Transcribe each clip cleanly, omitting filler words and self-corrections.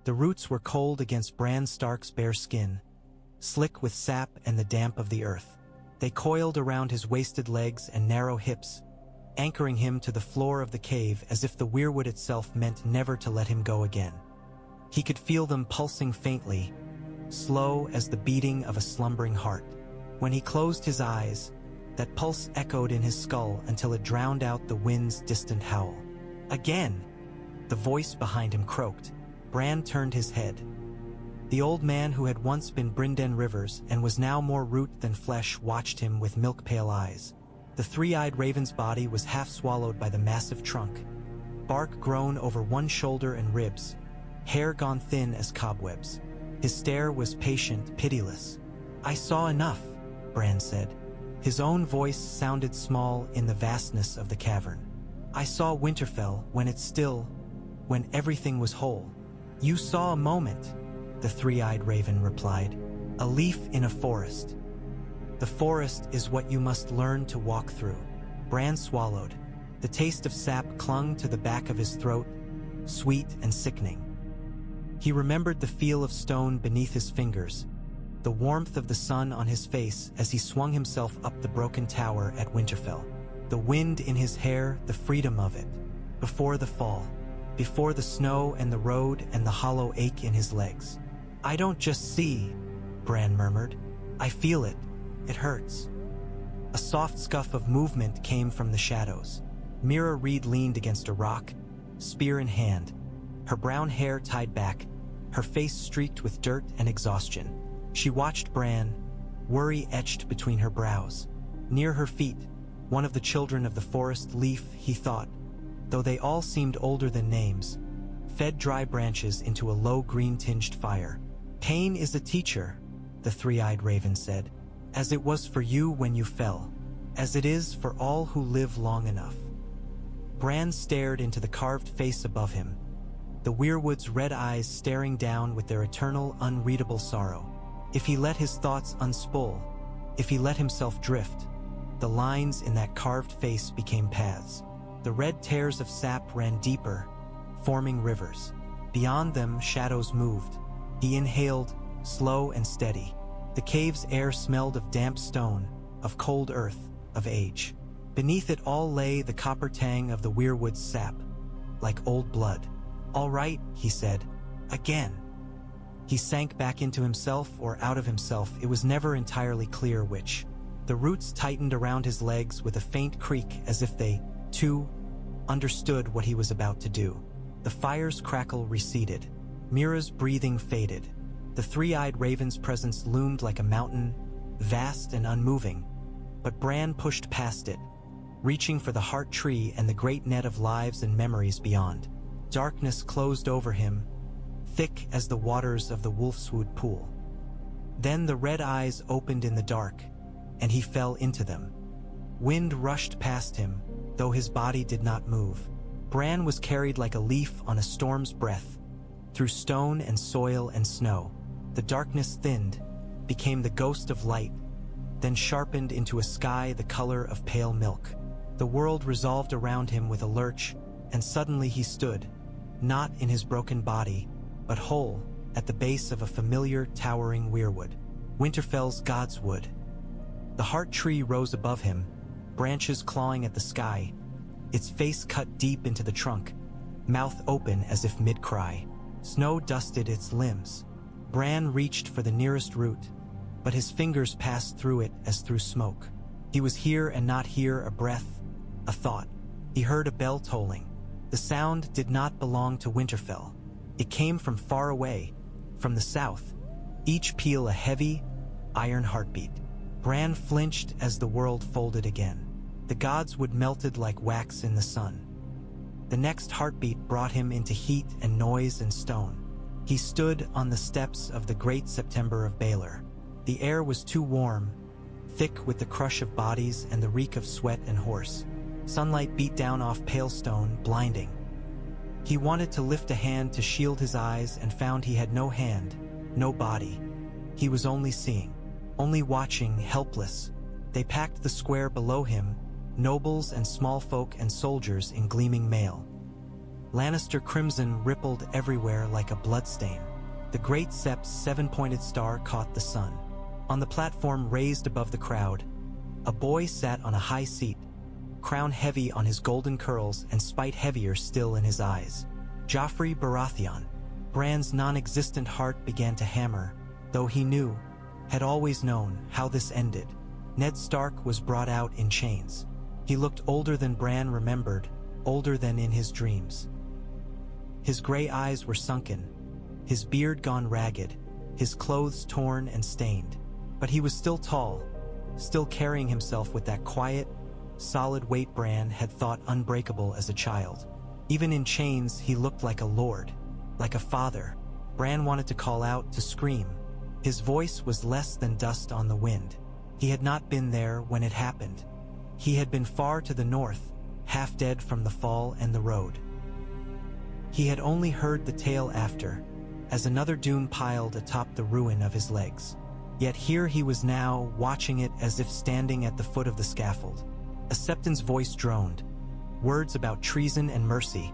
The roots were cold against Bran Stark's bare skin, slick with sap and the damp of the earth. They coiled around his wasted legs and narrow hips, anchoring him to the floor of the cave as if the weirwood itself meant never to let him go again. He could feel them pulsing faintly, slow as the beating of a slumbering heart. When he closed his eyes, that pulse echoed in his skull until it drowned out the wind's distant howl. Again, the voice behind him croaked. Bran turned his head. The old man who had once been Brynden Rivers and was now more root than flesh watched him with milk-pale eyes. The three-eyed raven's body was half swallowed by the massive trunk, bark grown over one shoulder and ribs, hair gone thin as cobwebs. His stare was patient, pitiless. "I saw enough," Bran said. His own voice sounded small in the vastness of the cavern. "I saw Winterfell when it's still, when everything was whole." "You saw a moment," the three-eyed raven replied. "A leaf in a forest. The forest is what you must learn to walk through." Bran swallowed. The taste of sap clung to the back of his throat, sweet and sickening. He remembered the feel of stone beneath his fingers, the warmth of the sun on his face as he swung himself up the broken tower at Winterfell. The wind in his hair, the freedom of it. Before the fall, before the snow and the road and the hollow ache in his legs. "I don't just see," Bran murmured. "I feel it. It hurts." A soft scuff of movement came from the shadows. Mira Reed leaned against a rock, spear in hand, her brown hair tied back, her face streaked with dirt and exhaustion. She watched Bran, worry etched between her brows. Near her feet, one of the children of the forest leaf, he thought, though they all seemed older than names, fed dry branches into a low green-tinged fire. "Pain is a teacher," the three-eyed raven said, "as it was for you when you fell, as it is for all who live long enough." Bran stared into the carved face above him, the Weirwoods' red eyes staring down with their eternal, unreadable sorrow. If he let his thoughts unspool, if he let himself drift, the lines in that carved face became paths. The red tears of sap ran deeper, forming rivers. Beyond them, shadows moved. He inhaled, slow and steady. The cave's air smelled of damp stone, of cold earth, of age. Beneath it all lay the copper tang of the Weirwood's sap, like old blood. "All right," he said. "Again." He sank back into himself or out of himself, it was never entirely clear which. The roots tightened around his legs with a faint creak as if they, too, understood what he was about to do. The fire's crackle receded. Mira's breathing faded. The three-eyed raven's presence loomed like a mountain, vast and unmoving. But Bran pushed past it, reaching for the heart tree and the great net of lives and memories beyond. Darkness closed over him, thick as the waters of the Wolfswood pool. Then the red eyes opened in the dark, and he fell into them. Wind rushed past him, though his body did not move. Bran was carried like a leaf on a storm's breath, through stone and soil and snow. The darkness thinned, became the ghost of light, then sharpened into a sky the color of pale milk. The world resolved around him with a lurch, and suddenly he stood, not in his broken body, but whole, at the base of a familiar, towering weirwood. Winterfell's Godswood. The heart tree rose above him, branches clawing at the sky, its face cut deep into the trunk, mouth open as if mid-cry. Snow dusted its limbs. Bran reached for the nearest root, but his fingers passed through it as through smoke. He was here and not here, a breath, a thought. He heard a bell tolling. The sound did not belong to Winterfell. It came from far away, from the south, each peal a heavy, iron heartbeat. Bran flinched as the world folded again. The Godswood melted like wax in the sun. The next heartbeat brought him into heat and noise and stone. He stood on the steps of the great September of Baelor. The air was too warm, thick with the crush of bodies and the reek of sweat and horse. Sunlight beat down off pale stone, blinding. He wanted to lift a hand to shield his eyes and found he had no hand, no body. He was only seeing, only watching, helpless. They packed the square below him, nobles and small folk and soldiers in gleaming mail. Lannister crimson rippled everywhere like a bloodstain. The great sept's seven-pointed star caught the sun. On the platform raised above the crowd, a boy sat on a high seat, crown heavy on his golden curls and spite heavier still in his eyes. Joffrey Baratheon. Bran's non-existent heart began to hammer, though he knew, had always known, how this ended. Ned Stark was brought out in chains. He looked older than Bran remembered, older than in his dreams. His gray eyes were sunken, his beard gone ragged, his clothes torn and stained. But he was still tall, still carrying himself with that quiet, solid weight Bran had thought unbreakable as a child. Even in chains, he looked like a lord, like a father. Bran wanted to call out, to scream. His voice was less than dust on the wind. He had not been there when it happened. He had been far to the north, half dead from the fall and the road. He had only heard the tale after, as another dune piled atop the ruin of his legs. Yet here he was now, watching it as if standing at the foot of the scaffold. A Septon's voice droned, words about treason and mercy,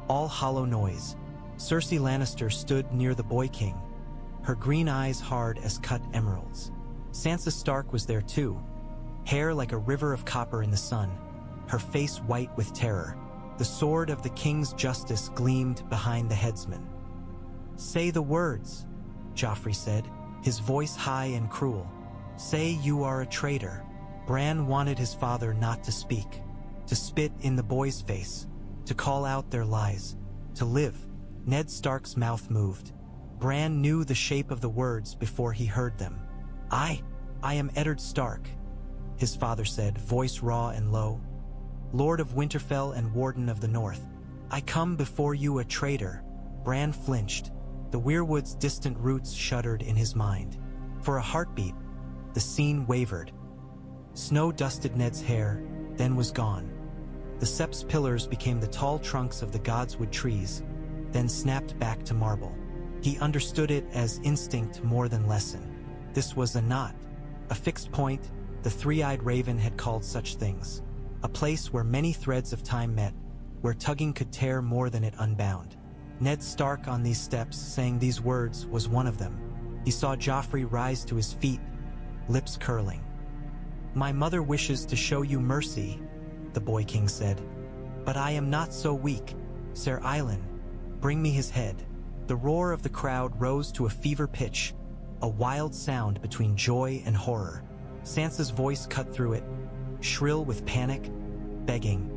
all hollow noise. Cersei Lannister stood near the boy king, her green eyes hard as cut emeralds. Sansa Stark was there too, hair like a river of copper in the sun, her face white with terror. The sword of the king's justice gleamed behind the headsman. "Say the words," Joffrey said, his voice high and cruel. "Say you are a traitor." Bran wanted his father not to speak, to spit in the boy's face, to call out their lies, to live. Ned Stark's mouth moved. Bran knew the shape of the words before he heard them. I am Eddard Stark," his father said, voice raw and low. "Lord of Winterfell and Warden of the North. I come before you a traitor." Bran flinched. The Weirwoods' distant roots shuddered in his mind. For a heartbeat, the scene wavered. Snow dusted Ned's hair, then was gone. The sept's pillars became the tall trunks of the Godswood trees, then snapped back to marble. He understood it as instinct more than lesson. This was a knot, a fixed point. The three-eyed raven had called such things. A place where many threads of time met, where tugging could tear more than it unbound. Ned Stark on these steps saying these words was one of them. He saw Joffrey rise to his feet, lips curling. "My mother wishes to show you mercy," the boy king said. "But I am not so weak. Ser Island, bring me his head." The roar of the crowd rose to a fever pitch, a wild sound between joy and horror. Sansa's voice cut through it, shrill with panic, begging,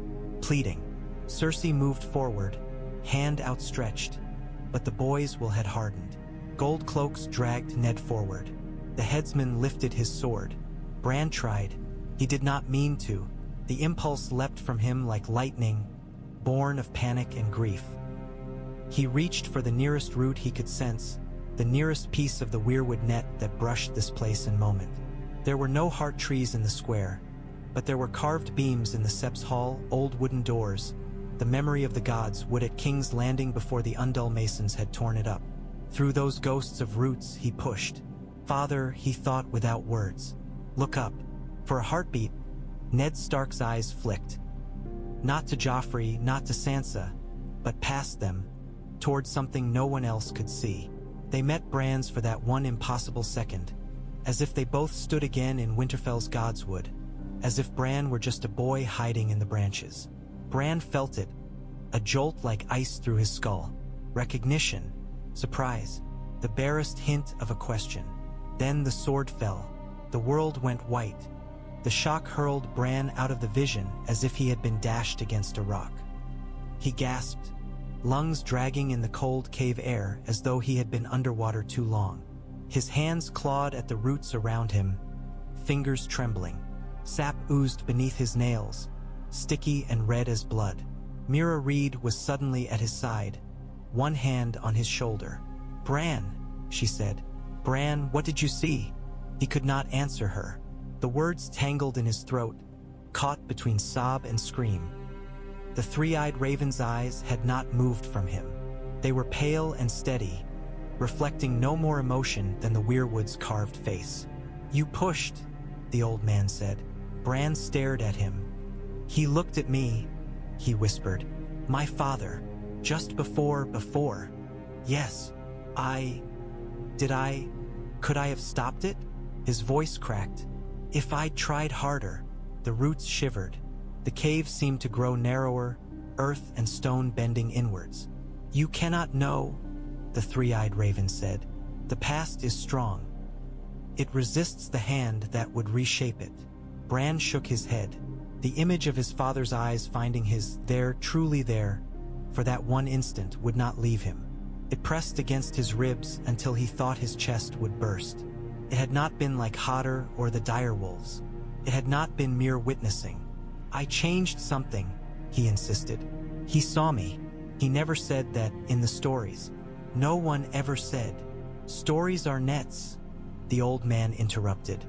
pleading. Cersei moved forward, hand outstretched, but the boy's will had hardened. Gold cloaks dragged Ned forward. The headsman lifted his sword. Bran tried. He did not mean to. The impulse leapt from him like lightning, born of panic and grief. He reached for the nearest root he could sense, the nearest piece of the weirwood net that brushed this place and moment. There were no heart trees in the square, but there were carved beams in the Sept's hall, old wooden doors, the memory of the gods would at King's Landing before the Undull Masons had torn it up. Through those ghosts of roots he pushed. "Father," he thought without words. "Look up." For a heartbeat, Ned Stark's eyes flicked. Not to Joffrey, not to Sansa, but past them, toward something no one else could see. They met Bran's for that one impossible second, as if they both stood again in Winterfell's Godswood, as if Bran were just a boy hiding in the branches. Bran felt it, a jolt like ice through his skull. Recognition, surprise, the barest hint of a question. Then the sword fell. The world went white. The shock hurled Bran out of the vision as if he had been dashed against a rock. He gasped, lungs dragging in the cold cave air as though he had been underwater too long. His hands clawed at the roots around him, fingers trembling. Sap oozed beneath his nails, sticky and red as blood. Mira Reed was suddenly at his side, one hand on his shoulder. "Bran," she said. "Bran, what did you see?" He could not answer her. The words tangled in his throat, caught between sob and scream. The three-eyed raven's eyes had not moved from him. They were pale and steady, reflecting no more emotion than the Weirwood's carved face. "You pushed," the old man said. Bran stared at him. "He looked at me," he whispered. "My father." Just before. Yes. Could I have stopped it? His voice cracked. If I'd tried harder. The roots shivered. The cave seemed to grow narrower, earth and stone bending inwards. You cannot know, the three-eyed raven said. The past is strong. It resists the hand that would reshape it. Bran shook his head. The image of his father's eyes finding his there, truly there, for that one instant would not leave him. It pressed against his ribs until he thought his chest would burst. It had not been like Hodder or the direwolves. It had not been mere witnessing. I changed something, he insisted. He saw me. He never said that in the stories. No one ever said. Stories are nets, the old man interrupted.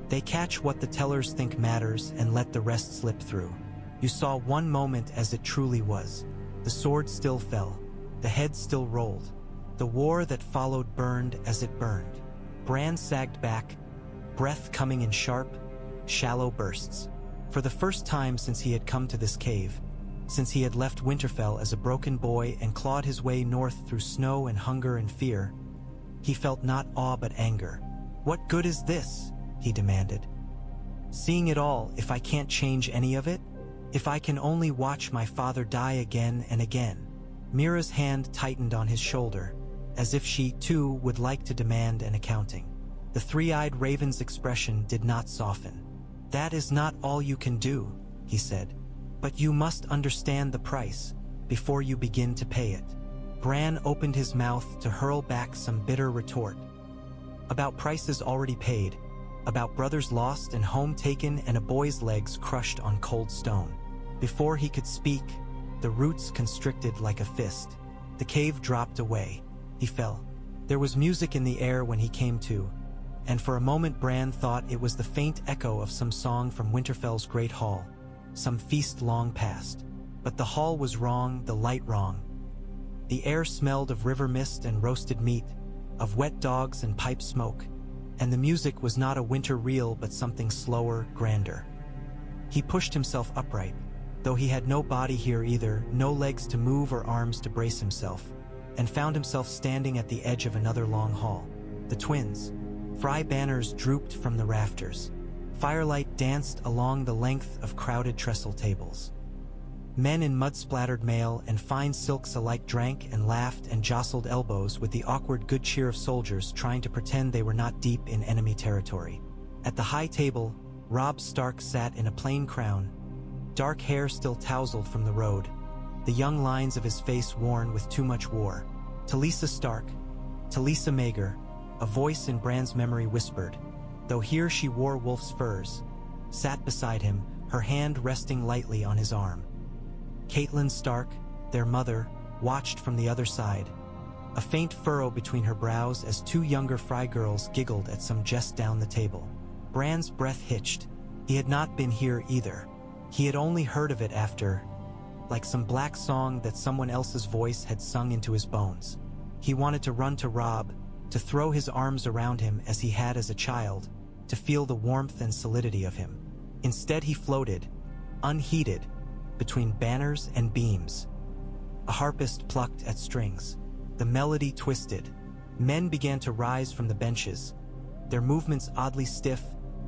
They catch what the tellers think matters and let the rest slip through. You saw one moment as it truly was. The sword still fell. The head still rolled. The war that followed burned as it burned. Bran sagged back, breath coming in sharp, shallow bursts. For the first time since he had come to this cave, since he had left Winterfell as a broken boy and clawed his way north through snow and hunger and fear, he felt not awe but anger. What good is this? He demanded. Seeing it all if I can't change any of it? If I can only watch my father die again and again? Mira's hand tightened on his shoulder, as if she, too, would like to demand an accounting. The three-eyed raven's expression did not soften. That is not all you can do, he said. But you must understand the price before you begin to pay it. Bran opened his mouth to hurl back some bitter retort. About prices already paid, about brothers lost and home taken and a boy's legs crushed on cold stone. Before he could speak, the roots constricted like a fist. The cave dropped away. He fell. There was music in the air when he came to, and for a moment Bran thought it was the faint echo of some song from Winterfell's great hall, some feast long past. But the hall was wrong, the light wrong. The air smelled of river mist and roasted meat, of wet dogs and pipe smoke, and the music was not a winter reel but something slower, grander. He pushed himself upright, though he had no body here either, no legs to move or arms to brace himself, and found himself standing at the edge of another long hall. The twins. Fry banners drooped from the rafters. Firelight danced along the length of crowded trestle tables. Men in mud-splattered mail and fine silks alike drank and laughed and jostled elbows with the awkward good cheer of soldiers trying to pretend they were not deep in enemy territory. At the high table, Robb Stark sat in a plain crown, dark hair still tousled from the road, the young lines of his face worn with too much war. Talisa Stark, Talisa Maegor, a voice in Bran's memory whispered, though here she wore wolf's furs, sat beside him, her hand resting lightly on his arm. Catelyn Stark, their mother, watched from the other side, a faint furrow between her brows as two younger Fry girls giggled at some jest down the table. Bran's breath hitched. He had not been here either. He had only heard of it after, like some black song that someone else's voice had sung into his bones. He wanted to run to Robb, to throw his arms around him as he had as a child, to feel the warmth and solidity of him. Instead he floated, unheeded, between banners and beams. A harpist plucked at strings. The melody twisted. Men began to rise from the benches, their movements oddly stiff,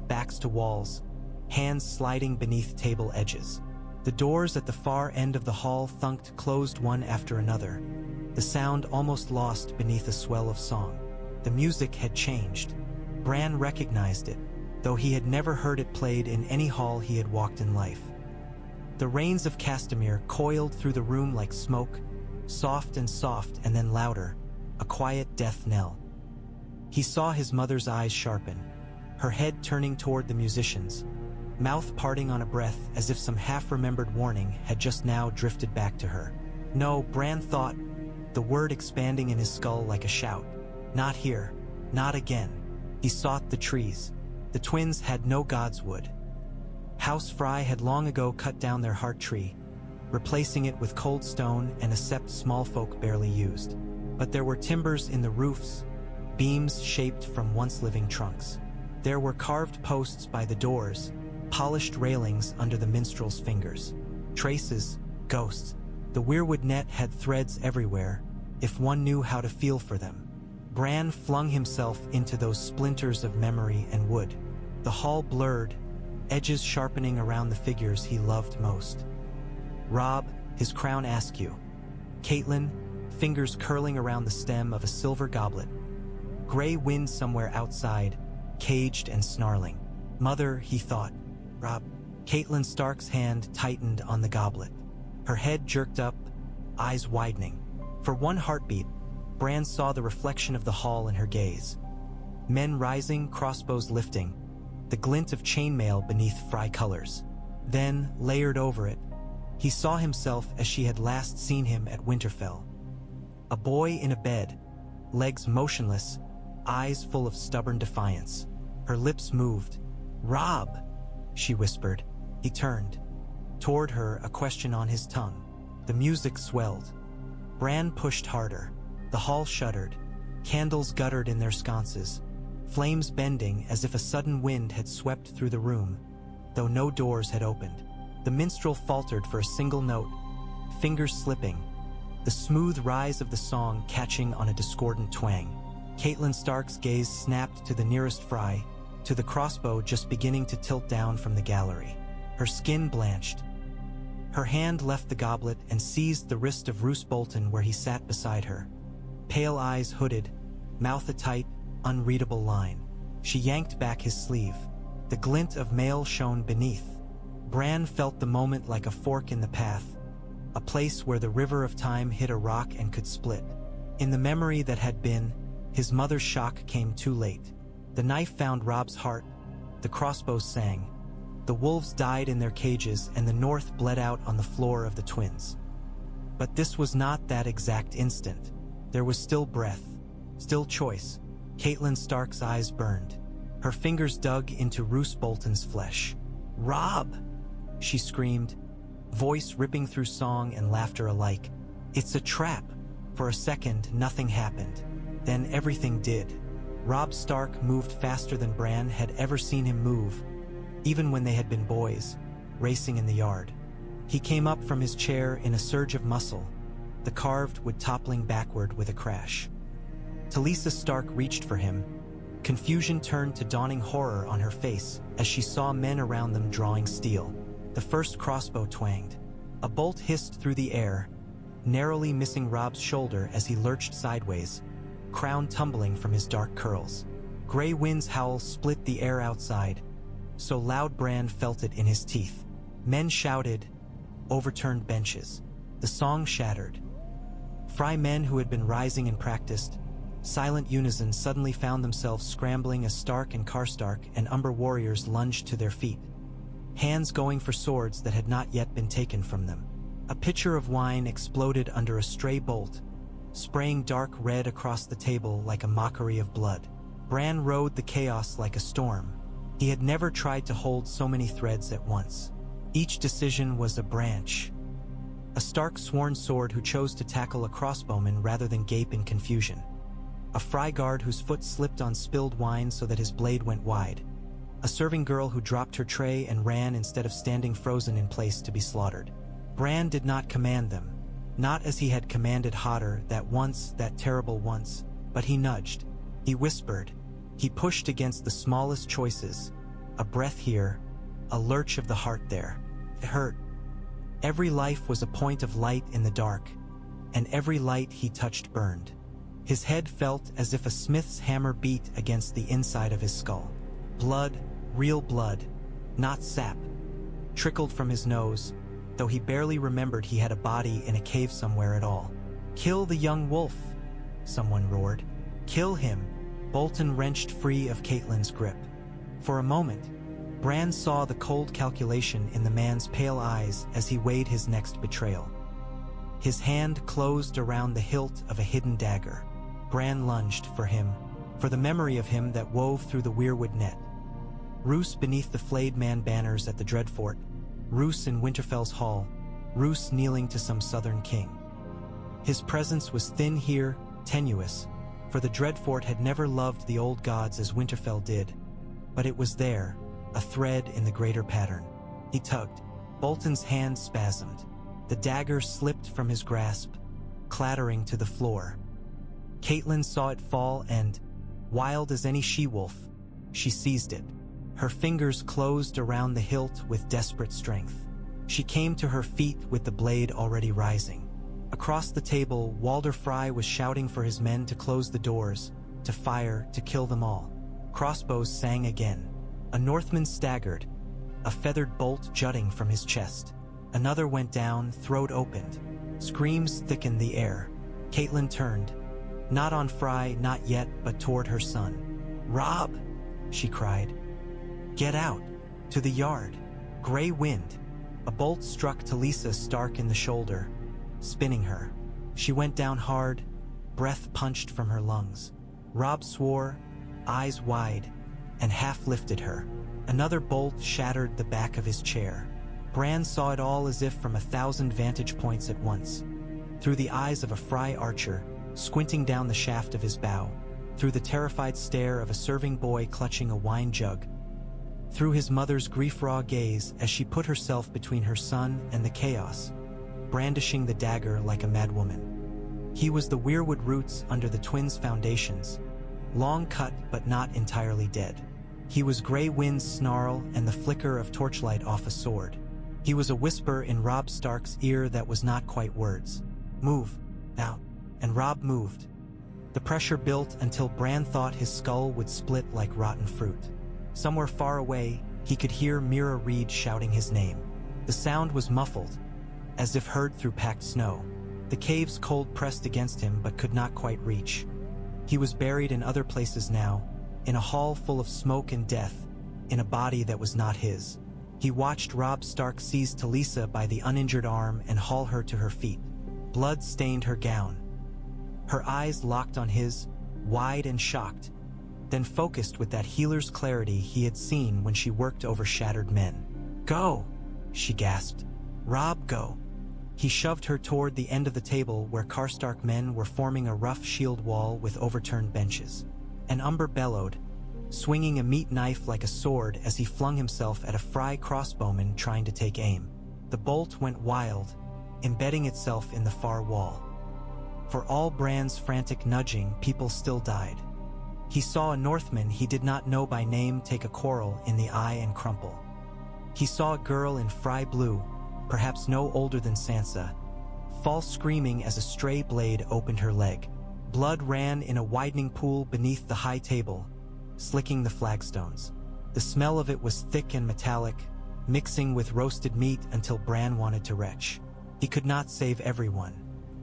backs to walls, hands sliding beneath table edges. The doors at the far end of the hall thunked closed one after another, the sound almost lost beneath a swell of song. The music had changed. Bran recognized it, though he had never heard it played in any hall he had walked in life. The rains of Castamere coiled through the room like smoke, soft and then louder, a quiet death knell. He saw his mother's eyes sharpen, her head turning toward the musicians, mouth parting on a breath as if some half-remembered warning had just now drifted back to her. No, Bran thought, the word expanding in his skull like a shout. Not here, not again. He sought the trees. The twins had no Godswood. House Fry had long ago cut down their heart tree, replacing it with cold stone and a sept small folk barely used. But there were timbers in the roofs, beams shaped from once living trunks. There were carved posts by the doors, polished railings under the minstrel's fingers. Traces, ghosts. The weirwood net had threads everywhere, if one knew how to feel for them. Bran flung himself into those splinters of memory and wood. The hall blurred, edges sharpening around the figures he loved most. Robb, his crown askew. Catelyn, fingers curling around the stem of a silver goblet. Gray wind somewhere outside, caged and snarling. Mother, he thought. Robb. Catelyn Stark's hand tightened on the goblet. Her head jerked up, eyes widening. For one heartbeat, Bran saw the reflection of the hall in her gaze. Men rising, crossbows lifting, the glint of chainmail beneath fry colors. Then, layered over it, he saw himself as she had last seen him at Winterfell. A boy in a bed, legs motionless, eyes full of stubborn defiance. Her lips moved. "Robb," she whispered. He turned. Toward her, a question on his tongue. The music swelled. Bran pushed harder. The hall shuddered. Candles guttered in their sconces, flames bending as if a sudden wind had swept through the room, though no doors had opened. The minstrel faltered for a single note, fingers slipping, the smooth rise of the song catching on a discordant twang. Catelyn Stark's gaze snapped to the nearest fry, to the crossbow just beginning to tilt down from the gallery. Her skin blanched. Her hand left the goblet and seized the wrist of Roose Bolton where he sat beside her. Pale eyes hooded, mouth a tight, unreadable line. She yanked back his sleeve. The glint of mail shone beneath. Bran felt the moment like a fork in the path, a place where the river of time hit a rock and could split. In the memory that had been, his mother's shock came too late. The knife found Robb's heart, the crossbow sang. The wolves died in their cages and the north bled out on the floor of the twins. But this was not that exact instant. There was still breath, still choice. Catelyn Stark's eyes burned. Her fingers dug into Roose Bolton's flesh. "Robb!" she screamed, voice ripping through song and laughter alike. "It's a trap." For a second, nothing happened. Then everything did. Robb Stark moved faster than Bran had ever seen him move, even when they had been boys, racing in the yard. He came up from his chair in a surge of muscle, the carved wood toppling backward with a crash. Talisa Stark reached for him. Confusion turned to dawning horror on her face as she saw men around them drawing steel. The first crossbow twanged. A bolt hissed through the air, narrowly missing Robb's shoulder as he lurched sideways, crown tumbling from his dark curls. Gray wind's howl split the air outside, so loud Bran felt it in his teeth. Men shouted, overturned benches. The song shattered. Fry men who had been rising and practiced, silent unison suddenly found themselves scrambling as Stark and Karstark and Umber warriors lunged to their feet, hands going for swords that had not yet been taken from them. A pitcher of wine exploded under a stray bolt, spraying dark red across the table like a mockery of blood. Bran rode the chaos like a storm. He had never tried to hold so many threads at once. Each decision was a branch. A Stark sworn sword who chose to tackle a crossbowman rather than gape in confusion. A fry guard whose foot slipped on spilled wine so that his blade went wide. A serving girl who dropped her tray and ran instead of standing frozen in place to be slaughtered. Bran did not command them, not as he had commanded Hodder that once, that terrible once, but he nudged. He whispered. He pushed against the smallest choices. A breath here, a lurch of the heart there. It hurt. Every life was a point of light in the dark, and every light he touched burned. His head felt as if a smith's hammer beat against the inside of his skull. Blood, real blood, not sap, trickled from his nose, though he barely remembered he had a body in a cave somewhere at all. "Kill the young wolf," someone roared. "Kill him." Bolton wrenched free of Catelyn's grip. For a moment, Bran saw the cold calculation in the man's pale eyes as he weighed his next betrayal. His hand closed around the hilt of a hidden dagger. Bran lunged for him, for the memory of him that wove through the weirwood net. Roose beneath the flayed man banners at the Dreadfort, Roose in Winterfell's hall, Roose kneeling to some southern king. His presence was thin here, tenuous, for the Dreadfort had never loved the old gods as Winterfell did, but it was there, a thread in the greater pattern. He tugged. Bolton's hand spasmed. The dagger slipped from his grasp, clattering to the floor. Catelyn saw it fall and, wild as any she-wolf, she seized it. Her fingers closed around the hilt with desperate strength. She came to her feet with the blade already rising. Across the table, Walder Frey was shouting for his men to close the doors, to fire, to kill them all. Crossbows sang again. A Northman staggered, a feathered bolt jutting from his chest. Another went down, throat opened. Screams thickened the air. Catelyn turned, not on Frey, not yet, but toward her son. "Robb!" she cried. "Get out! To the yard!" Grey wind. A bolt struck Talisa Stark in the shoulder, spinning her. She went down hard, breath punched from her lungs. Robb swore, eyes wide, and half lifted her. Another bolt shattered the back of his chair. Bran saw it all as if from 1,000 vantage points at once. Through the eyes of a Frey archer, squinting down the shaft of his bow. Through the terrified stare of a serving boy clutching a wine jug. Through his mother's grief-raw gaze as she put herself between her son and the chaos, brandishing the dagger like a madwoman. He was the Weirwood roots under the twins' foundations, long cut but not entirely dead. He was Grey Wind's snarl and the flicker of torchlight off a sword. He was a whisper in Robb Stark's ear that was not quite words. "Move, now." And Robb moved. The pressure built until Bran thought his skull would split like rotten fruit. Somewhere far away, he could hear Mira Reed shouting his name. The sound was muffled, as if heard through packed snow. The cave's cold pressed against him but could not quite reach. He was buried in other places now, in a hall full of smoke and death, in a body that was not his. He watched Robb Stark seize Talisa by the uninjured arm and haul her to her feet. Blood stained her gown. Her eyes locked on his, wide and shocked, then focused with that healer's clarity he had seen when she worked over shattered men. "Go!" she gasped. "Robb, go!" He shoved her toward the end of the table where Karstark men were forming a rough shield wall with overturned benches. An Umber bellowed, swinging a meat knife like a sword as he flung himself at a Frey crossbowman trying to take aim. The bolt went wild, embedding itself in the far wall. For all Bran's frantic nudging, people still died. He saw a Northman he did not know by name take a quarrel in the eye and crumple. He saw a girl in Frey blue, perhaps no older than Sansa, fall screaming as a stray blade opened her leg. Blood ran in a widening pool beneath the high table, slicking the flagstones. The smell of it was thick and metallic, mixing with roasted meat until Bran wanted to retch. He could not save everyone.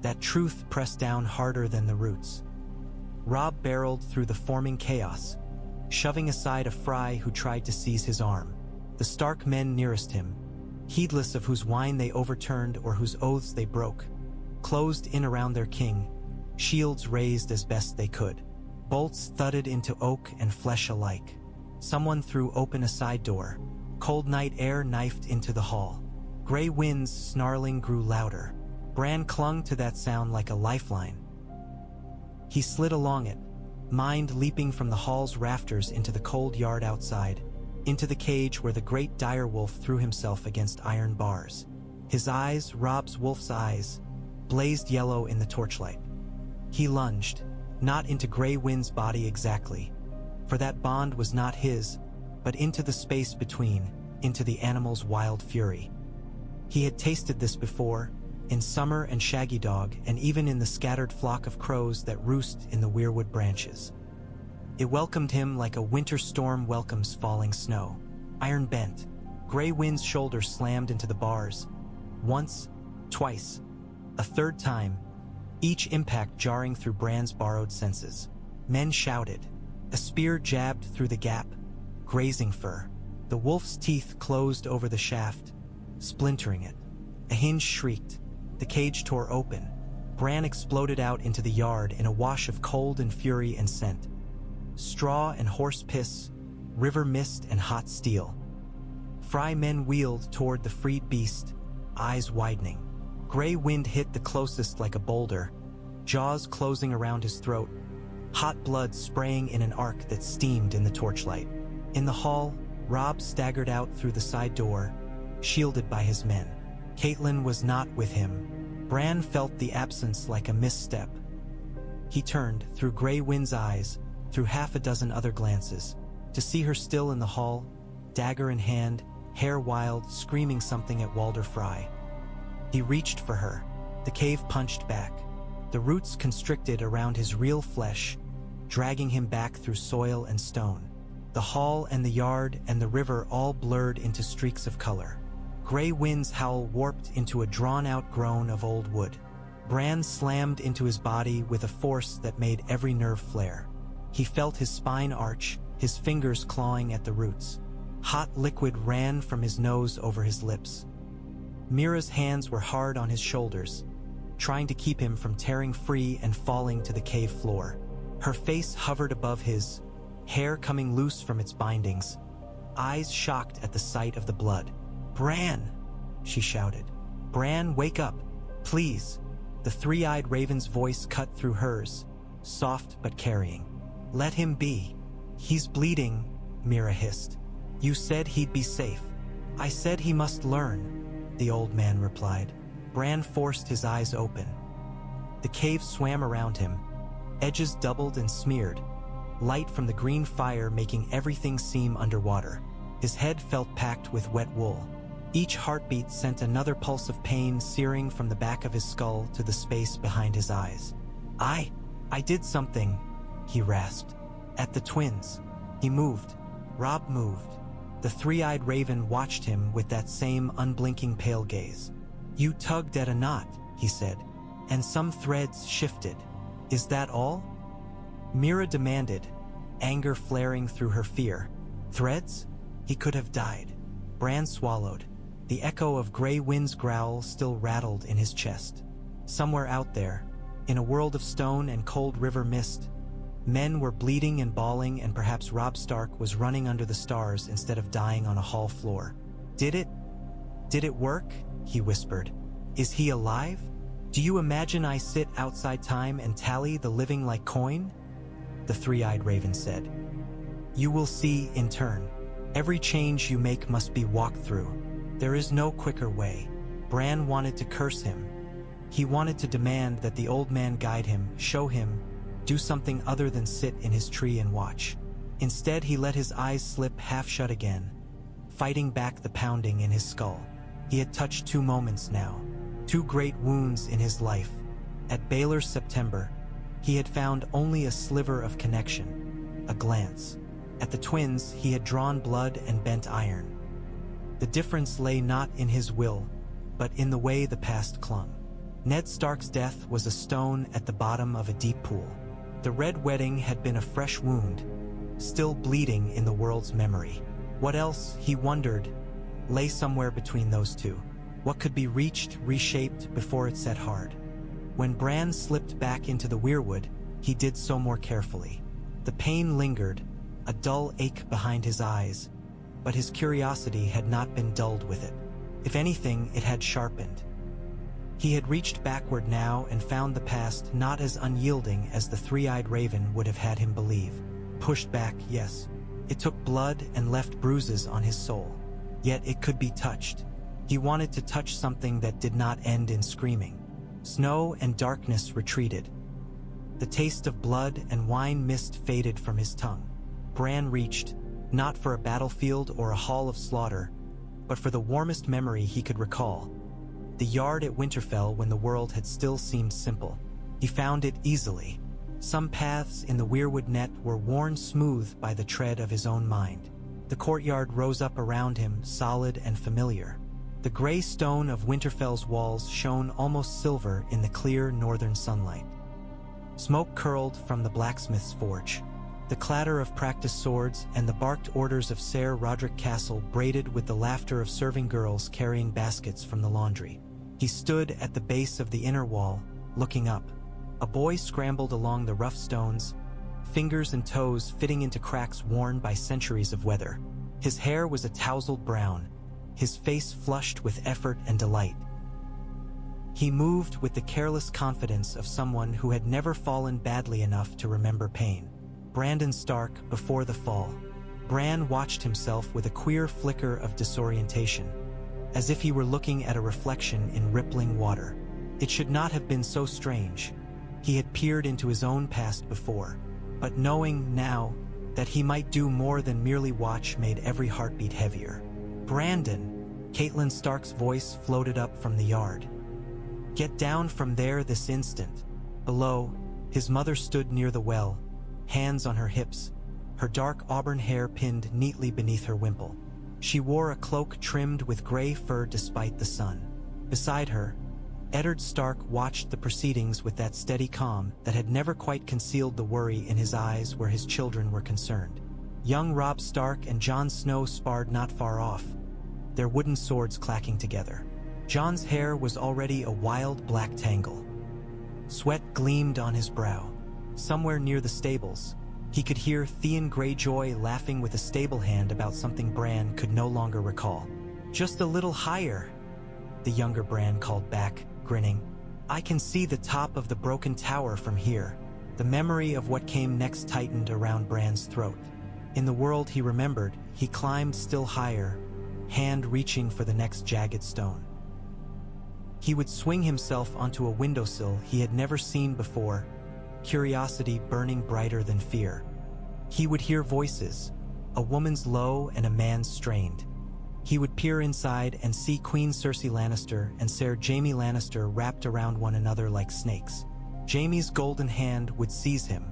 That truth pressed down harder than the roots. Robb barreled through the forming chaos, shoving aside a Frey who tried to seize his arm. The Stark men nearest him, heedless of whose wine they overturned or whose oaths they broke, closed in around their king, shields raised as best they could. Bolts thudded into oak and flesh alike. Someone threw open a side door. Cold night air knifed into the hall. Grey winds snarling grew louder. Bran clung to that sound like a lifeline. He slid along it, mind leaping from the hall's rafters into the cold yard outside, into the cage where the great direwolf threw himself against iron bars. His eyes, Robb's wolf's eyes, blazed yellow in the torchlight. He lunged, not into Grey Wind's body exactly, for that bond was not his, but into the space between, into the animal's wild fury. He had tasted this before, in Summer and Shaggy Dog, and even in the scattered flock of crows that roost in the Weirwood branches. It welcomed him like a winter storm welcomes falling snow. Iron bent, Grey Wind's shoulders slammed into the bars. Once, twice, a third time, each impact jarring through Bran's borrowed senses. Men shouted. A spear jabbed through the gap, grazing fur. The wolf's teeth closed over the shaft, splintering it. A hinge shrieked. The cage tore open. Bran exploded out into the yard in a wash of cold and fury and scent. Straw and horse piss, river mist and hot steel. Frey men wheeled toward the freed beast, eyes widening. Grey Wind hit the closest like a boulder, jaws closing around his throat, hot blood spraying in an arc that steamed in the torchlight. In the hall, Robb staggered out through the side door, shielded by his men. Catelyn was not with him. Bran felt the absence like a misstep. He turned, through Grey Wind's eyes, through half a dozen other glances, to see her still in the hall, dagger in hand, hair wild, screaming something at Walder Frey. He reached for her. The cave punched back. The roots constricted around his real flesh, dragging him back through soil and stone. The hall and the yard and the river all blurred into streaks of color. Grey Wind's howl warped into a drawn-out groan of old wood. Bran slammed into his body with a force that made every nerve flare. He felt his spine arch, his fingers clawing at the roots. Hot liquid ran from his nose over his lips. Mira's hands were hard on his shoulders, trying to keep him from tearing free and falling to the cave floor. Her face hovered above his, hair coming loose from its bindings, eyes shocked at the sight of the blood. "Bran!" she shouted. "Bran, wake up, please!" The three-eyed raven's voice cut through hers, soft but carrying. "Let him be. He's bleeding," Mira hissed. "You said he'd be safe." "I said he must learn," the old man replied. Bran forced his eyes open. The cave swam around him, edges doubled and smeared, light from the green fire making everything seem underwater. His head felt packed with wet wool. Each heartbeat sent another pulse of pain searing from the back of his skull to the space behind his eyes. I did something," he rasped. "At the twins." He moved. Robb moved. The three-eyed raven watched him with that same unblinking pale gaze. "You tugged at a knot," he said, "and some threads shifted. Is that all?" Mira demanded, anger flaring through her fear. "Threads? He could have died." Bran swallowed. The echo of Grey Wind's growl still rattled in his chest. Somewhere out there, in a world of stone and cold river mist, men were bleeding and bawling, and perhaps Robb Stark was running under the stars instead of dying on a hall floor. Did it work?" he whispered. "Is he alive? Do you imagine I sit outside time and tally the living like coin?" The three-eyed raven said. "You will see in turn. Every change you make must be walked through. There is no quicker way." Bran wanted to curse him. He wanted to demand that the old man guide him, show him, do something other than sit in his tree and watch. Instead, he let his eyes slip half shut again, fighting back the pounding in his skull. He had touched two moments now, two great wounds in his life. At Baelor's September, he had found only a sliver of connection, a glance. At the twins, he had drawn blood and bent iron. The difference lay not in his will, but in the way the past clung. Ned Stark's death was a stone at the bottom of a deep pool. The Red Wedding had been a fresh wound, still bleeding in the world's memory. What else, he wondered, lay somewhere between those two? What could be reached, reshaped before it set hard? When Bran slipped back into the Weirwood, he did so more carefully. The pain lingered, a dull ache behind his eyes, but his curiosity had not been dulled with it. If anything, it had sharpened. He had reached backward now and found the past not as unyielding as the three-eyed raven would have had him believe. Pushed back, yes. It took blood and left bruises on his soul. Yet it could be touched. He wanted to touch something that did not end in screaming. Snow and darkness retreated. The taste of blood and wine mist faded from his tongue. Bran reached, not for a battlefield or a hall of slaughter, but for the warmest memory he could recall. The yard at Winterfell when the world had still seemed simple. He found it easily. Some paths in the Weirwood net were worn smooth by the tread of his own mind. The courtyard rose up around him, solid and familiar. The gray stone of Winterfell's walls shone almost silver in the clear northern sunlight. Smoke curled from the blacksmith's forge. The clatter of practiced swords and the barked orders of Ser Roderick Castle braided with the laughter of serving girls carrying baskets from the laundry. He stood at the base of the inner wall, looking up. A boy scrambled along the rough stones, fingers and toes fitting into cracks worn by centuries of weather. His hair was a tousled brown, his face flushed with effort and delight. He moved with the careless confidence of someone who had never fallen badly enough to remember pain. Brandon Stark before the fall. Bran watched himself with a queer flicker of disorientation. as if he were looking at a reflection in rippling water. It should not have been so strange. He had peered into his own past before, but knowing now that he might do more than merely watch made every heartbeat heavier. "Brandon," Catelyn Stark's voice floated up from the yard. "Get down from there this instant." Below, his mother stood near the well, hands on her hips, her dark auburn hair pinned neatly beneath her wimple. She wore a cloak trimmed with gray fur despite the sun. Beside her, Eddard Stark watched the proceedings with that steady calm that had never quite concealed the worry in his eyes where his children were concerned. Young Robb Stark and Jon Snow sparred not far off, their wooden swords clacking together. Jon's hair was already a wild black tangle. Sweat gleamed on his brow. Somewhere near the stables, he could hear Theon Greyjoy laughing with a stable hand about something Bran could no longer recall. "Just a little higher," the younger Bran called back, grinning. "I can see the top of the broken tower from here." The memory of what came next tightened around Bran's throat. In the world he remembered, he climbed still higher, hand reaching for the next jagged stone. He would swing himself onto a windowsill he had never seen before, curiosity burning brighter than fear. He would hear voices, a woman's low and a man's strained. He would peer inside and see Queen Cersei Lannister and Ser Jaime Lannister wrapped around one another like snakes. Jaime's golden hand would seize him.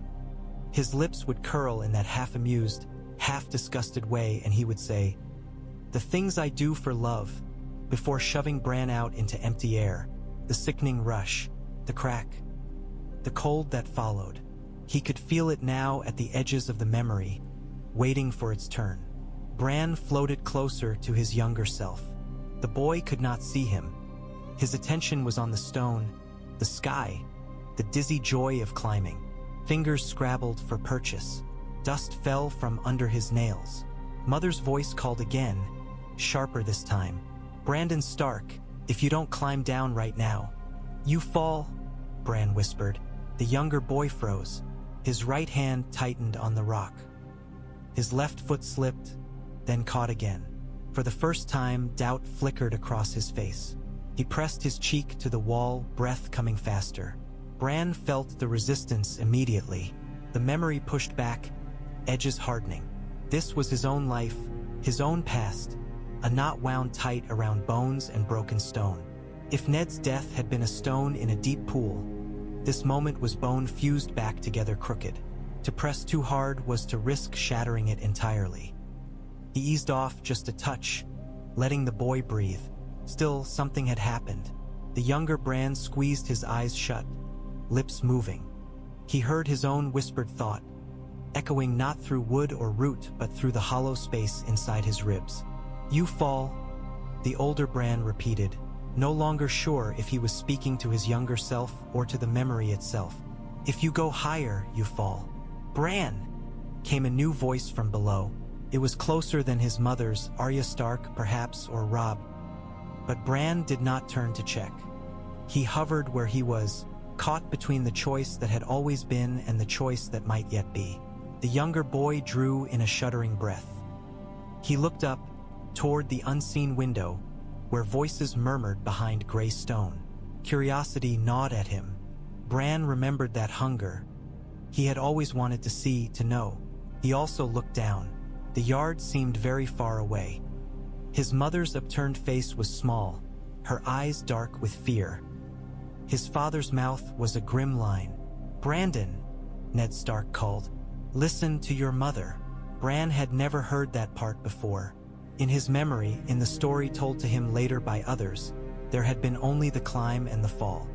His lips would curl in that half-amused, half-disgusted way, and he would say, "The things I do for love," before shoving Bran out into empty air, the sickening rush, the crack, the cold that followed. He could feel it now at the edges of the memory, waiting for its turn. Bran floated closer to his younger self. The boy could not see him. His attention was on the stone, the sky, the dizzy joy of climbing. Fingers scrabbled for purchase. Dust fell from under his nails. Mother's voice called again, sharper this time. "Brandon Stark, if you don't climb down right now, you fall," Bran whispered. The younger boy froze. His right hand tightened on the rock. His left foot slipped, then caught again. For the first time, doubt flickered across his face. He pressed his cheek to the wall, breath coming faster. Bran felt the resistance immediately. The memory pushed back, edges hardening. This was his own life, his own past, a knot wound tight around bones and broken stone. If Ned's death had been a stone in a deep pool, this moment was bone fused back together crooked. To press too hard was to risk shattering it entirely. He eased off just a touch, letting the boy breathe. Still, something had happened. The younger Bran squeezed his eyes shut, lips moving. He heard his own whispered thought, echoing not through wood or root but through the hollow space inside his ribs. "You fall," the older Bran repeated, no longer sure if he was speaking to his younger self or to the memory itself. "If you go higher, you fall." "Bran!" came a new voice from below. It was closer than his mother's, Arya Stark, perhaps, or Robb. But Bran did not turn to check. He hovered where he was, caught between the choice that had always been and the choice that might yet be. The younger boy drew in a shuddering breath. He looked up, toward the unseen window, where voices murmured behind gray stone. Curiosity gnawed at him. Bran remembered that hunger. He had always wanted to see, to know. He also looked down. The yard seemed very far away. His mother's upturned face was small, her eyes dark with fear. His father's mouth was a grim line. "Brandon," Ned Stark called. "Listen to your mother." Bran had never heard that part before. In his memory, in the story told to him later by others, there had been only the climb and the fall.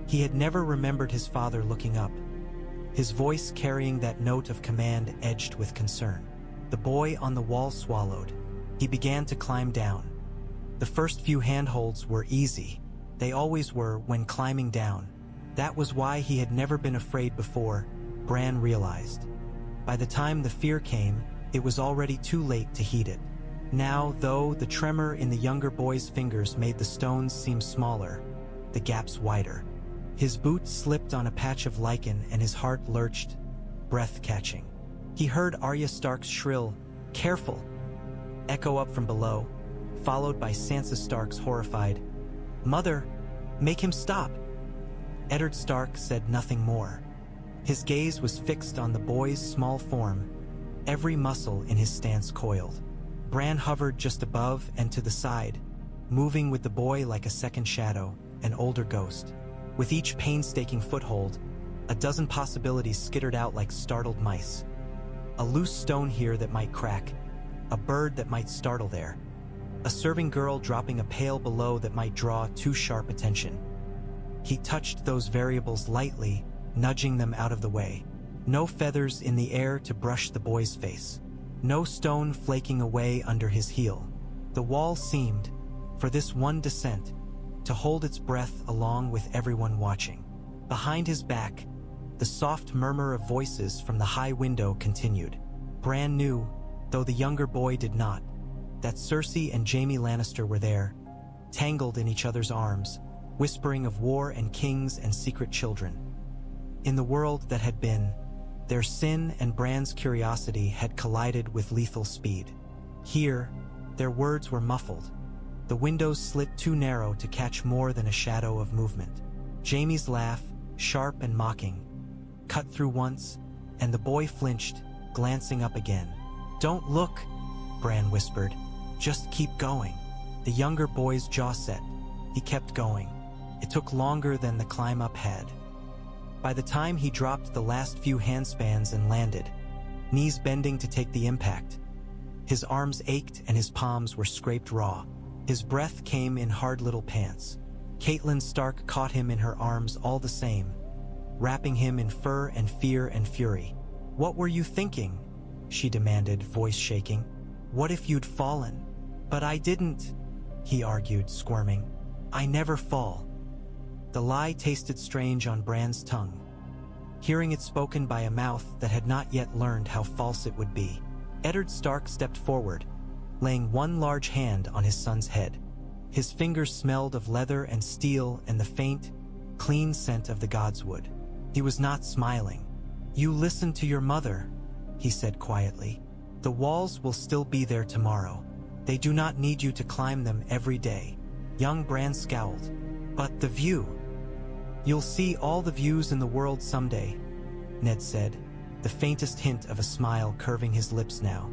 He had never remembered his father looking up, his voice carrying that note of command edged with concern. The boy on the wall swallowed. He began to climb down. The first few handholds were easy. They always were when climbing down. That was why he had never been afraid before, Bran realized. By the time the fear came, it was already too late to heed it. Now, though, the tremor in the younger boy's fingers made the stones seem smaller, the gaps wider. His boot slipped on a patch of lichen and his heart lurched, breath-catching. He heard Arya Stark's shrill, "Careful!" echo up from below. followed by Sansa Stark's horrified, "Mother, make him stop!" Eddard Stark said nothing more. His gaze was fixed on the boy's small form, every muscle in his stance coiled. Bran hovered just above and to the side, moving with the boy like a second shadow, an older ghost. With each painstaking foothold, a dozen possibilities skittered out like startled mice. A loose stone here that might crack, a bird that might startle there, a serving girl dropping a pail below that might draw too sharp attention. He touched those variables lightly, nudging them out of the way. No feathers in the air to brush the boy's face. No stone flaking away under his heel. The wall seemed, for this one descent, to hold its breath along with everyone watching. Behind his back, the soft murmur of voices from the high window continued. Bran knew, though the younger boy did not, that Cersei and Jaime Lannister were there, tangled in each other's arms, whispering of war and kings and secret children. In the world that had been, their sin and Bran's curiosity had collided with lethal speed. Here, their words were muffled. The windows slit too narrow to catch more than a shadow of movement. Jaime's laugh, sharp and mocking, cut through once, and the boy flinched, glancing up again. "Don't look," Bran whispered. "Just keep going." The younger boy's jaw set. He kept going. It took longer than the climb up had. By the time he dropped the last few handspans and landed, knees bending to take the impact, his arms ached and his palms were scraped raw. His breath came in hard little pants. Catelyn Stark caught him in her arms all the same, wrapping him in fur and fear and fury. "What were you thinking?" she demanded, voice shaking. "What if you'd fallen?" "But I didn't," he argued, squirming. "I never fall." The lie tasted strange on Bran's tongue, hearing it spoken by a mouth that had not yet learned how false it would be. Eddard Stark stepped forward, laying one large hand on his son's head. His fingers smelled of leather and steel and the faint, clean scent of the Godswood. He was not smiling. "You listen to your mother," he said quietly. "The walls will still be there tomorrow. They do not need you to climb them every day." Young Bran scowled. "But the view?" "You'll see all the views in the world someday," Ned said, the faintest hint of a smile curving his lips now.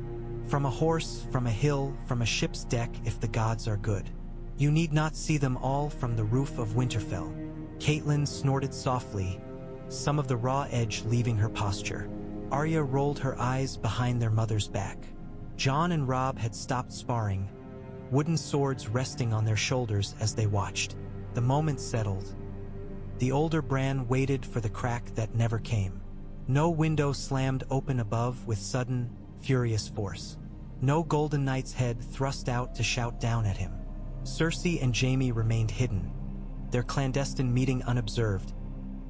"From a horse, from a hill, from a ship's deck if the gods are good. You need not see them all from the roof of Winterfell." Catelyn snorted softly, some of the raw edge leaving her posture. Arya rolled her eyes behind their mother's back. Jon and Robb had stopped sparring, wooden swords resting on their shoulders as they watched. The moment settled. The older Bran waited for the crack that never came. No window slammed open above with sudden, furious force. No Golden Knight's head thrust out to shout down at him. Cersei and Jaime remained hidden, their clandestine meeting unobserved,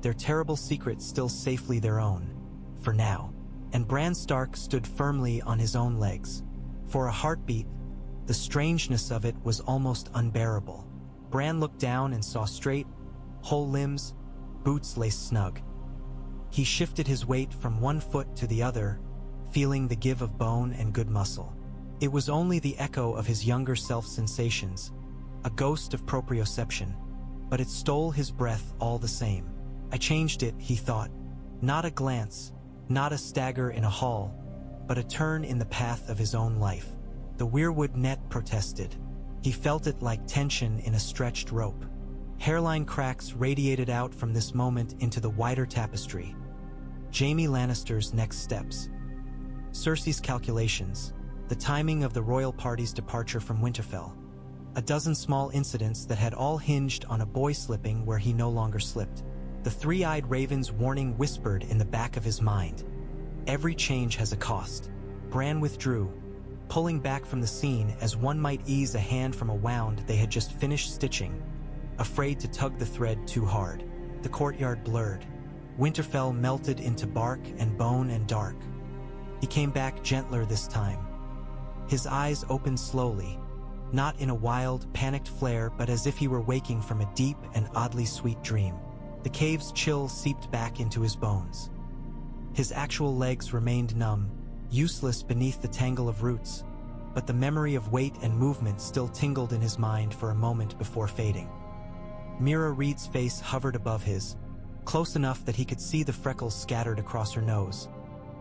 their terrible secret still safely their own, for now. And Bran Stark stood firmly on his own legs. For a heartbeat, the strangeness of it was almost unbearable. Bran looked down and saw straight, whole limbs, boots laced snug. He shifted his weight from one foot to the other, feeling the give of bone and good muscle. It was only the echo of his younger self's sensations, a ghost of proprioception, but it stole his breath all the same. I changed it, he thought. Not a glance, not a stagger in a hall, but a turn in the path of his own life. The Weirwood net protested. He felt it like tension in a stretched rope. Hairline cracks radiated out from this moment into the wider tapestry. Jaime Lannister's next steps. Cersei's calculations. The timing of the royal party's departure from Winterfell. A dozen small incidents that had all hinged on a boy slipping where he no longer slipped. The three-eyed raven's warning whispered in the back of his mind. Every change has a cost. Bran withdrew, pulling back from the scene as one might ease a hand from a wound they had just finished stitching, afraid to tug the thread too hard. The courtyard blurred. Winterfell melted into bark and bone and dark. He came back gentler this time. His eyes opened slowly, not in a wild, panicked flare, but as if he were waking from a deep and oddly sweet dream. The cave's chill seeped back into his bones. His actual legs remained numb, useless beneath the tangle of roots, but the memory of weight and movement still tingled in his mind for a moment before fading. Mira Reed's face hovered above his, close enough that he could see the freckles scattered across her nose.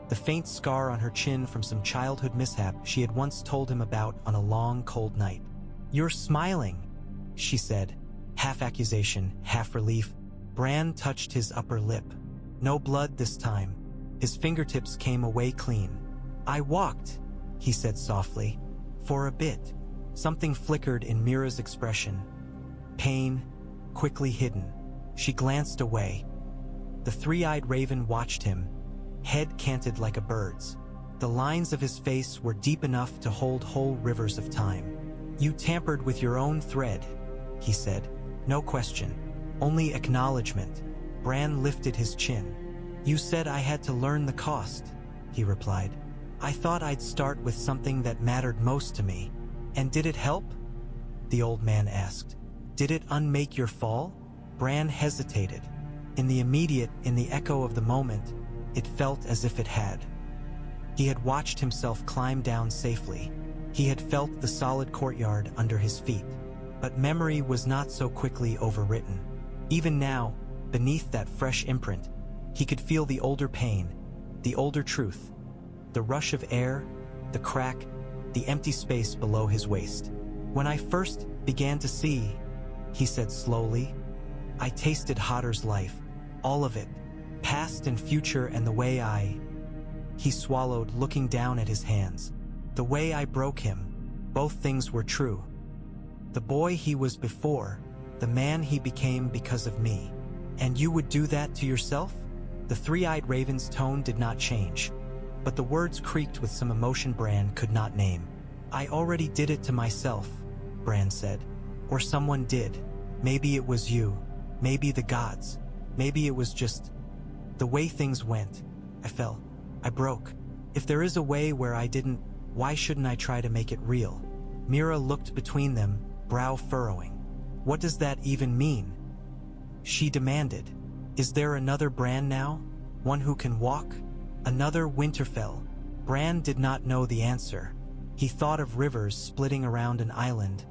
The faint scar on her chin from some childhood mishap she had once told him about on a long, cold night. "You're smiling," she said, half accusation, half relief. Bran touched his upper lip. No blood this time. His fingertips came away clean. "I walked," he said softly. "For a bit." Something flickered in Mira's expression. Pain, quickly hidden. She glanced away. The three-eyed raven watched him, head canted like a bird's. The lines of his face were deep enough to hold whole rivers of time. "You tampered with your own thread," he said. No question, only acknowledgement. Bran lifted his chin. "You said I had to learn the cost," he replied. "I thought I'd start with something that mattered most to me." "And did it help?" the old man asked. "Did it unmake your fall?" Bran hesitated. In the echo of the moment, it felt as if it had. He had watched himself climb down safely. He had felt the solid courtyard under his feet. But memory was not so quickly overwritten. Even now, beneath that fresh imprint, he could feel the older pain, the older truth, the rush of air, the crack, the empty space below his waist. "When I first began to see," he said slowly, "I tasted Hodder's life, all of it, past and future, and the way I—" He swallowed, looking down at his hands. "The way I broke him. Both things were true. The boy he was before, the man he became because of me. And you would do that to yourself?" The three-eyed raven's tone did not change, but the words creaked with some emotion Bran could not name. "I already did it to myself," Bran said. "Or someone did. Maybe it was you. Maybe the gods. Maybe it was just the way things went. I fell. I broke. If there is a way where I didn't, why shouldn't I try to make it real?" Mira looked between them, brow furrowing. "What does that even mean?" she demanded. "Is there another Bran now? One who can walk? Another Winterfell?" Bran did not know the answer. He thought of rivers splitting around an island,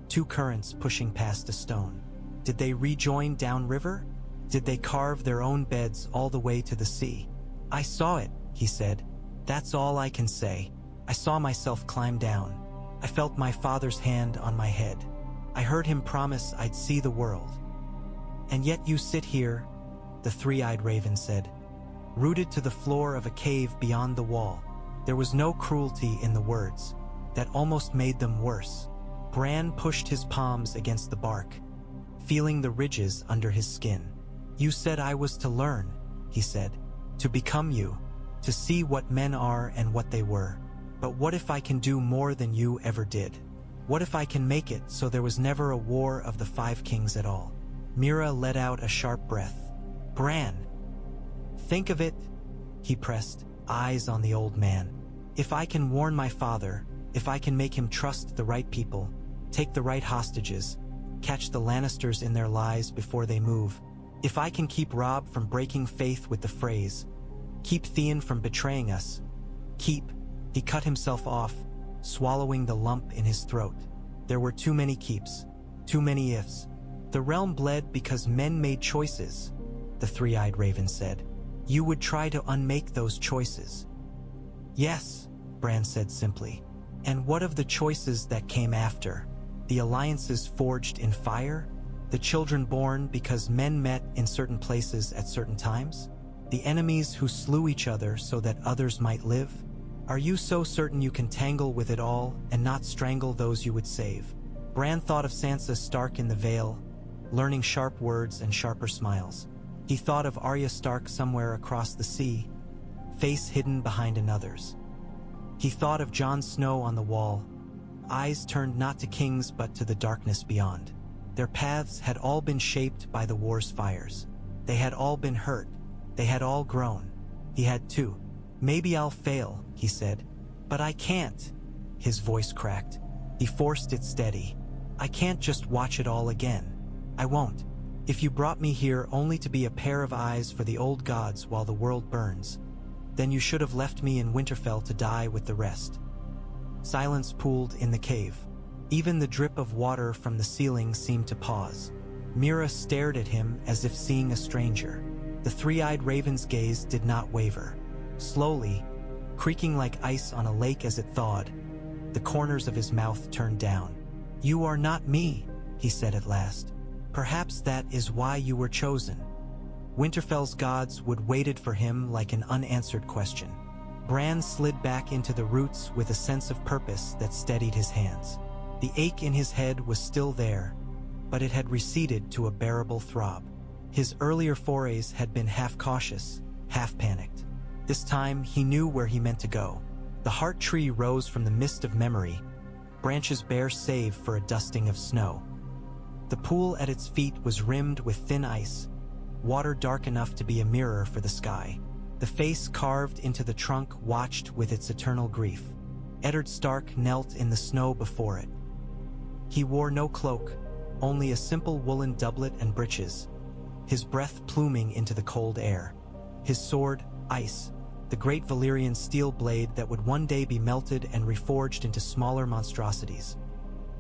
two currents pushing past a stone. Did they rejoin downriver? Did they carve their own beds all the way to the sea? "I saw it," he said. "That's all I can say. I saw myself climb down. I felt my father's hand on my head. I heard him promise I'd see the world. And yet you sit here," the three-eyed raven said, "rooted to the floor of a cave beyond the wall." There was no cruelty in the words. That almost made them worse. Bran pushed his palms against the bark, feeling the ridges under his skin. "You said I was to learn," he said, "to become you, to see what men are and what they were. But what if I can do more than you ever did? What if I can make it so there was never a war of the Five Kings at all?" Mira let out a sharp breath. "Bran, think of it," he pressed, eyes on the old man. "If I can warn my father, if I can make him trust the right people, take the right hostages, catch the Lannisters in their lies before they move, if I can keep Robb from breaking faith with the phrase, keep Theon from betraying us, keep—" He cut himself off, swallowing the lump in his throat. There were too many keeps, too many ifs. "The realm bled because men made choices," the three-eyed raven said. "You would try to unmake those choices." "Yes," Bran said simply. "And what of the choices that came after? The alliances forged in fire? The children born because men met in certain places at certain times? The enemies who slew each other so that others might live? Are you so certain you can tangle with it all and not strangle those you would save?" Bran thought of Sansa Stark in the Vale, learning sharp words and sharper smiles. He thought of Arya Stark somewhere across the sea, face hidden behind another's. He thought of Jon Snow on the wall, eyes turned not to kings but to the darkness beyond. Their paths had all been shaped by the war's fires. They had all been hurt. They had all grown. He had too. "Maybe I'll fail," he said. "But I can't." His voice cracked. He forced it steady. "I can't just watch it all again. I won't. If you brought me here only to be a pair of eyes for the old gods while the world burns, then you should have left me in Winterfell to die with the rest." Silence pooled in the cave. Even the drip of water from the ceiling seemed to pause. Mira stared at him as if seeing a stranger. The three-eyed raven's gaze did not waver. Slowly, creaking like ice on a lake as it thawed, the corners of his mouth turned down. "You are not me," he said at last. "Perhaps that is why you were chosen." Winterfell's Godswood waited for him like an unanswered question. Bran slid back into the roots with a sense of purpose that steadied his hands. The ache in his head was still there, but it had receded to a bearable throb. His earlier forays had been half cautious, half panicked. This time he knew where he meant to go. The heart tree rose from the mist of memory, branches bare save for a dusting of snow. The pool at its feet was rimmed with thin ice, water dark enough to be a mirror for the sky. The face carved into the trunk watched with its eternal grief. Eddard Stark knelt in the snow before it. He wore no cloak, only a simple woolen doublet and breeches, his breath pluming into the cold air. His sword, ice, the great Valyrian steel blade that would one day be melted and reforged into smaller monstrosities,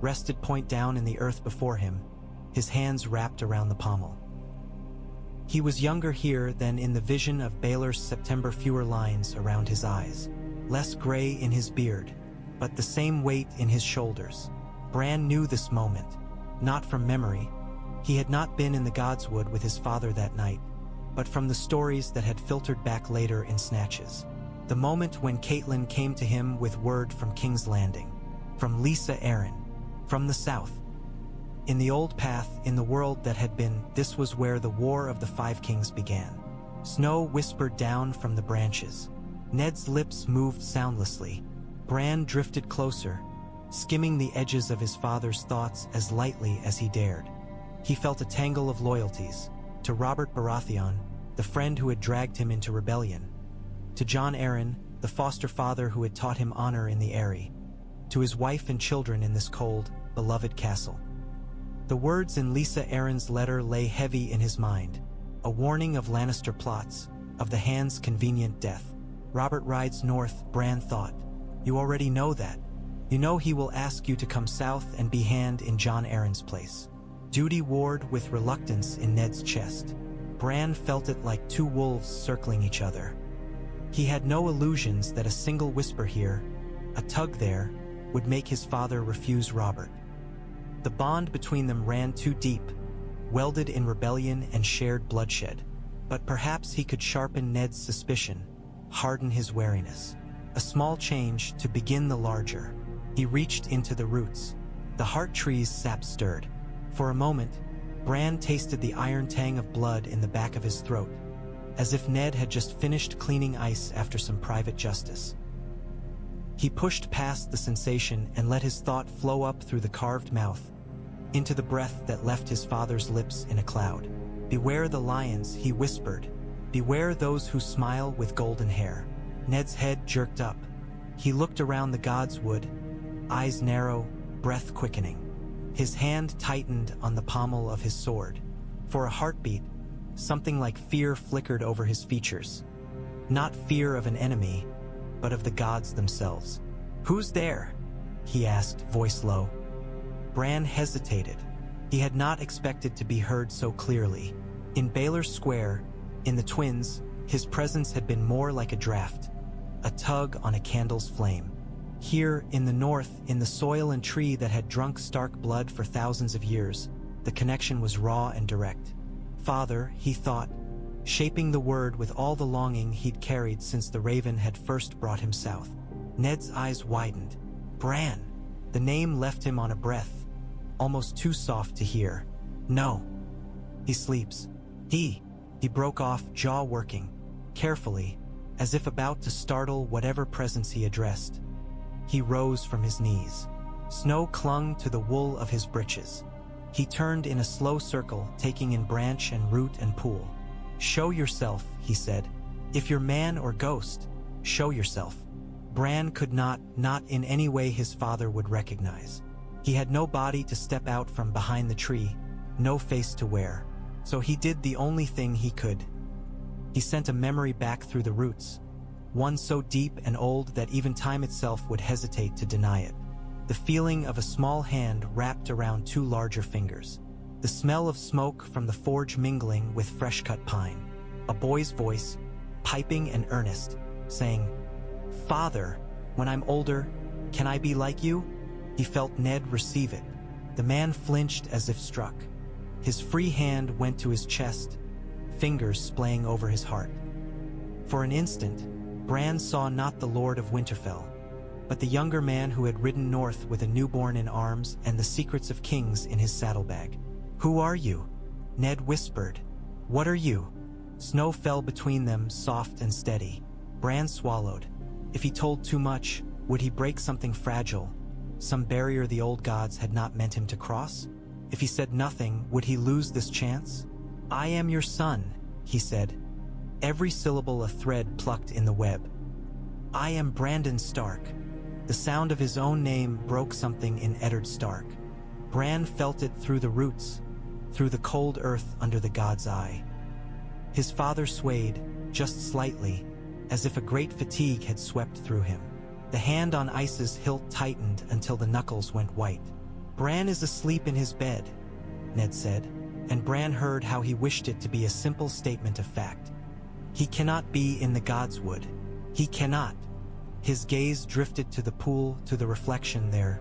rested point down in the earth before him, his hands wrapped around the pommel. He was younger here than in the vision of Baelor's September, fewer lines around his eyes, less gray in his beard, but the same weight in his shoulders. Bran knew this moment, not from memory. He had not been in the Godswood with his father that night, but from the stories that had filtered back later in snatches. The moment when Catelyn came to him with word from King's Landing, from Lysa Arryn, from the south. In the old path, in the world that had been, this was where the War of the Five Kings began. Snow whispered down from the branches. Ned's lips moved soundlessly. Bran drifted closer, skimming the edges of his father's thoughts as lightly as he dared. He felt a tangle of loyalties. To Robert Baratheon, the friend who had dragged him into rebellion. To Jon Arryn, the foster father who had taught him honor in the Eyrie. To his wife and children in this cold, beloved castle. The words in Lysa Arryn's letter lay heavy in his mind, a warning of Lannister plots, of the Hand's convenient death. Robert rides north, Bran thought. You already know that. You know he will ask you to come south and be Hand in Jon Arryn's place. Duty warred with reluctance in Ned's chest. Bran felt it like two wolves circling each other. He had no illusions that a single whisper here, a tug there, would make his father refuse Robert. The bond between them ran too deep, welded in rebellion and shared bloodshed. But perhaps he could sharpen Ned's suspicion, harden his wariness. A small change to begin the larger. He reached into the roots. The heart tree's sap stirred. For a moment, Bran tasted the iron tang of blood in the back of his throat, as if Ned had just finished cleaning ice after some private justice. He pushed past the sensation and let his thought flow up through the carved mouth, into the breath that left his father's lips in a cloud. Beware the lions, he whispered. Beware those who smile with golden hair. Ned's head jerked up. He looked around the Godswood, eyes narrow, breath quickening. His hand tightened on the pommel of his sword. For a heartbeat, something like fear flickered over his features. Not fear of an enemy, but of the gods themselves. "Who's there?" he asked, voice low. Bran hesitated. He had not expected to be heard so clearly. In Baelor Square, in the Twins, his presence had been more like a draft, a tug on a candle's flame. Here, in the north, in the soil and tree that had drunk Stark blood for thousands of years, the connection was raw and direct. Father, he thought, shaping the word with all the longing he'd carried since the Raven had first brought him south. Ned's eyes widened. Bran! The name left him on a breath, almost too soft to hear. No. He sleeps. He broke off, jaw working, carefully, as if about to startle whatever presence he addressed. He rose from his knees. Snow clung to the wool of his breeches. He turned in a slow circle, taking in branch and root and pool. "Show yourself," he said. "If you're man or ghost, show yourself." Bran could not in any way his father would recognize. He had no body to step out from behind the tree, no face to wear. So he did the only thing he could. He sent a memory back through the roots. one so deep and old that even time itself would hesitate to deny it. The feeling of a small hand wrapped around two larger fingers. The smell of smoke from the forge mingling with fresh-cut pine. A boy's voice, piping and earnest, saying, "Father, when I'm older, can I be like you?" He felt Ned receive it. The man flinched as if struck. His free hand went to his chest, fingers splaying over his heart. For an instant, Bran saw not the Lord of Winterfell, but the younger man who had ridden north with a newborn in arms and the secrets of kings in his saddlebag. "Who are you?" Ned whispered. "What are you?" Snow fell between them, soft and steady. Bran swallowed. If he told too much, would he break something fragile, some barrier the old gods had not meant him to cross? If he said nothing, would he lose this chance? "I am your son," he said, every syllable a thread plucked in the web. "I am Brandon Stark." The sound of his own name broke something in Eddard Stark. Bran felt it through the roots, through the cold earth under the god's eye. His father swayed, just slightly, as if a great fatigue had swept through him. The hand on Ice's hilt tightened until the knuckles went white. "Bran is asleep in his bed," Ned said, and Bran heard how he wished it to be a simple statement of fact. "He cannot be in the Godswood. He cannot." His gaze drifted to the pool, to the reflection there.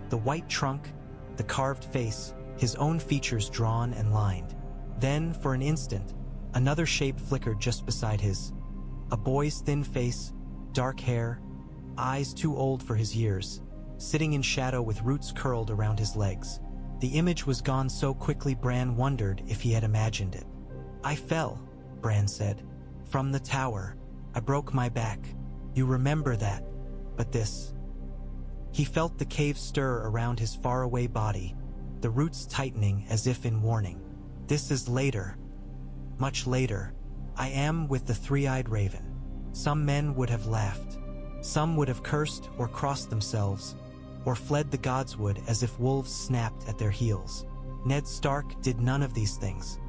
The white trunk, the carved face, his own features drawn and lined. Then, for an instant, another shape flickered just beside his. A boy's thin face, dark hair, eyes too old for his years, sitting in shadow with roots curled around his legs. The image was gone so quickly Bran wondered if he had imagined it. "I fell," Bran said, "from the tower. I broke my back. You remember that. But this..." He felt the cave stir around his faraway body, the roots tightening as if in warning. "This is later. Much later. I am with the three-eyed raven." Some men would have laughed. Some would have cursed or crossed themselves, or fled the Godswood as if wolves snapped at their heels. Ned Stark did none of these things.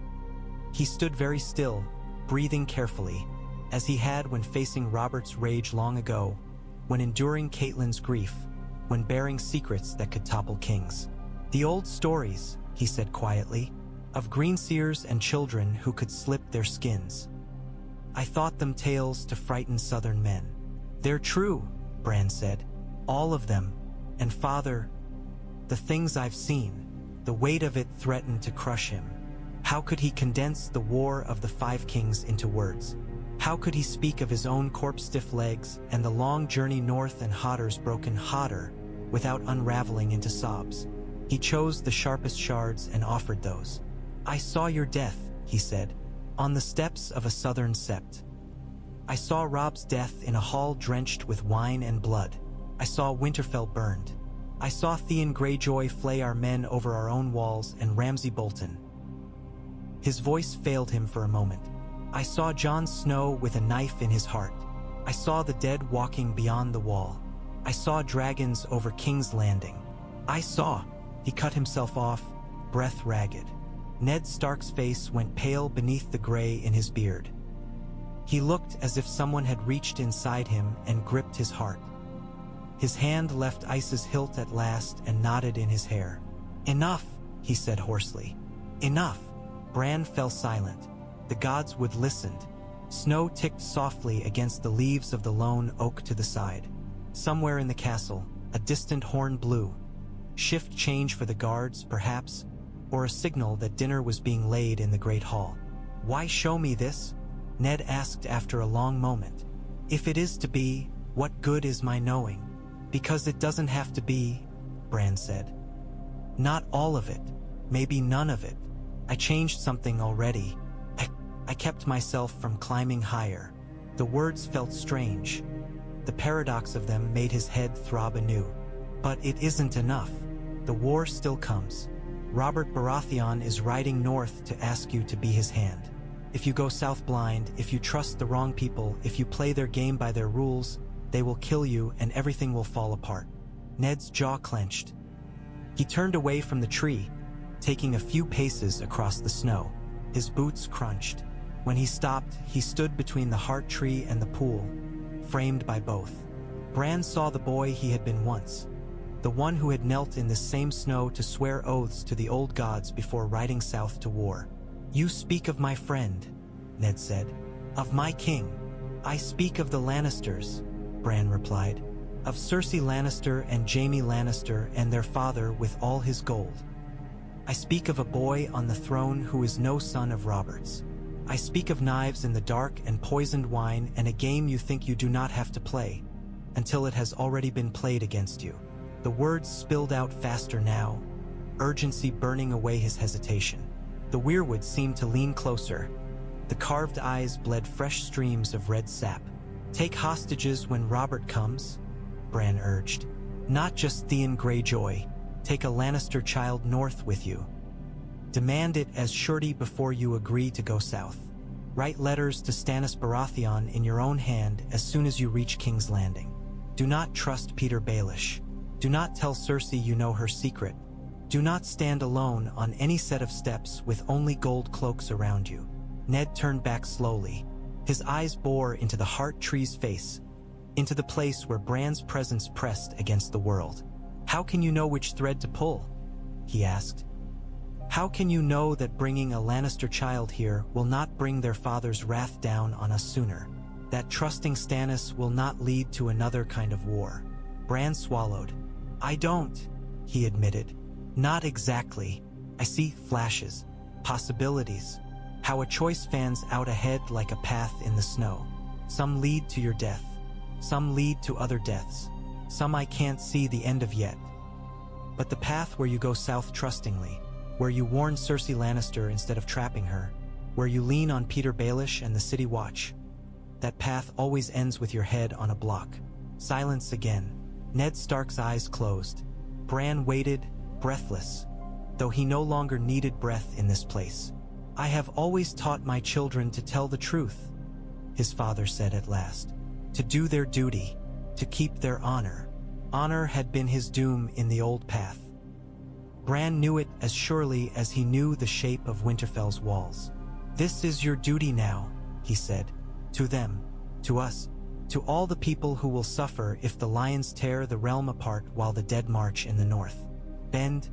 He stood very still, breathing carefully, as he had when facing Robert's rage long ago, when enduring Catelyn's grief, when bearing secrets that could topple kings. "The old stories," he said quietly, "of greenseers and children who could slip their skins. I thought them tales to frighten southern men." "They're true," Bran said. "All of them. And father, the things I've seen," the weight of it threatened to crush him. How could he condense the war of the Five Kings into words? How could he speak of his own corpse-stiff legs and the long journey north and Hodder's broken Hodder without unraveling into sobs? He chose the sharpest shards and offered those. "I saw your death," he said, "on the steps of a southern sept. I saw Robb's death in a hall drenched with wine and blood. I saw Winterfell burned. I saw Theon Greyjoy flay our men over our own walls and Ramsay Bolton." His voice failed him for a moment. "I saw Jon Snow with a knife in his heart. I saw the dead walking beyond the wall. I saw dragons over King's Landing. I saw..." He cut himself off, breath ragged. Ned Stark's face went pale beneath the gray in his beard. He looked as if someone had reached inside him and gripped his heart. His hand left Ice's hilt at last and knotted in his hair. "Enough," he said hoarsely. "Enough." Bran fell silent. The Godswood listened. Snow ticked softly against the leaves of the lone oak to the side. Somewhere in the castle, a distant horn blew. Shift change for the guards, perhaps, or a signal that dinner was being laid in the great hall. "Why show me this?" Ned asked after a long moment. "If it is to be, what good is my knowing?" "Because it doesn't have to be," Bran said. "Not all of it, maybe none of it. I changed something already. I kept myself from climbing higher." The words felt strange. The paradox of them made his head throb anew. "But it isn't enough. The war still comes. Robert Baratheon is riding north to ask you to be his hand. If you go south blind, if you trust the wrong people, if you play their game by their rules, they will kill you and everything will fall apart." Ned's jaw clenched. He turned away from the tree, taking a few paces across the snow. His boots crunched. When he stopped, he stood between the heart tree and the pool, framed by both. Bran saw the boy he had been once, the one who had knelt in this same snow to swear oaths to the old gods before riding south to war. "You speak of my friend," Ned said. "Of my king." "I speak of the Lannisters," Bran replied. "Of Cersei Lannister and Jaime Lannister and their father with all his gold. I speak of a boy on the throne who is no son of Robert's. I speak of knives in the dark and poisoned wine and a game you think you do not have to play, until it has already been played against you." The words spilled out faster now, urgency burning away his hesitation. The Weirwoods seemed to lean closer. The carved eyes bled fresh streams of red sap. "Take hostages when Robert comes," Bran urged. "Not just Theon Greyjoy. Take a Lannister child north with you. Demand it as surety before you agree to go south. Write letters to Stannis Baratheon in your own hand as soon as you reach King's Landing. Do not trust Peter Baelish. Do not tell Cersei you know her secret. Do not stand alone on any set of steps with only gold cloaks around you." Ned turned back slowly. His eyes bore into the heart tree's face, into the place where Bran's presence pressed against the world. "How can you know which thread to pull?" he asked. "How can you know that bringing a Lannister child here will not bring their father's wrath down on us sooner? That trusting Stannis will not lead to another kind of war?" Bran swallowed. "I don't," he admitted. "Not exactly. I see flashes, possibilities, how a choice fans out ahead like a path in the snow. Some lead to your death. Some lead to other deaths. Some I can't see the end of yet. But the path where you go south trustingly, where you warn Cersei Lannister instead of trapping her, where you lean on Peter Baelish and the City Watch, that path always ends with your head on a block." Silence again. Ned Stark's eyes closed. Bran waited, breathless, though he no longer needed breath in this place. "I have always taught my children to tell the truth," his father said at last. "To do their duty, to keep their honor." Honor had been his doom in the old path. Bran knew it as surely as he knew the shape of Winterfell's walls. "This is your duty now," he said. "To them, to us, to all the people who will suffer if the lions tear the realm apart while the dead march in the north. Bend,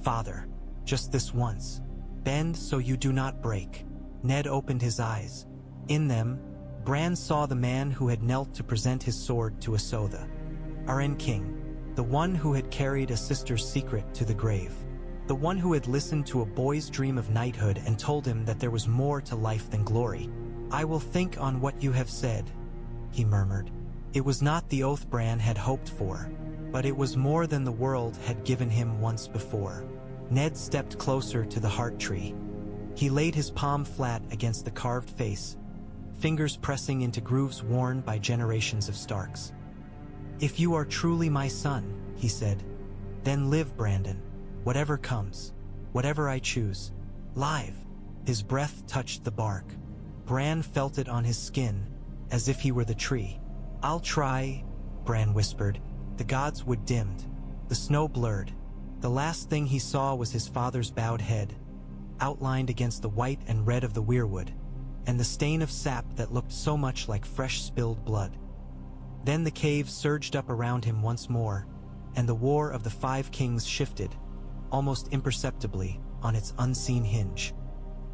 father, just this once. Bend so you do not break." Ned opened his eyes. In them, Bran saw the man who had knelt to present his sword to Asotha. Arryn King, the one who had carried a sister's secret to the grave. The one who had listened to a boy's dream of knighthood and told him that there was more to life than glory. "I will think on what you have said," he murmured. It was not the oath Bran had hoped for, but it was more than the world had given him once before. Ned stepped closer to the heart tree. He laid his palm flat against the carved face, fingers pressing into grooves worn by generations of Starks. "If you are truly my son," he said, "then live, Brandon. Whatever comes, whatever I choose. Live." His breath touched the bark. Bran felt it on his skin, as if he were the tree. "I'll try," Bran whispered. The Godswood dimmed. The snow blurred. The last thing he saw was his father's bowed head, outlined against the white and red of the Weirwood, and the stain of sap that looked so much like fresh spilled blood. Then the cave surged up around him once more, and the War of the Five Kings shifted, almost imperceptibly, on its unseen hinge.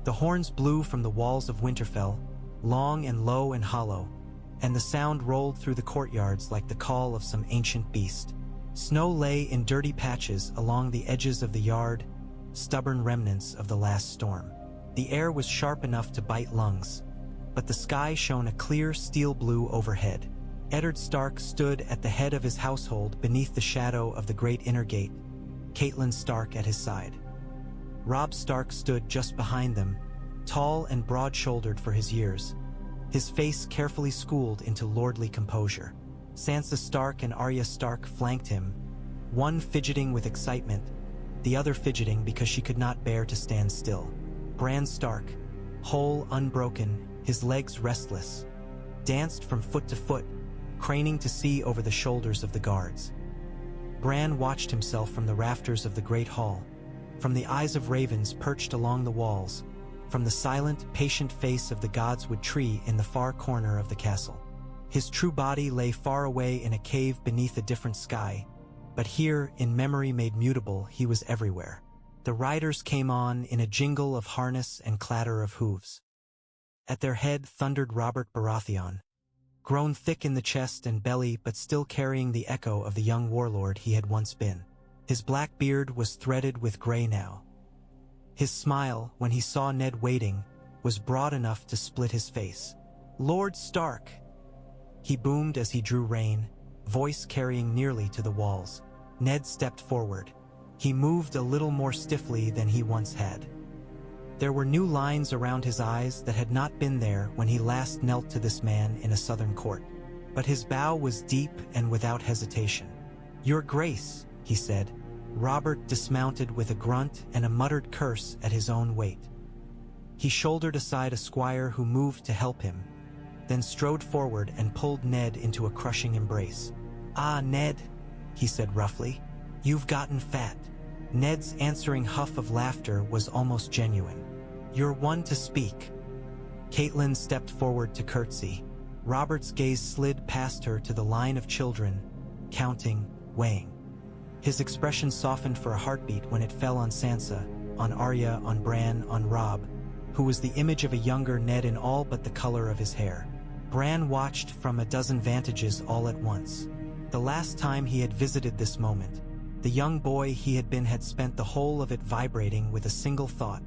The horns blew from the walls of Winterfell, long and low and hollow, and the sound rolled through the courtyards like the call of some ancient beast. Snow lay in dirty patches along the edges of the yard, stubborn remnants of the last storm. The air was sharp enough to bite lungs, but the sky shone a clear steel blue overhead. Eddard Stark stood at the head of his household beneath the shadow of the great inner gate, Catelyn Stark at his side. Robb Stark stood just behind them, tall and broad-shouldered for his years, his face carefully schooled into lordly composure. Sansa Stark and Arya Stark flanked him, one fidgeting with excitement, the other fidgeting because she could not bear to stand still. Bran Stark, whole, unbroken, his legs restless, danced from foot to foot, craning to see over the shoulders of the guards. Bran watched himself from the rafters of the great hall, from the eyes of ravens perched along the walls, from the silent, patient face of the Godswood tree in the far corner of the castle. His true body lay far away in a cave beneath a different sky, but here, in memory made mutable, he was everywhere. The riders came on in a jingle of harness and clatter of hooves. At their head thundered Robert Baratheon, grown thick in the chest and belly but still carrying the echo of the young warlord he had once been. His black beard was threaded with gray now. His smile, when he saw Ned waiting, was broad enough to split his face. "Lord Stark!" he boomed as he drew rein, voice carrying nearly to the walls. Ned stepped forward. He moved a little more stiffly than he once had. There were new lines around his eyes that had not been there when he last knelt to this man in a southern court. But his bow was deep and without hesitation. "Your Grace," he said. Robert dismounted with a grunt and a muttered curse at his own weight. He shouldered aside a squire who moved to help him, then strode forward and pulled Ned into a crushing embrace. "Ah, Ned," he said roughly, "you've gotten fat." Ned's answering huff of laughter was almost genuine. "You're one to speak." Catelyn stepped forward to curtsy. Robert's gaze slid past her to the line of children, counting, weighing. His expression softened for a heartbeat when it fell on Sansa, on Arya, on Bran, on Robb, who was the image of a younger Ned in all but the color of his hair. Bran watched from a dozen vantages all at once. The last time he had visited this moment, the young boy he had been had spent the whole of it vibrating with a single thought.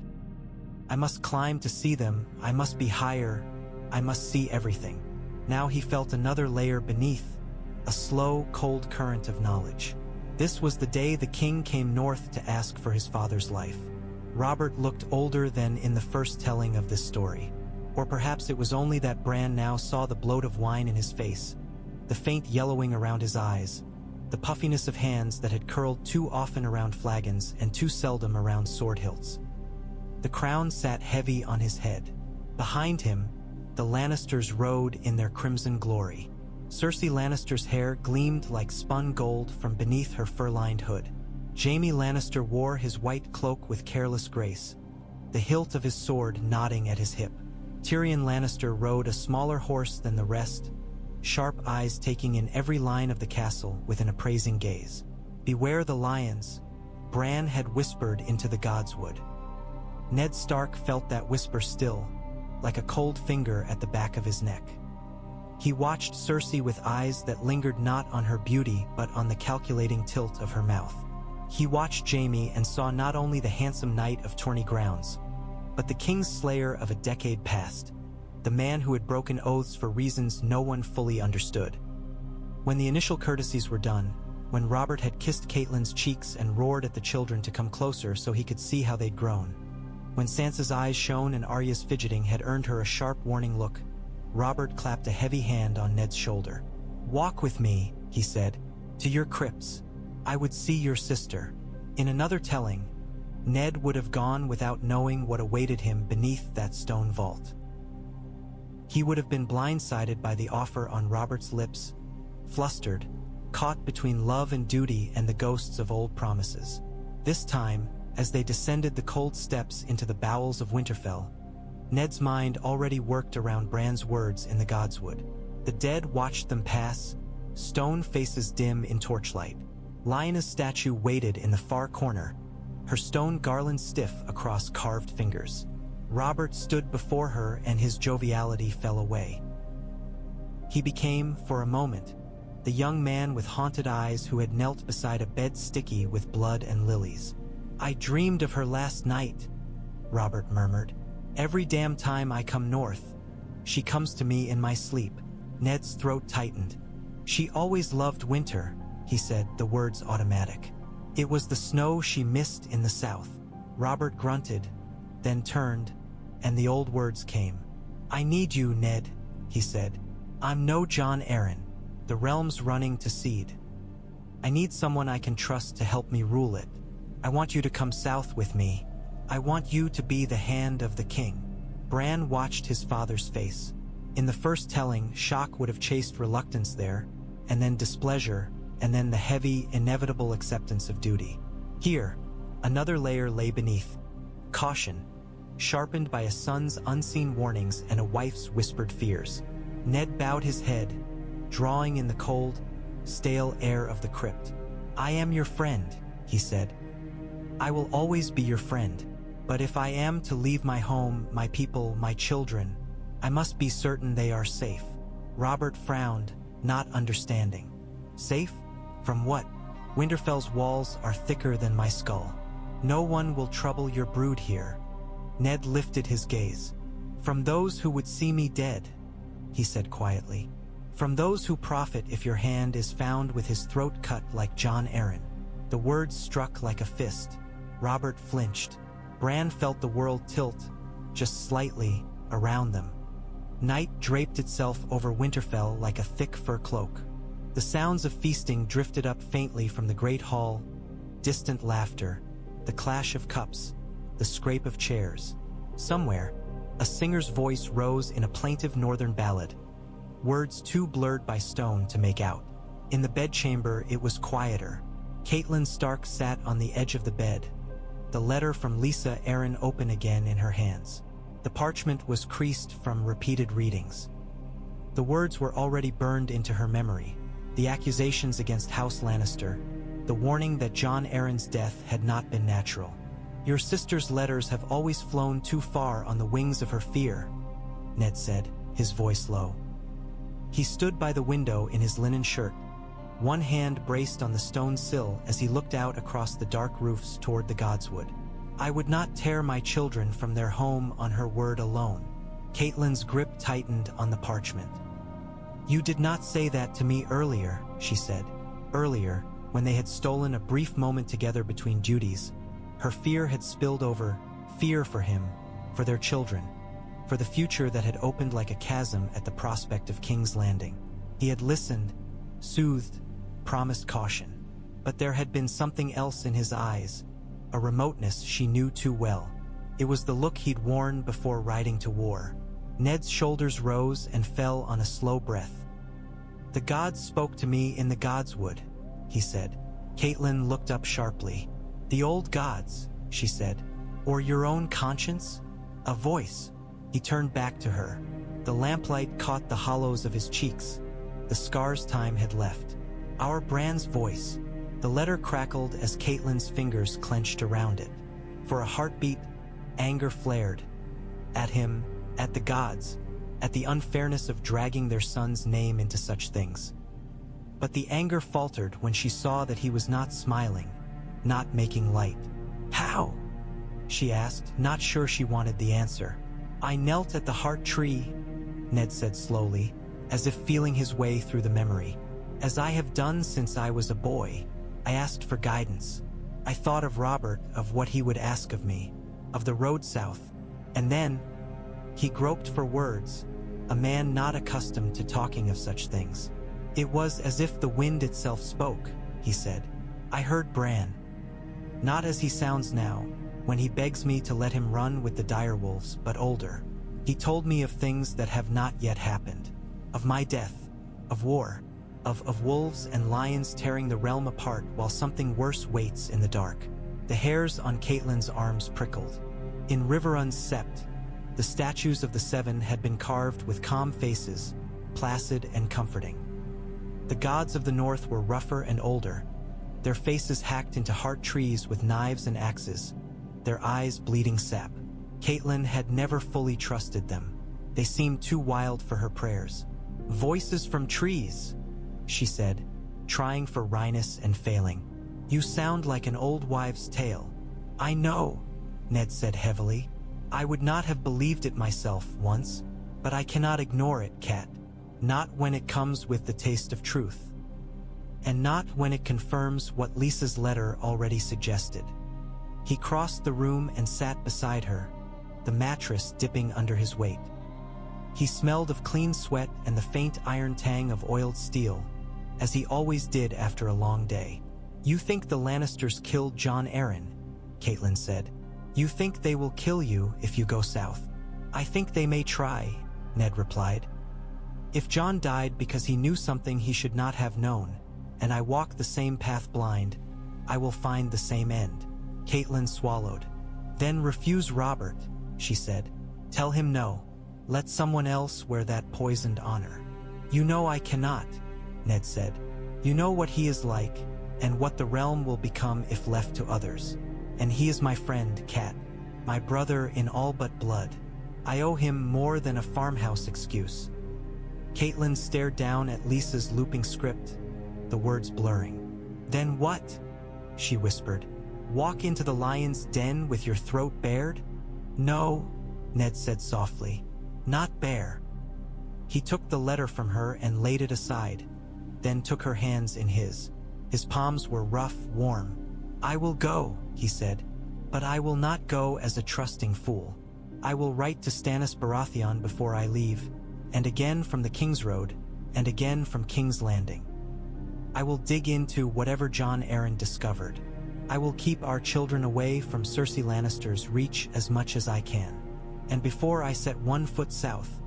"I must climb to see them, I must be higher, I must see everything." Now he felt another layer beneath, a slow, cold current of knowledge. This was the day the king came north to ask for his father's life. Robert looked older than in the first telling of this story. Or perhaps it was only that Bran now saw the bloat of wine in his face, the faint yellowing around his eyes, the puffiness of hands that had curled too often around flagons and too seldom around sword hilts. The crown sat heavy on his head. Behind him, the Lannisters rode in their crimson glory. Cersei Lannister's hair gleamed like spun gold from beneath her fur-lined hood. Jaime Lannister wore his white cloak with careless grace, the hilt of his sword nodding at his hip. Tyrion Lannister rode a smaller horse than the rest, sharp eyes taking in every line of the castle with an appraising gaze. "Beware the lions," Bran had whispered into the Godswood. Ned Stark felt that whisper still, like a cold finger at the back of his neck. He watched Cersei with eyes that lingered not on her beauty but on the calculating tilt of her mouth. He watched Jaime and saw not only the handsome knight of Tourney Grounds, but the king's slayer of a decade past, the man who had broken oaths for reasons no one fully understood. When the initial courtesies were done, when Robert had kissed Catelyn's cheeks and roared at the children to come closer so he could see how they'd grown, when Sansa's eyes shone and Arya's fidgeting had earned her a sharp warning look, Robert clapped a heavy hand on Ned's shoulder. "Walk with me," he said, "to your crypts. I would see your sister." In another telling, Ned would have gone without knowing what awaited him beneath that stone vault. He would have been blindsided by the offer on Robert's lips, flustered, caught between love and duty and the ghosts of old promises. This time, as they descended the cold steps into the bowels of Winterfell, Ned's mind already worked around Bran's words in the Godswood. The dead watched them pass, stone faces dim in torchlight. Lyanna's statue waited in the far corner, her stone garland stiff across carved fingers. Robert stood before her and his joviality fell away. He became, for a moment, the young man with haunted eyes who had knelt beside a bed sticky with blood and lilies. "I dreamed of her last night," Robert murmured. "Every damn time I come north, she comes to me in my sleep." Ned's throat tightened. "She always loved winter," he said, the words automatic. "It was the snow she missed in the south." Robert grunted, then turned, and the old words came. "I need you, Ned," he said. "I'm no Jon Arryn. The realm's running to seed. I need someone I can trust to help me rule it. I want you to come south with me. I want you to be the hand of the king." Bran watched his father's face. In the first telling, shock would have chased reluctance there, and then displeasure, and then the heavy, inevitable acceptance of duty. Here, another layer lay beneath. Caution, sharpened by a son's unseen warnings and a wife's whispered fears. Ned bowed his head, drawing in the cold, stale air of the crypt. "I am your friend," he said. "I will always be your friend. But if I am to leave my home, my people, my children, I must be certain they are safe." Robert frowned, not understanding. "Safe? From what?" "Winterfell's walls are thicker than my skull. No one will trouble your brood here." Ned lifted his gaze. "From those who would see me dead," he said quietly. "From those who profit if your hand is found with his throat cut like Jon Arryn." The words struck like a fist. Robert flinched. Bran felt the world tilt, just slightly, around them. Night draped itself over Winterfell like a thick fur cloak. The sounds of feasting drifted up faintly from the great hall, distant laughter, the clash of cups, the scrape of chairs. Somewhere, a singer's voice rose in a plaintive northern ballad, words too blurred by stone to make out. In the bedchamber, it was quieter. Catelyn Stark sat on the edge of the bed, the letter from Lisa Arryn open again in her hands. The parchment was creased from repeated readings. The words were already burned into her memory. The accusations against House Lannister, the warning that Jon Arryn's death had not been natural. "Your sister's letters have always flown too far on the wings of her fear," Ned said, his voice low. He stood by the window in his linen shirt, one hand braced on the stone sill as he looked out across the dark roofs toward the Godswood. "I would not tear my children from their home on her word alone." Catelyn's grip tightened on the parchment. "You did not say that to me earlier," she said. Earlier, when they had stolen a brief moment together between duties, her fear had spilled over, fear for him, for their children, for the future that had opened like a chasm at the prospect of King's Landing. He had listened, soothed, promised caution. But there had been something else in his eyes, a remoteness she knew too well. It was the look he'd worn before riding to war. Ned's shoulders rose and fell on a slow breath. "The gods spoke to me in the Godswood," he said. Catelyn looked up sharply. "The old gods," she said. "Or your own conscience?" A voice. He turned back to her. The lamplight caught the hollows of his cheeks. The scars time had left. "Our Bran's voice." The letter crackled as Catelyn's fingers clenched around it. For a heartbeat, anger flared. At him, at the gods, at the unfairness of dragging their son's name into such things. But the anger faltered when she saw that he was not smiling, not making light. "How?" she asked, not sure she wanted the answer. "I knelt at the heart tree," Ned said slowly, as if feeling his way through the memory. "As I have done since I was a boy. I asked for guidance. I thought of Robert, of what he would ask of me, of the road south. And then," he groped for words, a man not accustomed to talking of such things. "It was as if the wind itself spoke," he said. "I heard Bran. Not as he sounds now, when he begs me to let him run with the direwolves, but older. He told me of things that have not yet happened. Of my death, of war, of wolves and lions tearing the realm apart while something worse waits in the dark." The hairs on Catelyn's arms prickled. In Riverrun's sept, the statues of the Seven had been carved with calm faces, placid and comforting. The gods of the north were rougher and older, their faces hacked into heart trees with knives and axes, their eyes bleeding sap. Catelyn had never fully trusted them. They seemed too wild for her prayers. "Voices from trees," she said, trying for wryness and failing. "You sound like an old wives' tale." "I know," Ned said heavily. "I would not have believed it myself once, but I cannot ignore it, Cat. Not when it comes with the taste of truth. And not when it confirms what Lisa's letter already suggested." He crossed the room and sat beside her, the mattress dipping under his weight. He smelled of clean sweat and the faint iron tang of oiled steel, as he always did after a long day. "You think the Lannisters killed Jon Arryn," Catelyn said. "You think they will kill you if you go south." "I think they may try," Ned replied. "If Jon died because he knew something he should not have known, and I walk the same path blind, I will find the same end." Catelyn swallowed. "Then refuse Robert," she said. "Tell him no. Let someone else wear that poisoned honor." "You know I cannot," Ned said. "You know what he is like, and what the realm will become if left to others. And he is my friend, Cat. My brother in all but blood. I owe him more than a farmhouse excuse." Catelyn stared down at Lisa's looping script, the words blurring. "Then what?" she whispered. "Walk into the lion's den with your throat bared?" "No," Ned said softly. "Not bare." He took the letter from her and laid it aside, then took her hands in his. His palms were rough, warm. "I will go," he said, "but I will not go as a trusting fool. I will write to Stannis Baratheon before I leave, and again from the King's Road, and again from King's Landing. I will dig into whatever Jon Arryn discovered. I will keep our children away from Cersei Lannister's reach as much as I can. And before I set one foot south,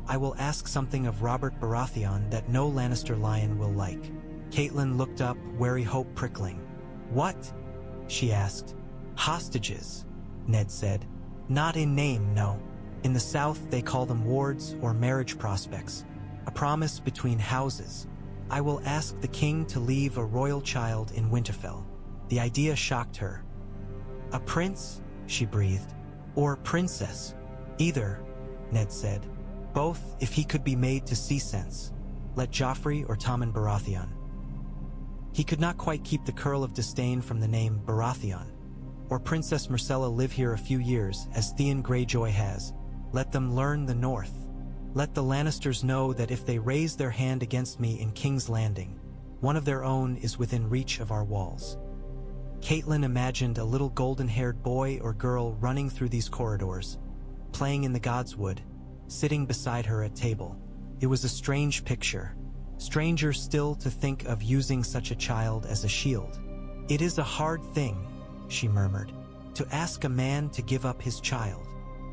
I will ask something of Robert Baratheon that no Lannister lion will like." Catelyn looked up, wary hope prickling. "What?" she asked. "Hostages," Ned said. "Not in name, no. In the South they call them wards or marriage prospects. A promise between houses. I will ask the king to leave a royal child in Winterfell." The idea shocked her. "A prince?" she breathed. "Or princess?" "Either," Ned said. "Both, if he could be made to see sense. Let Joffrey or Tommen Baratheon." He could not quite keep the curl of disdain from the name Baratheon. "Or Princess Myrcella live here a few years, as Theon Greyjoy has. Let them learn the North. Let the Lannisters know that if they raise their hand against me in King's Landing, one of their own is within reach of our walls." Catelyn imagined a little golden-haired boy or girl running through these corridors, playing in the Godswood, sitting beside her at table. It was a strange picture. Stranger still to think of using such a child as a shield. "It is a hard thing," she murmured, "to ask a man to give up his child."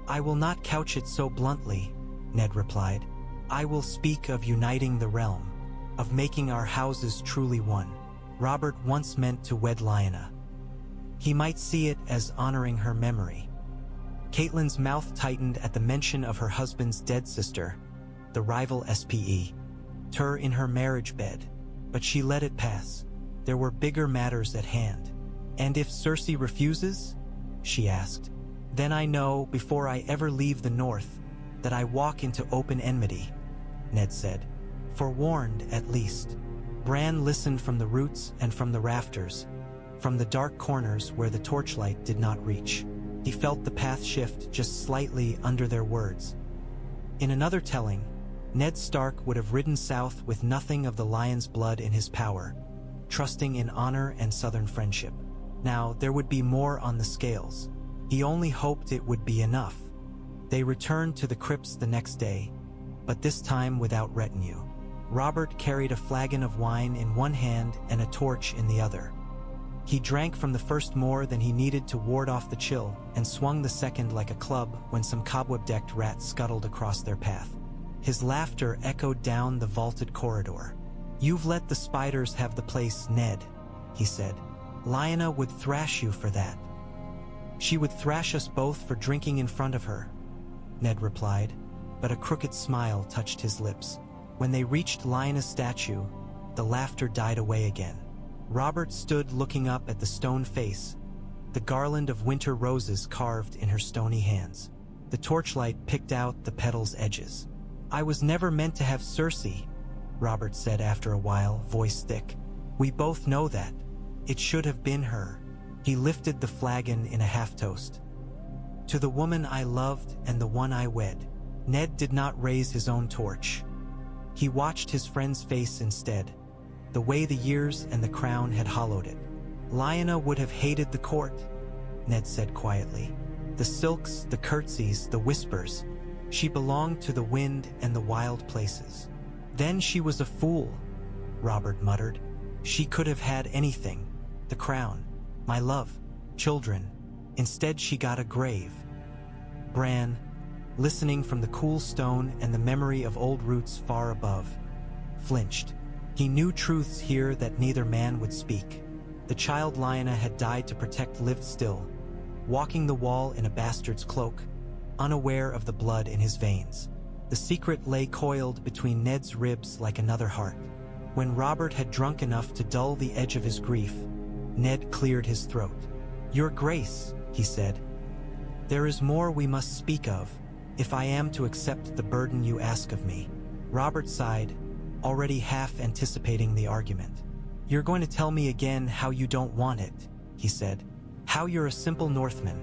"I will not couch it so bluntly," Ned replied. "I will speak of uniting the realm, of making our houses truly one. Robert once meant to wed Lyanna. He might see it as honoring her memory." Catelyn's mouth tightened at the mention of her husband's dead sister, the rival SPE. Her in her marriage bed, but she let it pass. There were bigger matters at hand. "And if Cersei refuses?" she asked. "Then I know, before I ever leave the North, that I walk into open enmity," Ned said. "Forewarned, at least." Bran listened from the roots and from the rafters, from the dark corners where the torchlight did not reach. He felt the path shift just slightly under their words. In another telling, Ned Stark would have ridden south with nothing of the lion's blood in his power, trusting in honor and southern friendship. Now, there would be more on the scales. He only hoped it would be enough. They returned to the crypts the next day, but this time without retinue. Robert carried a flagon of wine in one hand and a torch in the other. He drank from the first more than he needed to ward off the chill, and swung the second like a club when some cobweb-decked rats scuttled across their path. His laughter echoed down the vaulted corridor. "You've let the spiders have the place, Ned," he said. "Lyanna would thrash you for that." "She would thrash us both for drinking in front of her," Ned replied, but a crooked smile touched his lips. When they reached Lyanna's statue, the laughter died away again. Robert stood looking up at the stone face, the garland of winter roses carved in her stony hands. The torchlight picked out the petals' edges. "I was never meant to have Cersei," Robert said after a while, voice thick. "We both know that. It should have been her." He lifted the flagon in a half-toast. "To the woman I loved and the one I wed." Ned did not raise his own torch. He watched his friend's face instead, the way the years and the crown had hollowed it. "Lyanna would have hated the court," Ned said quietly. "The silks, the curtsies, the whispers. She belonged to the wind and the wild places." "Then she was a fool," Robert muttered. "She could have had anything. The crown, my love, children. Instead she got a grave." Bran, listening from the cool stone and the memory of old roots far above, flinched. He knew truths here that neither man would speak. The child Lyanna had died to protect lived still, walking the wall in a bastard's cloak, unaware of the blood in his veins. The secret lay coiled between Ned's ribs like another heart. When Robert had drunk enough to dull the edge of his grief, Ned cleared his throat. "Your Grace," he said, "there is more we must speak of, if I am to accept the burden you ask of me." Robert sighed, already half anticipating the argument. "You're going to tell me again how you don't want it," he said. "How you're a simple Northman,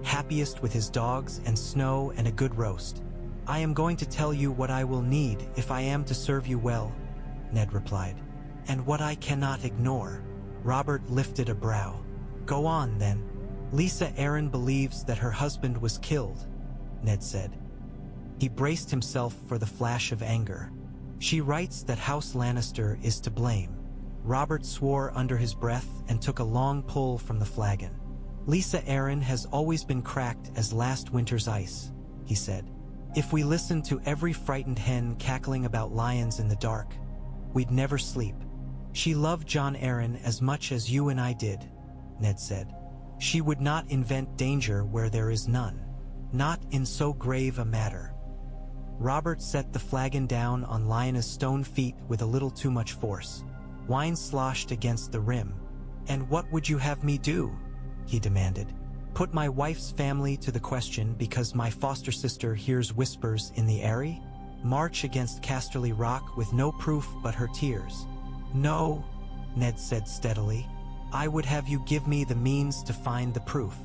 happiest with his dogs and snow and a good roast. I am going to tell you what I will need if I am to serve you well," Ned replied, "and what I cannot ignore." Robert lifted a brow. "Go on, then." "Lisa Arryn believes that her husband was killed," Ned said. He braced himself for the flash of anger. "She writes that House Lannister is to blame." Robert swore under his breath and took a long pull from the flagon. "Lisa Arryn has always been cracked as last winter's ice," he said. "If we listened to every frightened hen cackling about lions in the dark, we'd never sleep." "She loved Jon Arryn as much as you and I did," Ned said. "She would not invent danger where there is none. Not in so grave a matter." Robert set the flagon down on Lyanna's stone feet with a little too much force. Wine sloshed against the rim. "And what would you have me do?" he demanded. "Put my wife's family to the question because my foster sister hears whispers in the Eyrie? March against Casterly Rock with no proof but her tears?" "No," Ned said steadily. "I would have you give me the means to find the proof."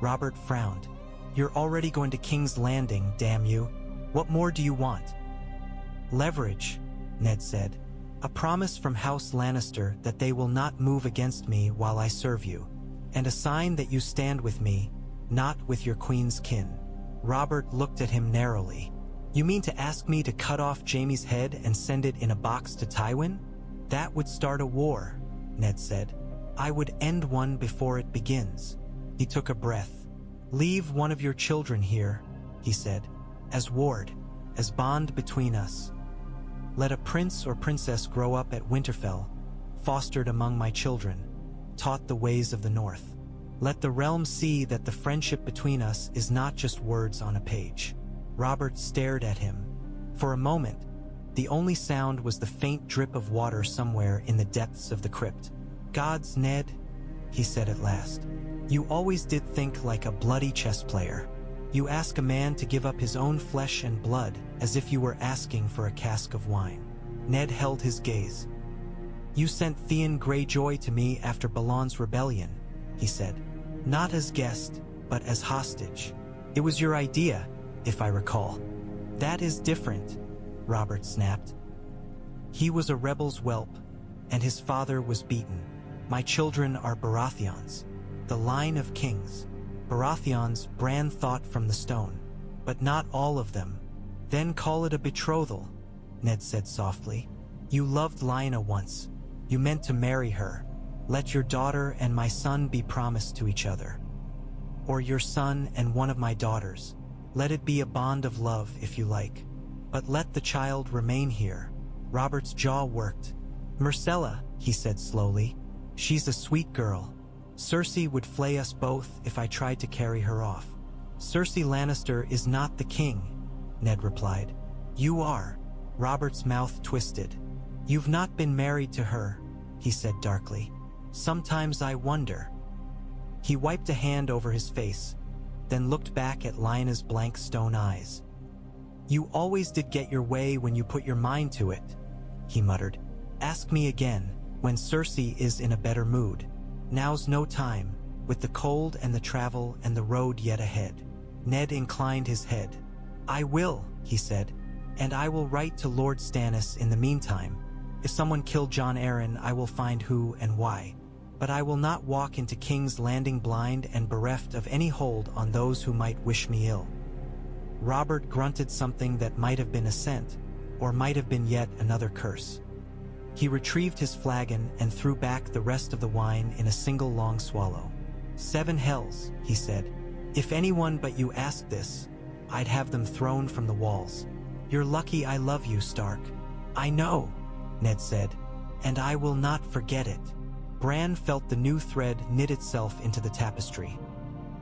Robert frowned. "You're already going to King's Landing, damn you. What more do you want?" "Leverage," Ned said. "A promise from House Lannister that they will not move against me while I serve you. And a sign that you stand with me, not with your queen's kin." Robert looked at him narrowly. "You mean to ask me to cut off Jaime's head and send it in a box to Tywin? That would start a war," Ned said. "I would end one before it begins." He took a breath. "Leave one of your children here," he said, "as ward, as bond between us. Let a prince or princess grow up at Winterfell, fostered among my children, taught the ways of the North. Let the realm see that the friendship between us is not just words on a page." Robert stared at him. For a moment, the only sound was the faint drip of water somewhere in the depths of the crypt. "Gods, Ned," he said at last. "You always did think like a bloody chess player. You ask a man to give up his own flesh and blood as if you were asking for a cask of wine." Ned held his gaze. "You sent Theon Greyjoy to me after Balon's rebellion," he said. "Not as guest, but as hostage. It was your idea, if I recall." "That is different," Robert snapped. "He was a rebel's whelp, and his father was beaten. My children are Baratheons, the line of kings. Baratheons Bran thought from the stone, but not all of them." "Then call it a betrothal," Ned said softly. "You loved Lyanna once. You meant to marry her. Let your daughter and my son be promised to each other. Or your son and one of my daughters. Let it be a bond of love if you like. But let the child remain here." Robert's jaw worked. "Myrcella," he said slowly. "She's a sweet girl. Cersei would flay us both if I tried to carry her off." "Cersei Lannister is not the king," Ned replied. "You are." Robert's mouth twisted. "You've not been married to her," he said darkly. "Sometimes I wonder." He wiped a hand over his face, then looked back at Lyanna's blank stone eyes. "You always did get your way when you put your mind to it," he muttered. "Ask me again, when Cersei is in a better mood. Now's no time, with the cold and the travel and the road yet ahead." Ned inclined his head. "I will," he said, "and I will write to Lord Stannis in the meantime. If someone killed Jon Arryn, I will find who and why. But I will not walk into King's Landing blind and bereft of any hold on those who might wish me ill." Robert grunted something that might have been assent, or might have been yet another curse. He retrieved his flagon and threw back the rest of the wine in a single long swallow. "7 hells," he said. "If anyone but you asked this, I'd have them thrown from the walls. You're lucky I love you, Stark." "I know," Ned said, "and I will not forget it." Bran felt the new thread knit itself into the tapestry.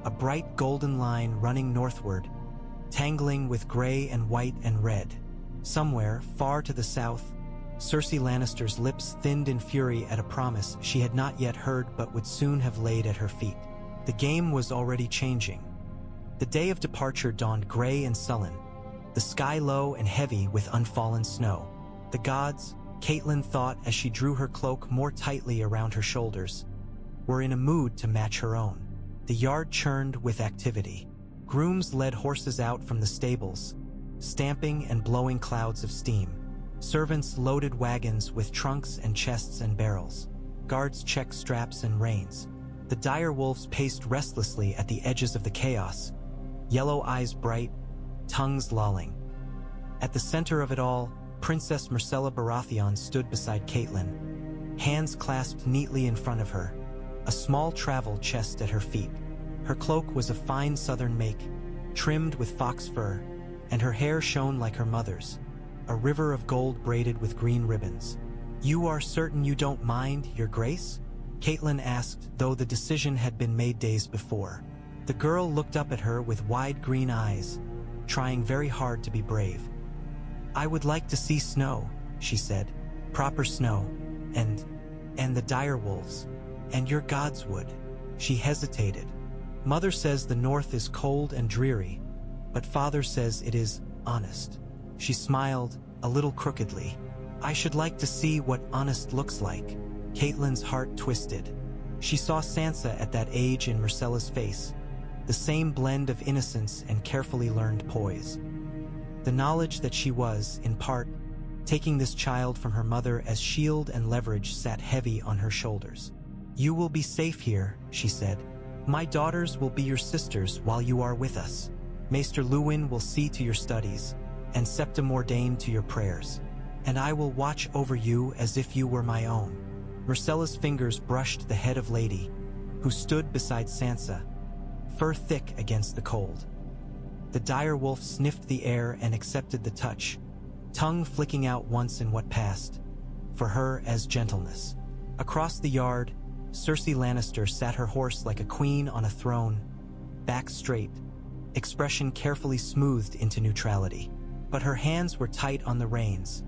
A bright golden line running northward, tangling with gray and white and red. Somewhere, far to the south, Cersei Lannister's lips thinned in fury at a promise she had not yet heard but would soon have laid at her feet. The game was already changing. The day of departure dawned gray and sullen, the sky low and heavy with unfallen snow. The gods, Catelyn thought as she drew her cloak more tightly around her shoulders, were in a mood to match her own. The yard churned with activity. Grooms led horses out from the stables, stamping and blowing clouds of steam. Servants loaded wagons with trunks and chests and barrels. Guards checked straps and reins. The dire wolves paced restlessly at the edges of the chaos, yellow eyes bright, tongues lolling. At the center of it all, Princess Myrcella Baratheon stood beside Catelyn, hands clasped neatly in front of her, a small travel chest at her feet. Her cloak was of fine southern make, trimmed with fox fur, and her hair shone like her mother's, a river of gold braided with green ribbons. "You are certain you don't mind, Your Grace?" Catelyn asked, though the decision had been made days before. The girl looked up at her with wide green eyes, trying very hard to be brave. "I would like to see snow," she said. "Proper snow, and the dire wolves, and your Godswood." She hesitated. "Mother says the north is cold and dreary, but father says it is honest." She smiled, a little crookedly. "I should like to see what honest looks like." Catelyn's heart twisted. She saw Sansa at that age in Myrcella's face, the same blend of innocence and carefully learned poise. The knowledge that she was, in part, taking this child from her mother as shield and leverage sat heavy on her shoulders. "You will be safe here," she said. "My daughters will be your sisters while you are with us. Maester Luwin will see to your studies, and Septim ordain to your prayers, and I will watch over you as if you were my own." Myrcella's fingers brushed the head of Lady, who stood beside Sansa, fur thick against the cold. The dire wolf sniffed the air and accepted the touch, tongue flicking out once in what passed, for her as gentleness. Across the yard, Cersei Lannister sat her horse like a queen on a throne, back straight, expression carefully smoothed into neutrality. But her hands were tight on the reins,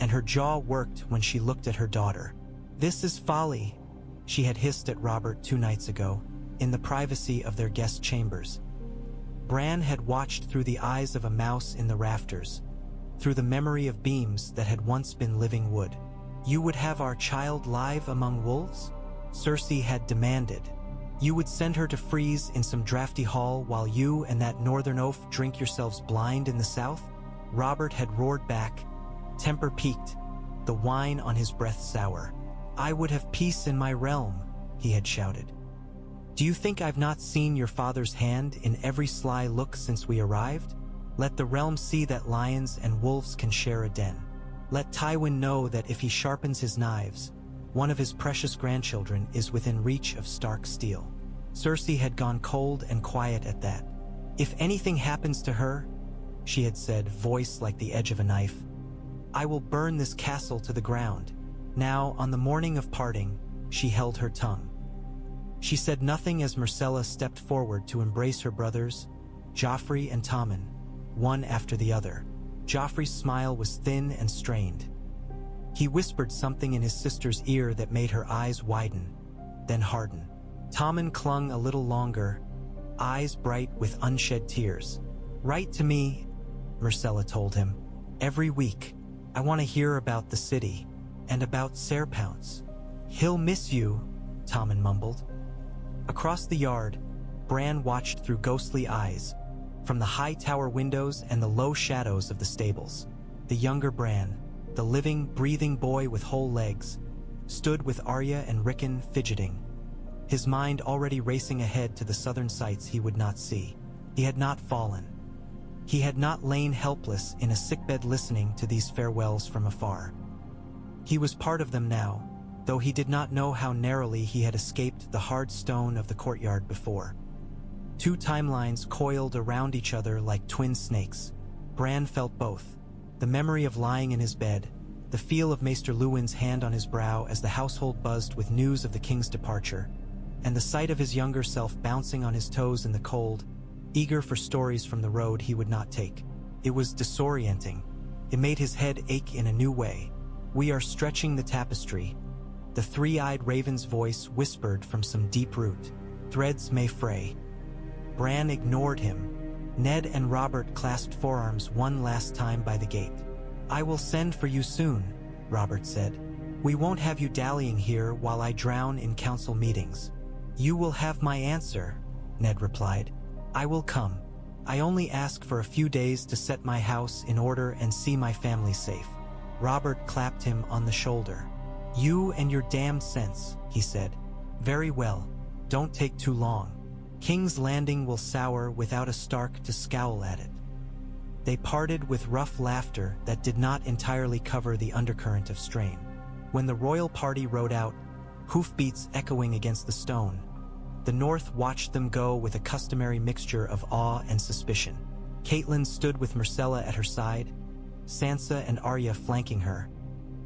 and her jaw worked when she looked at her daughter. "This is folly," she had hissed at Robert 2 nights ago, in the privacy of their guest chambers. Bran had watched through the eyes of a mouse in the rafters, through the memory of beams that had once been living wood. "You would have our child live among wolves?" Cersei had demanded. "You would send her to freeze in some drafty hall while you and that northern oaf drink yourselves blind in the south?" Robert had roared back, temper peaked, the wine on his breath sour. "I would have peace in my realm," he had shouted. "Do you think I've not seen your father's hand in every sly look since we arrived? Let the realm see that lions and wolves can share a den. Let Tywin know that if he sharpens his knives, one of his precious grandchildren is within reach of Stark steel." Cersei had gone cold and quiet at that. "If anything happens to her," she had said, voice like the edge of a knife, "I will burn this castle to the ground." Now, on the morning of parting, she held her tongue. She said nothing as Myrcella stepped forward to embrace her brothers, Joffrey and Tommen, one after the other. Joffrey's smile was thin and strained. He whispered something in his sister's ear that made her eyes widen, then harden. Tommen clung a little longer, eyes bright with unshed tears. "Write to me," Myrcella told him. "Every week. I want to hear about the city, and about Serpounce." "He'll miss you," Tommen mumbled. Across the yard, Bran watched through ghostly eyes, from the high tower windows and the low shadows of the stables. The younger Bran, the living, breathing boy with whole legs, stood with Arya and Rickon fidgeting, his mind already racing ahead to the southern sights he would not see. He had not fallen. He had not lain helpless in a sickbed listening to these farewells from afar. He was part of them now, though he did not know how narrowly he had escaped the hard stone of the courtyard before. Two timelines coiled around each other like twin snakes. Bran felt both. The memory of lying in his bed, the feel of Maester Luwin's hand on his brow as the household buzzed with news of the king's departure, and the sight of his younger self bouncing on his toes in the cold, eager for stories from the road he would not take. It was disorienting. It made his head ache in a new way. "We are stretching the tapestry," the three-eyed raven's voice whispered from some deep root. "Threads may fray." Bran ignored him. Ned and Robert clasped forearms one last time by the gate. "I will send for you soon," Robert said. "We won't have you dallying here while I drown in council meetings." "You will have my answer," Ned replied. "I will come. I only ask for a few days to set my house in order and see my family safe." Robert clapped him on the shoulder. "You and your damned sense," he said. "Very well. Don't take too long. King's Landing will sour without a Stark to scowl at it." They parted with rough laughter that did not entirely cover the undercurrent of strain. When the royal party rode out, hoofbeats echoing against the stone, the North watched them go with a customary mixture of awe and suspicion. Catelyn stood with Myrcella at her side, Sansa and Arya flanking her,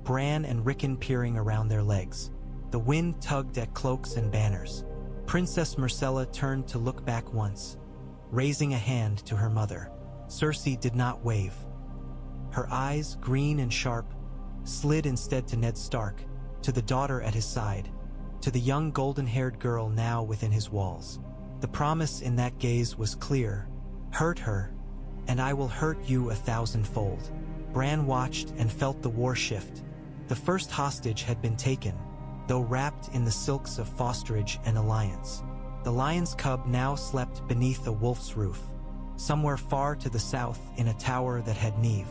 Bran and Rickon peering around their legs. The wind tugged at cloaks and banners. Princess Myrcella turned to look back once, raising a hand to her mother. Cersei did not wave. Her eyes, green and sharp, slid instead to Ned Stark, to the daughter at his side, to the young golden-haired girl now within his walls. The promise in that gaze was clear. "Hurt her, and I will hurt you 1,000-fold." Bran watched and felt the war shift. The first hostage had been taken, though wrapped in the silks of fosterage and alliance. The lion's cub now slept beneath a wolf's roof, somewhere far to the south in a tower that had Neve.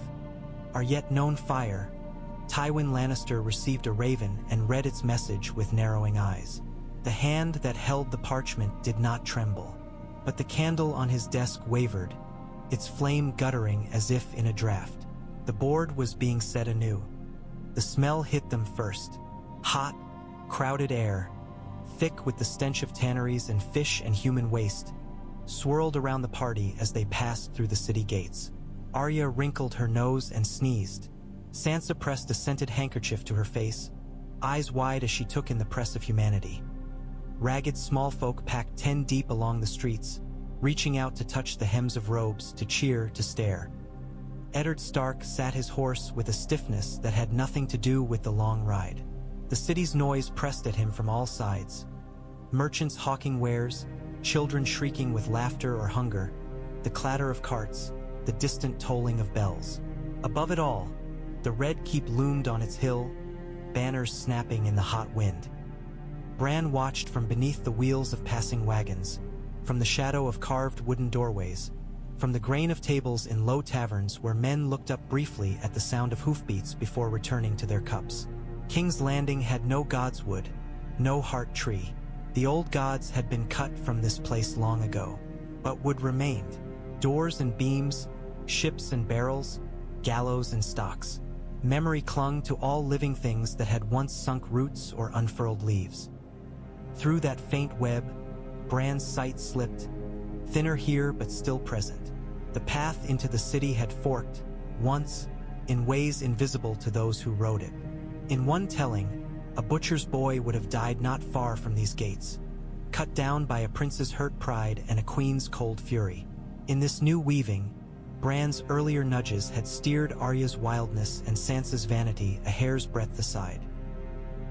Our yet known fire, Tywin Lannister received a raven and read its message with narrowing eyes. The hand that held the parchment did not tremble, but the candle on his desk wavered, its flame guttering as if in a draught. The board was being set anew. The smell hit them first. Hot, crowded air, thick with the stench of tanneries and fish and human waste, swirled around the party as they passed through the city gates. Arya wrinkled her nose and sneezed. Sansa pressed a scented handkerchief to her face, eyes wide as she took in the press of humanity. Ragged small folk packed 10 deep along the streets, reaching out to touch the hems of robes, to cheer, to stare. Eddard Stark sat his horse with a stiffness that had nothing to do with the long ride. The city's noise pressed at him from all sides. Merchants hawking wares, children shrieking with laughter or hunger, the clatter of carts, the distant tolling of bells. Above it all, the Red Keep loomed on its hill, banners snapping in the hot wind. Bran watched from beneath the wheels of passing wagons, from the shadow of carved wooden doorways, from the grain of tables in low taverns where men looked up briefly at the sound of hoofbeats before returning to their cups. King's Landing had no Godswood, no heart tree. The old gods had been cut from this place long ago, but wood remained. Doors and beams, ships and barrels, gallows and stocks. Memory clung to all living things that had once sunk roots or unfurled leaves. Through that faint web, Bran's sight slipped, thinner here but still present. The path into the city had forked, once, in ways invisible to those who rode it. In one telling, a butcher's boy would have died not far from these gates, cut down by a prince's hurt pride and a queen's cold fury. In this new weaving, Bran's earlier nudges had steered Arya's wildness and Sansa's vanity a hair's breadth aside.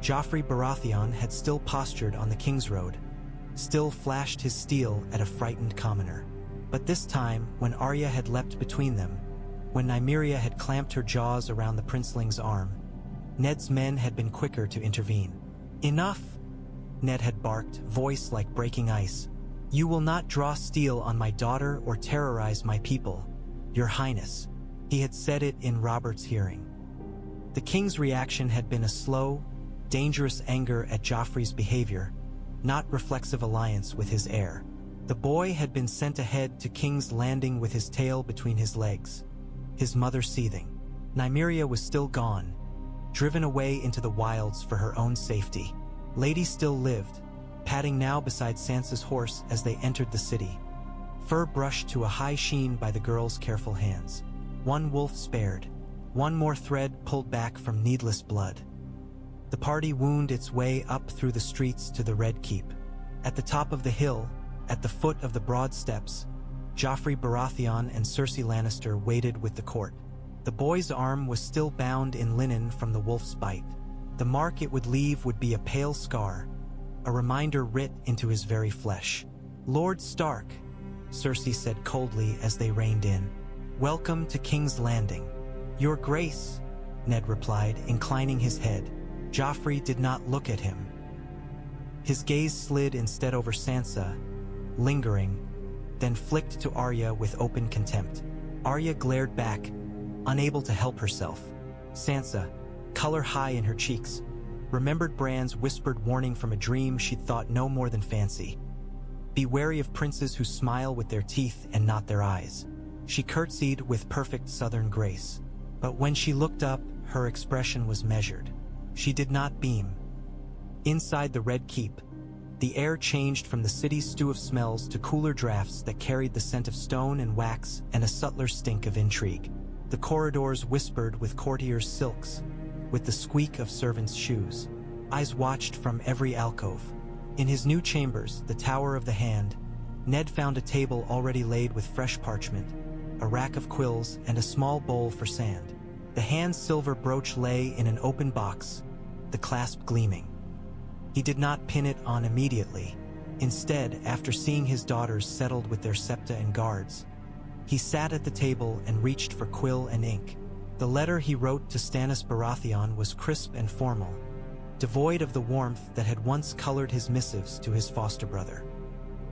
Joffrey Baratheon had still postured on the King's Road, still flashed his steel at a frightened commoner. But this time, when Arya had leapt between them, when Nymeria had clamped her jaws around the princeling's arm, Ned's men had been quicker to intervene. "Enough!" Ned had barked, voice like breaking ice. "You will not draw steel on my daughter or terrorize my people, Your Highness." He had said it in Robert's hearing. The king's reaction had been a slow, dangerous anger at Joffrey's behavior, not reflexive alliance with his heir. The boy had been sent ahead to King's Landing with his tail between his legs, his mother seething. Nymeria was still gone, driven away into the wilds for her own safety. Lady still lived, padding now beside Sansa's horse as they entered the city, fur brushed to a high sheen by the girl's careful hands. One wolf spared, one more thread pulled back from needless blood. The party wound its way up through the streets to the Red Keep. At the top of the hill, at the foot of the broad steps, Joffrey Baratheon and Cersei Lannister waited with the court. The boy's arm was still bound in linen from the wolf's bite. The mark it would leave would be a pale scar, a reminder writ into his very flesh. "Lord Stark," Cersei said coldly as they reined in. "Welcome to King's Landing." "Your Grace," Ned replied, inclining his head. Joffrey did not look at him. His gaze slid instead over Sansa, lingering, then flicked to Arya with open contempt. Arya glared back, unable to help herself. Sansa, color high in her cheeks, remembered Bran's whispered warning from a dream she'd thought no more than fancy. Be wary of princes who smile with their teeth and not their eyes. She curtsied with perfect southern grace. But when she looked up, her expression was measured. She did not beam. Inside the Red Keep, the air changed from the city's stew of smells to cooler drafts that carried the scent of stone and wax and a subtler stink of intrigue. The corridors whispered with courtiers' silks, with the squeak of servants' shoes. Eyes watched from every alcove. In his new chambers, the Tower of the Hand, Ned found a table already laid with fresh parchment, a rack of quills, and a small bowl for sand. The hand's silver brooch lay in an open box, the clasp gleaming. He did not pin it on immediately. Instead, after seeing his daughters settled with their septa and guards, he sat at the table and reached for quill and ink. The letter he wrote to Stannis Baratheon was crisp and formal, devoid of the warmth that had once colored his missives to his foster brother.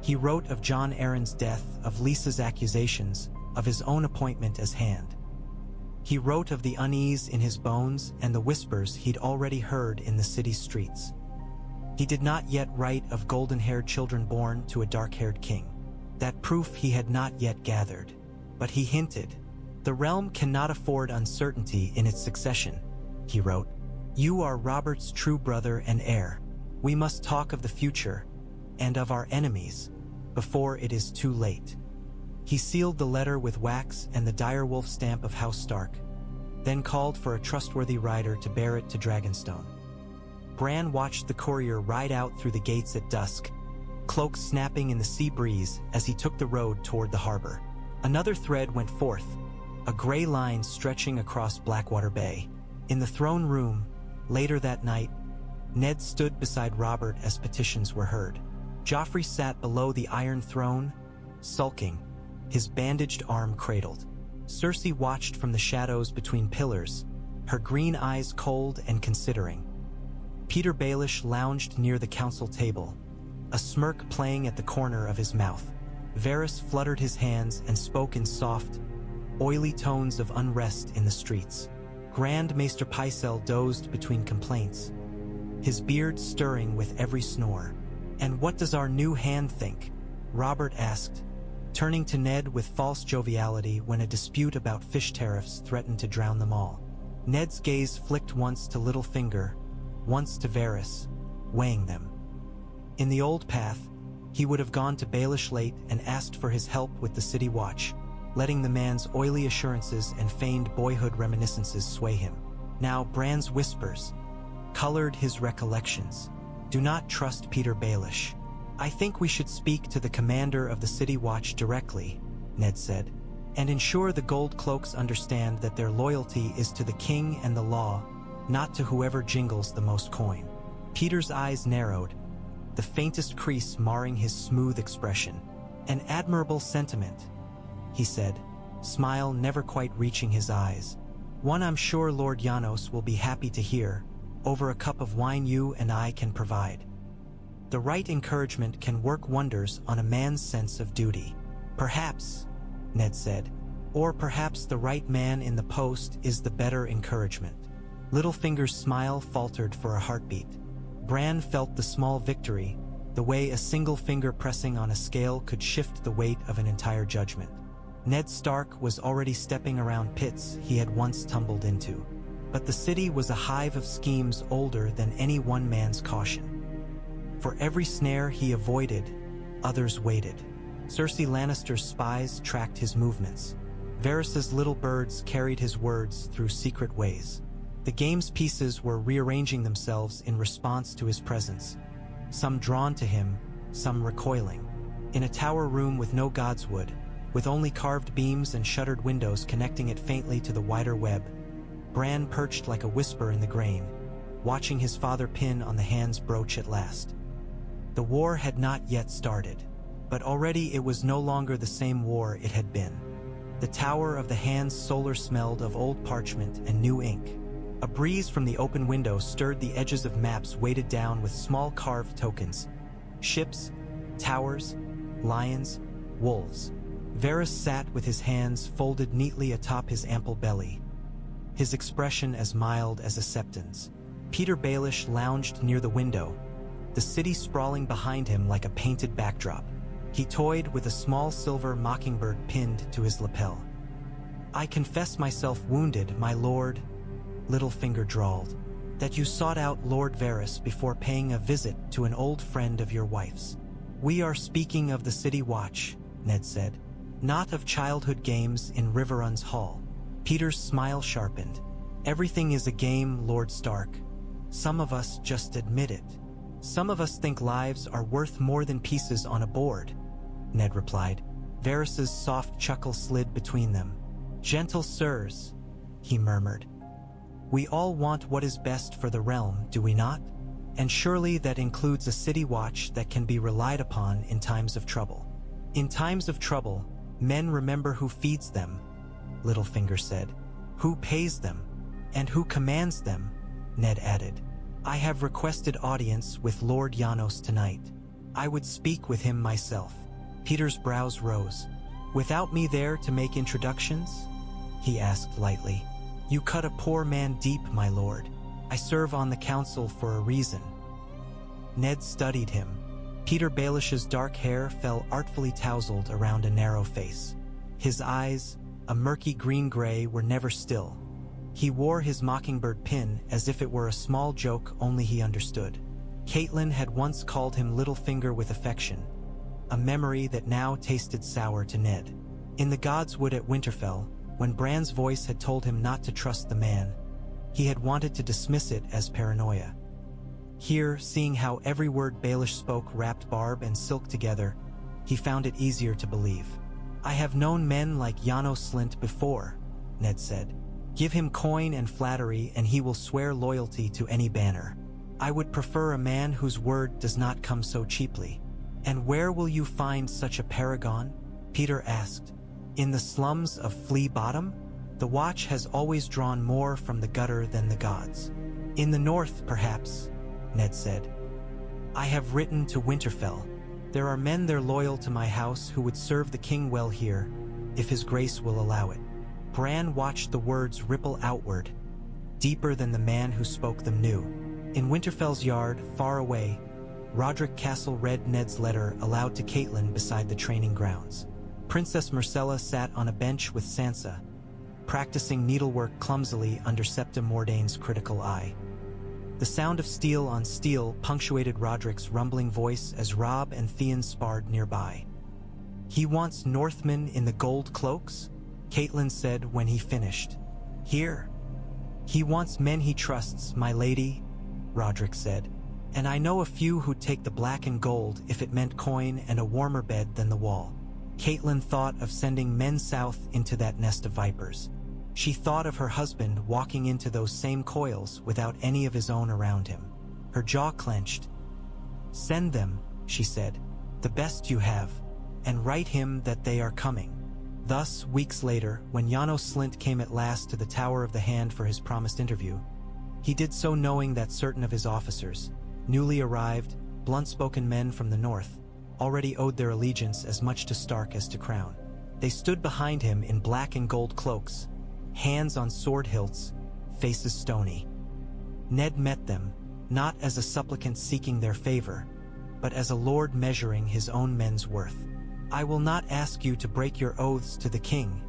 He wrote of Jon Arryn's death, of Lysa's accusations, of his own appointment as Hand. He wrote of the unease in his bones and the whispers he'd already heard in the city's streets. He did not yet write of golden-haired children born to a dark-haired king. That proof he had not yet gathered. But he hinted, "The realm cannot afford uncertainty in its succession," he wrote. "You are Robert's true brother and heir. We must talk of the future, and of our enemies, before it is too late." He sealed the letter with wax and the direwolf stamp of House Stark, then called for a trustworthy rider to bear it to Dragonstone. Bran watched the courier ride out through the gates at dusk, cloaks snapping in the sea breeze as he took the road toward the harbor. Another thread went forth, a gray line stretching across Blackwater Bay. In the throne room, later that night, Ned stood beside Robert as petitions were heard. Joffrey sat below the Iron Throne, sulking, his bandaged arm cradled. Cersei watched from the shadows between pillars, her green eyes cold and considering. Peter Baelish lounged near the council table, a smirk playing at the corner of his mouth. Varys fluttered his hands and spoke in soft, oily tones of unrest in the streets. Grand Maester Pycelle dozed between complaints, his beard stirring with every snore. "And what does our new Hand think?" Robert asked, turning to Ned with false joviality when a dispute about fish tariffs threatened to drown them all. Ned's gaze flicked once to Littlefinger, once to Varys, weighing them. In the old path, he would have gone to Baelish late and asked for his help with the city watch, letting the man's oily assurances and feigned boyhood reminiscences sway him. Now Bran's whispers colored his recollections. "Do not trust Peter Baelish. I think we should speak to the commander of the city watch directly," Ned said, "and ensure the gold cloaks understand that their loyalty is to the king and the law, not to whoever jingles the most coin." Peter's eyes narrowed, the faintest crease marring his smooth expression. "An admirable sentiment," he said, smile never quite reaching his eyes. "One I'm sure Lord Janos will be happy to hear, over a cup of wine you and I can provide. The right encouragement can work wonders on a man's sense of duty." "Perhaps," Ned said, "or perhaps the right man in the post is the better encouragement." Littlefinger's smile faltered for a heartbeat. Bran felt the small victory, the way a single finger pressing on a scale could shift the weight of an entire judgment. Ned Stark was already stepping around pits he had once tumbled into. But the city was a hive of schemes older than any one man's caution. For every snare he avoided, others waited. Cersei Lannister's spies tracked his movements. Varys's little birds carried his words through secret ways. The game's pieces were rearranging themselves in response to his presence, some drawn to him, some recoiling. In a tower room with no Godswood, with only carved beams and shuttered windows connecting it faintly to the wider web. Bran perched like a whisper in the grain, watching his father pin on the hand's brooch at last. The war had not yet started, but already it was no longer the same war it had been. The tower of the hand's solar smelled of old parchment and new ink. A breeze from the open window stirred the edges of maps weighted down with small carved tokens. Ships, towers, lions, wolves. Varys sat with his hands folded neatly atop his ample belly, his expression as mild as a septon's. Petyr Baelish lounged near the window, the city sprawling behind him like a painted backdrop. He toyed with a small silver mockingbird pinned to his lapel. "I confess myself wounded, my lord," Littlefinger drawled, "that you sought out Lord Varys before paying a visit to an old friend of your wife's." "We are speaking of the City Watch," Ned said, "not of childhood games in Riverrun's hall." Petyr's smile sharpened. "Everything is a game, Lord Stark. Some of us just admit it. Some of us think lives are worth more than pieces on a board," Ned replied. Varys's soft chuckle slid between them. "Gentle sirs," he murmured. "We all want what is best for the realm, do we not? And surely that includes a city watch that can be relied upon in times of trouble." "In times of trouble, men remember who feeds them," Littlefinger said. "Who pays them, and who commands them," Ned added. "I have requested audience with Lord Janos tonight. I would speak with him myself." Petyr's brows rose. "Without me there to make introductions?" he asked lightly. "You cut a poor man deep, my lord. I serve on the council for a reason." Ned studied him. Petyr Baelish's dark hair fell artfully tousled around a narrow face. His eyes, a murky green-gray, were never still. He wore his mockingbird pin as if it were a small joke only he understood. Catelyn had once called him Littlefinger with affection, a memory that now tasted sour to Ned. In the Godswood at Winterfell, when Bran's voice had told him not to trust the man, he had wanted to dismiss it as paranoia. Here, seeing how every word Baelish spoke wrapped barb and silk together, he found it easier to believe. "I have known men like Janos Slynt before," Ned said. "Give him coin and flattery and he will swear loyalty to any banner. I would prefer a man whose word does not come so cheaply." "And where will you find such a paragon?" Petyr asked. "In the slums of Flea Bottom? The Watch has always drawn more from the gutter than the gods." "In the north, perhaps," Ned said. "I have written to Winterfell. There are men there loyal to my house who would serve the king well here, if his grace will allow it." Bran watched the words ripple outward, deeper than the man who spoke them knew. In Winterfell's yard, far away, Roderick Castle read Ned's letter aloud to Catelyn beside the training grounds. Princess Myrcella sat on a bench with Sansa, practicing needlework clumsily under Septa Mordane's critical eye. The sound of steel on steel punctuated Roderick's rumbling voice as Robb and Theon sparred nearby. "He wants Northmen in the gold cloaks?" Catelyn said when he finished. "Here. He wants men he trusts, my lady," Roderick said. "And I know a few who'd take the black and gold if it meant coin and a warmer bed than the wall." Catelyn thought of sending men south into that nest of vipers. She thought of her husband walking into those same coils without any of his own around him. Her jaw clenched. "Send them," she said, "the best you have, and write him that they are coming." Thus, weeks later, when Janos Slynt came at last to the Tower of the Hand for his promised interview, he did so knowing that certain of his officers, newly arrived, blunt-spoken men from the north, already owed their allegiance as much to Stark as to Crown. They stood behind him in black and gold cloaks, hands on sword hilts, faces stony. Ned met them, not as a supplicant seeking their favor, but as a lord measuring his own men's worth. "I will not ask you to break your oaths to the king,"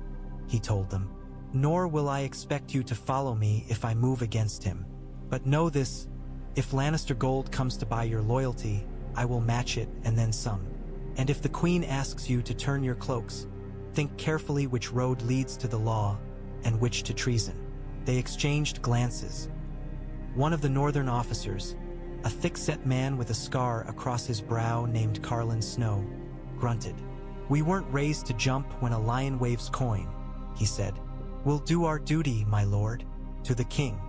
he told them, "nor will I expect you to follow me if I move against him. But know this, if Lannister gold comes to buy your loyalty, I will match it and then some. And if the queen asks you to turn your cloaks, think carefully which road leads to the law and which to treason." They exchanged glances. One of the northern officers, a thick-set man with a scar across his brow named Carlin Snow, grunted. "We weren't raised to jump when a lion waves coin," he said. "We'll do our duty, my lord. To the king.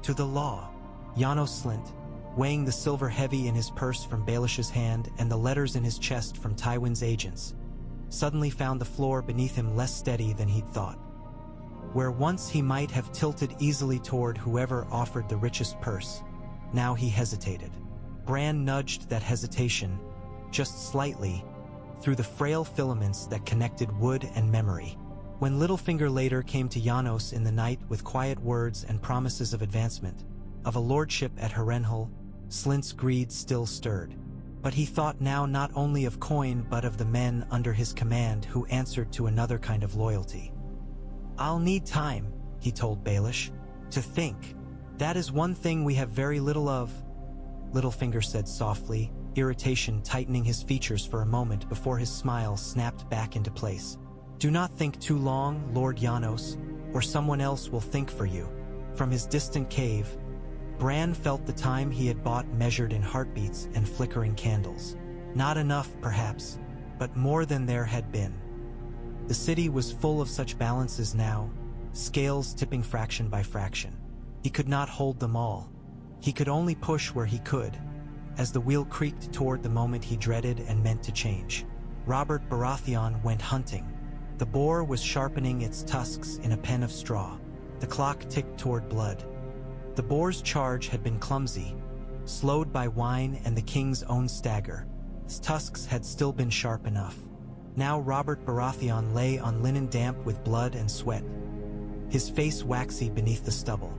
To the law." Janos Slint, weighing the silver heavy in his purse from Baelish's hand and the letters in his chest from Tywin's agents, suddenly found the floor beneath him less steady than he'd thought. Where once he might have tilted easily toward whoever offered the richest purse, now he hesitated. Bran nudged that hesitation, just slightly, through the frail filaments that connected wood and memory. When Littlefinger later came to Janos in the night with quiet words and promises of advancement, of a lordship at Harrenhal, Slint's greed still stirred. But he thought now not only of coin but of the men under his command who answered to another kind of loyalty. "I'll need time," he told Baelish, "to think. That is one thing we have very little of." Littlefinger said softly, irritation tightening his features for a moment before his smile snapped back into place. "Do not think too long, Lord Janos, or someone else will think for you." From his distant cave, Bran felt the time he had bought measured in heartbeats and flickering candles. Not enough, perhaps, but more than there had been. The city was full of such balances now, scales tipping fraction by fraction. He could not hold them all. He could only push where he could, as the wheel creaked toward the moment he dreaded and meant to change. Robert Baratheon went hunting. The boar was sharpening its tusks in a pen of straw. The clock ticked toward blood. The boar's charge had been clumsy, slowed by wine and the king's own stagger. His tusks had still been sharp enough. Now Robert Baratheon lay on linen damp with blood and sweat, his face waxy beneath the stubble.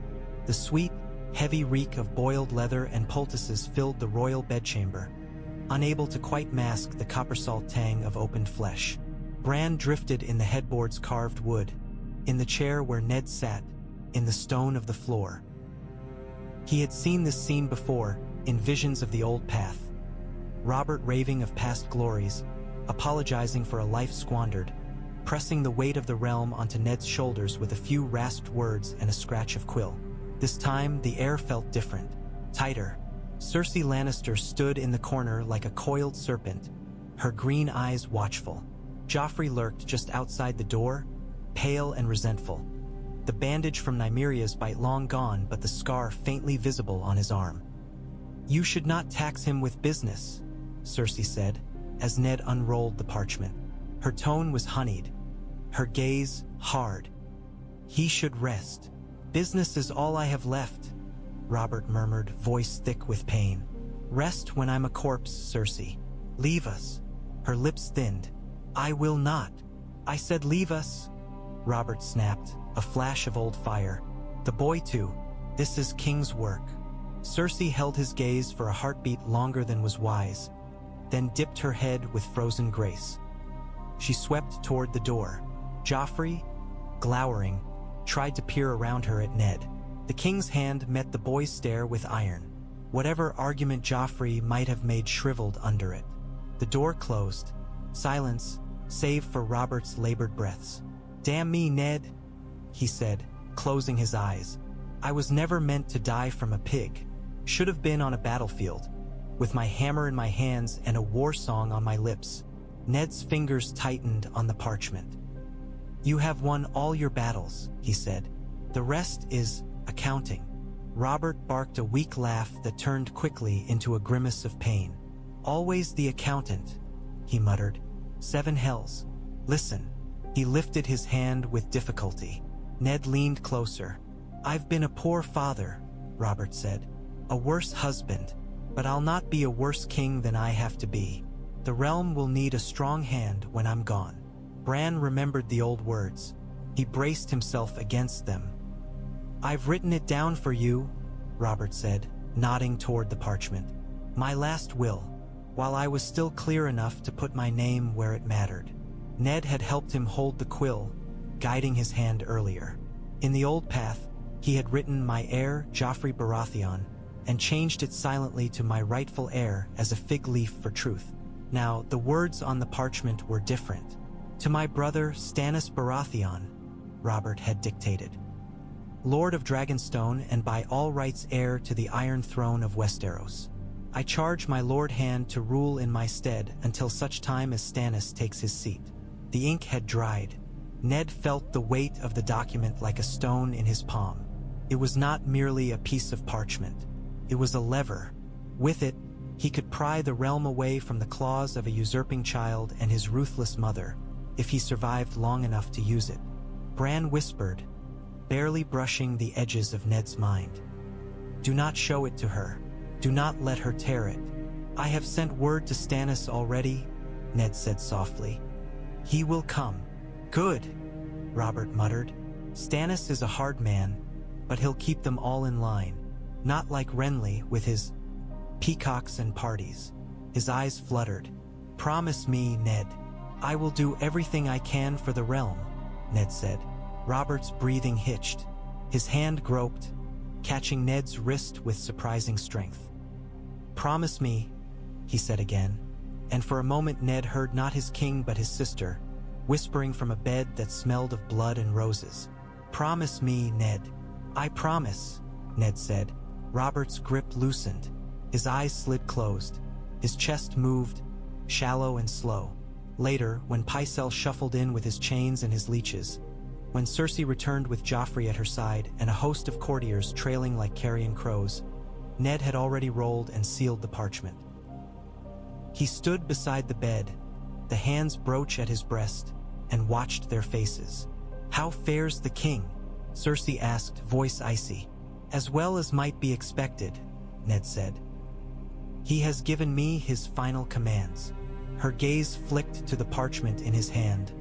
The sweet, heavy reek of boiled leather and poultices filled the royal bedchamber, unable to quite mask the copper salt tang of opened flesh. Bran drifted in the headboard's carved wood, in the chair where Ned sat, in the stone of the floor. He had seen this scene before, in visions of the old path. Robert raving of past glories, apologizing for a life squandered, pressing the weight of the realm onto Ned's shoulders with a few rasped words and a scratch of quill. This time, the air felt different, tighter. Cersei Lannister stood in the corner like a coiled serpent, her green eyes watchful. Joffrey lurked just outside the door, pale and resentful. The bandage from Nymeria's bite long gone, but the scar faintly visible on his arm. "You should not tax him with business," Cersei said, as Ned unrolled the parchment. Her tone was honeyed, her gaze hard. "He should rest. Business is all I have left," Robert murmured, voice thick with pain. "Rest when I'm a corpse, Cersei. Leave us." Her lips thinned. "I will not. I said leave us," Robert snapped, a flash of old fire. "The boy too. This is king's work." Cersei held his gaze for a heartbeat longer than was wise, then dipped her head with frozen grace. She swept toward the door. Joffrey, glowering, tried to peer around her at Ned. The king's hand met the boy's stare with iron. Whatever argument Joffrey might have made shriveled under it. The door closed. Silence, save for Robert's labored breaths. "Damn me, Ned," he said, closing his eyes. "I was never meant to die from a pig. Should have been on a battlefield, with my hammer in my hands and a war song on my lips." Ned's fingers tightened on the parchment. "You have won all your battles," he said. "The rest is accounting." Robert barked a weak laugh that turned quickly into a grimace of pain. "Always the accountant," he muttered. "Seven hells. Listen." He lifted his hand with difficulty. Ned leaned closer. "I've been a poor father," Robert said. "A worse husband, but I'll not be a worse king than I have to be. The realm will need a strong hand when I'm gone." Bran remembered the old words. He braced himself against them. "I've written it down for you," Robert said, nodding toward the parchment. "My last will, while I was still clear enough to put my name where it mattered." Ned had helped him hold the quill, guiding his hand earlier. In the old path, he had written "My heir, Joffrey Baratheon," and changed it silently to "My rightful heir" as a fig leaf for truth. Now, the words on the parchment were different. "To my brother, Stannis Baratheon," Robert had dictated. "Lord of Dragonstone and by all rights heir to the Iron Throne of Westeros." I charge my lord hand to rule in my stead until such time as Stannis takes his seat." The ink had dried. Ned felt the weight of the document like a stone in his palm. It was not merely a piece of parchment. It was a lever. With it, he could pry the realm away from the claws of a usurping child and his ruthless mother, if he survived long enough to use it. Bran whispered, barely brushing the edges of Ned's mind. "Do not show it to her. Do not let her tear it." "I have sent word to Stannis already," Ned said softly. "He will come." "Good," Robert muttered. "Stannis is a hard man, but he'll keep them all in line. Not like Renly with his peacocks and parties." His eyes fluttered. "Promise me, Ned." "I will do everything I can for the realm," Ned said. Robert's breathing hitched. His hand groped, catching Ned's wrist with surprising strength. "Promise me," he said again, and for a moment Ned heard not his king but his sister, whispering from a bed that smelled of blood and roses. "Promise me, Ned." "I promise," Ned said. Robert's grip loosened. His eyes slid closed. His chest moved, shallow and slow. Later, when Pycelle shuffled in with his chains and his leeches, when Cersei returned with Joffrey at her side and a host of courtiers trailing like carrion crows, Ned had already rolled and sealed the parchment. He stood beside the bed, the hands brooch at his breast, and watched their faces. "How fares the king?" Cersei asked, voice icy. "As well as might be expected," Ned said. "He has given me his final commands." Her gaze flicked to the parchment in his hand,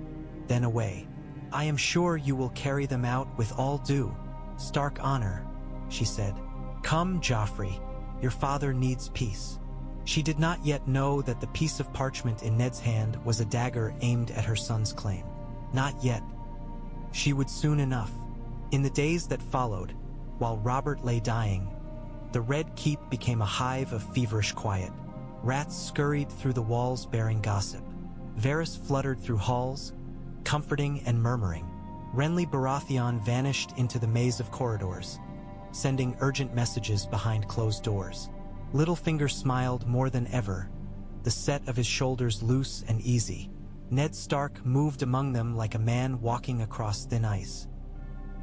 then away. "I am sure you will carry them out with all due Stark honor," she said. "Come, Joffrey, your father needs peace." She did not yet know that the piece of parchment in Ned's hand was a dagger aimed at her son's claim. Not yet. She would soon enough. In the days that followed, while Robert lay dying, the Red Keep became a hive of feverish quiet. Rats scurried through the walls bearing gossip. Varys fluttered through halls, comforting and murmuring. Renly Baratheon vanished into the maze of corridors, sending urgent messages behind closed doors. Littlefinger smiled more than ever, the set of his shoulders loose and easy. Ned Stark moved among them like a man walking across thin ice.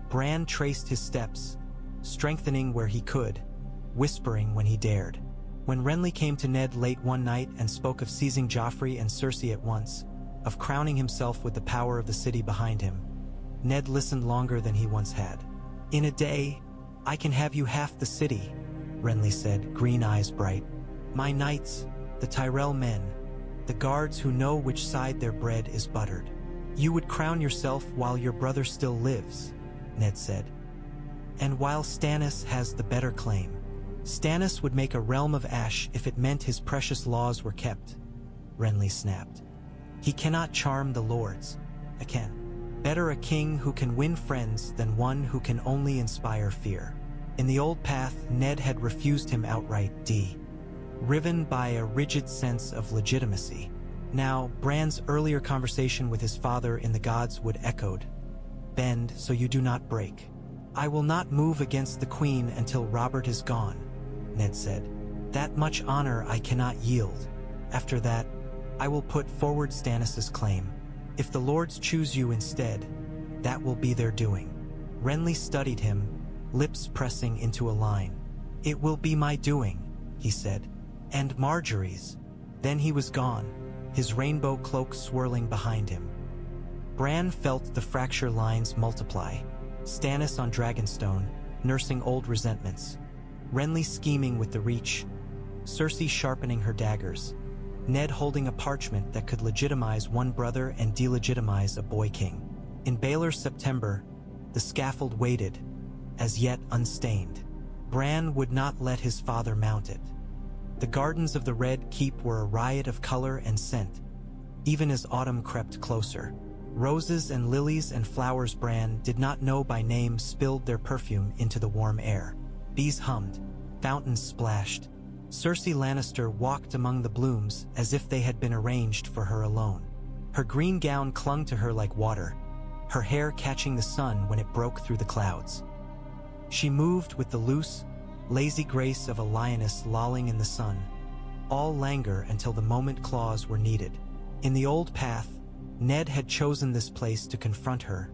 Bran traced his steps, strengthening where he could, whispering when he dared. When Renly came to Ned late one night and spoke of seizing Joffrey and Cersei at once, of crowning himself with the power of the city behind him, Ned listened longer than he once had. "In a day, I can have you half the city," Renly said, green eyes bright. "My knights, the Tyrell men, the guards who know which side their bread is buttered. You would crown yourself while your brother still lives," Ned said. "And while Stannis has the better claim. Stannis would make a realm of ash if it meant his precious laws were kept," Renly snapped. "He cannot charm the lords. Better a king who can win friends than one who can only inspire fear." In the old path, Ned had refused him outright, riven by a rigid sense of legitimacy. Now, Bran's earlier conversation with his father in the Godswood echoed, "Bend so you do not break." "I will not move against the queen until Robert is gone," Ned said. "That much honor I cannot yield. After that, I will put forward Stannis's claim. If the lords choose you instead, that will be their doing." Renly studied him, lips pressing into a line. "It will be my doing," he said. "And Marjorie's." Then he was gone, his rainbow cloak swirling behind him. Bran felt the fracture lines multiply. Stannis on Dragonstone, nursing old resentments. Renly scheming with the Reach. Cersei sharpening her daggers. Ned holding a parchment that could legitimize one brother and delegitimize a boy king. In Baelor's September, the scaffold waited, as yet unstained. Bran would not let his father mount it. The gardens of the Red Keep were a riot of color and scent, even as autumn crept closer. Roses and lilies and flowers Bran did not know by name spilled their perfume into the warm air. Bees hummed, fountains splashed. Cersei Lannister walked among the blooms as if they had been arranged for her alone. Her green gown clung to her like water, her hair catching the sun when it broke through the clouds. She moved with the loose, lazy grace of a lioness lolling in the sun, all languor until the moment claws were needed. In the old path, Ned had chosen this place to confront her,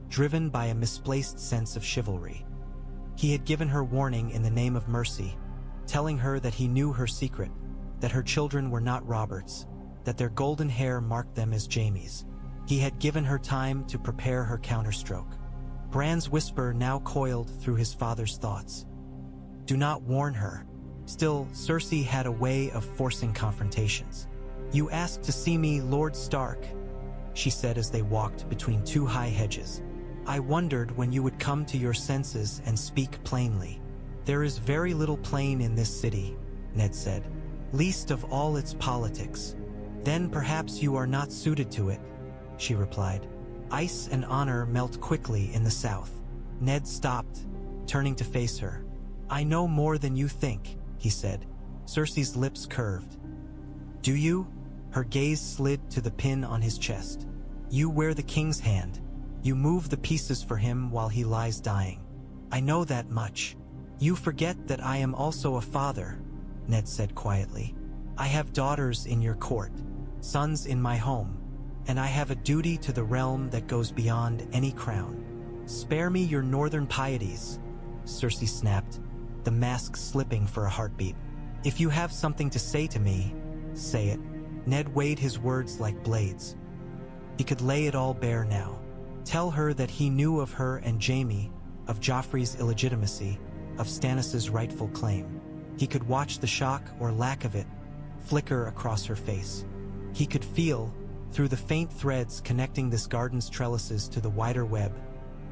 driven by a misplaced sense of chivalry. He had given her warning in the name of mercy, telling her that he knew her secret, that her children were not Robert's, that their golden hair marked them as Jaime's. He had given her time to prepare her counterstroke. Bran's whisper now coiled through his father's thoughts. Do not warn her. Still, Cersei had a way of forcing confrontations. You asked to see me, Lord Stark, she said as they walked between two high hedges. I wondered when you would come to your senses and speak plainly. There is very little plain in this city, Ned said, least of all its politics. Then perhaps you are not suited to it, she replied. Ice and honor melt quickly in the south. Ned stopped, turning to face her. I know more than you think, he said. Cersei's lips curved. Do you? Her gaze slid to the pin on his chest. You wear the king's hand. You move the pieces for him while he lies dying. I know that much. You forget that I am also a father, Ned said quietly. I have daughters in your court, sons in my home, and I have a duty to the realm that goes beyond any crown. Spare me your northern pieties, Cersei snapped, the mask slipping for a heartbeat. If you have something to say to me, say it. Ned weighed his words like blades. He could lay it all bare now. Tell her that he knew of her and Jaime, of Joffrey's illegitimacy, of Stannis' rightful claim. He could watch the shock, or lack of it, flicker across her face. He could feel, through the faint threads connecting this garden's trellises to the wider web,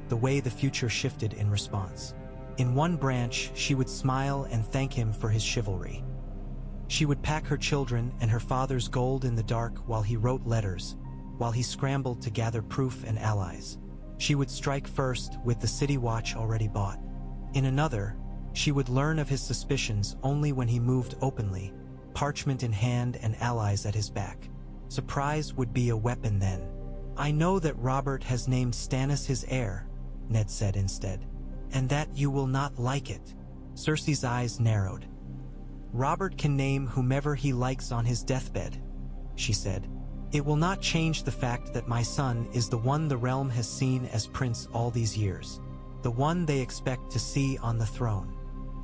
the way the future shifted in response. In one branch, she would smile and thank him for his chivalry. She would pack her children and her father's gold in the dark while he wrote letters, while he scrambled to gather proof and allies. She would strike first with the city watch already bought. In another, she would learn of his suspicions only when he moved openly, parchment in hand and allies at his back. Surprise would be a weapon then. I know that Robert has named Stannis his heir, Ned said instead, and that you will not like it. Cersei's eyes narrowed. Robert can name whomever he likes on his deathbed, she said. It will not change the fact that my son is the one the realm has seen as prince all these years, the one they expect to see on the throne.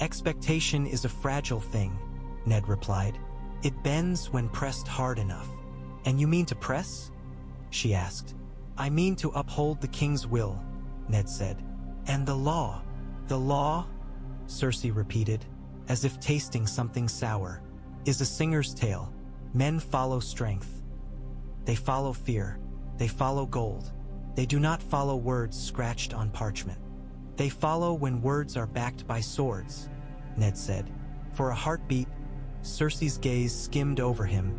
Expectation is a fragile thing, Ned replied. It bends when pressed hard enough. And you mean to press? She asked. I mean to uphold the king's will, Ned said. And the law? The law? Cersei repeated, as if tasting something sour, is a singer's tale. Men follow strength. They follow fear. They follow gold. They do not follow words scratched on parchment. They follow when words are backed by swords, Ned said. For a heartbeat, Cersei's gaze skimmed over him,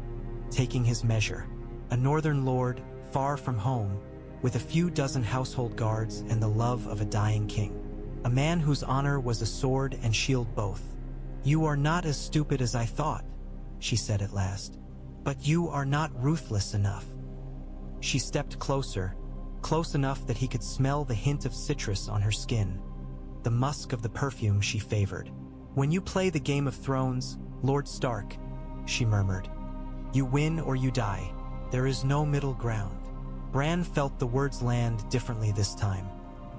taking his measure. A northern lord, far from home, with a few dozen household guards and the love of a dying king. A man whose honor was a sword and shield both. You are not as stupid as I thought, she said at last. But you are not ruthless enough. She stepped closer, close enough that he could smell the hint of citrus on her skin, the musk of the perfume she favored. When you play the Game of Thrones, Lord Stark, she murmured, you win or you die. There is no middle ground. Bran felt the words land differently this time.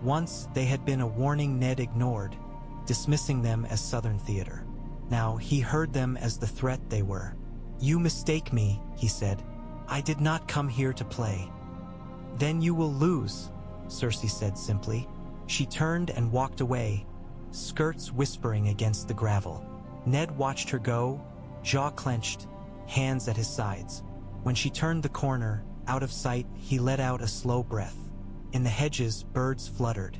Once they had been a warning Ned ignored, dismissing them as Southern theater. Now he heard them as the threat they were. You mistake me, he said. I did not come here to play. Then you will lose, Cersei said simply. She turned and walked away, skirts whispering against the gravel. Ned watched her go, jaw clenched, hands at his sides. When she turned the corner, out of sight, he let out a slow breath. In the hedges, birds fluttered.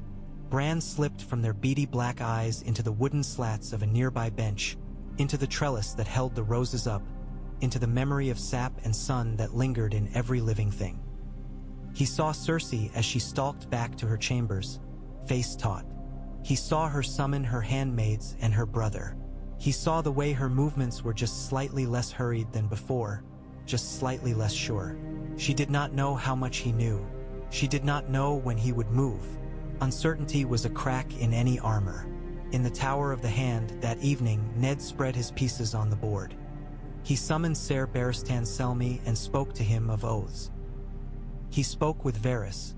Bran slipped from their beady black eyes into the wooden slats of a nearby bench, into the trellis that held the roses up, into the memory of sap and sun that lingered in every living thing. He saw Cersei as she stalked back to her chambers, face taut. He saw her summon her handmaids and her brother. He saw the way her movements were just slightly less hurried than before, just slightly less sure. She did not know how much he knew. She did not know when he would move. Uncertainty was a crack in any armor. In the Tower of the Hand that evening, Ned spread his pieces on the board. He summoned Ser Barristan Selmy and spoke to him of oaths. He spoke with Varys,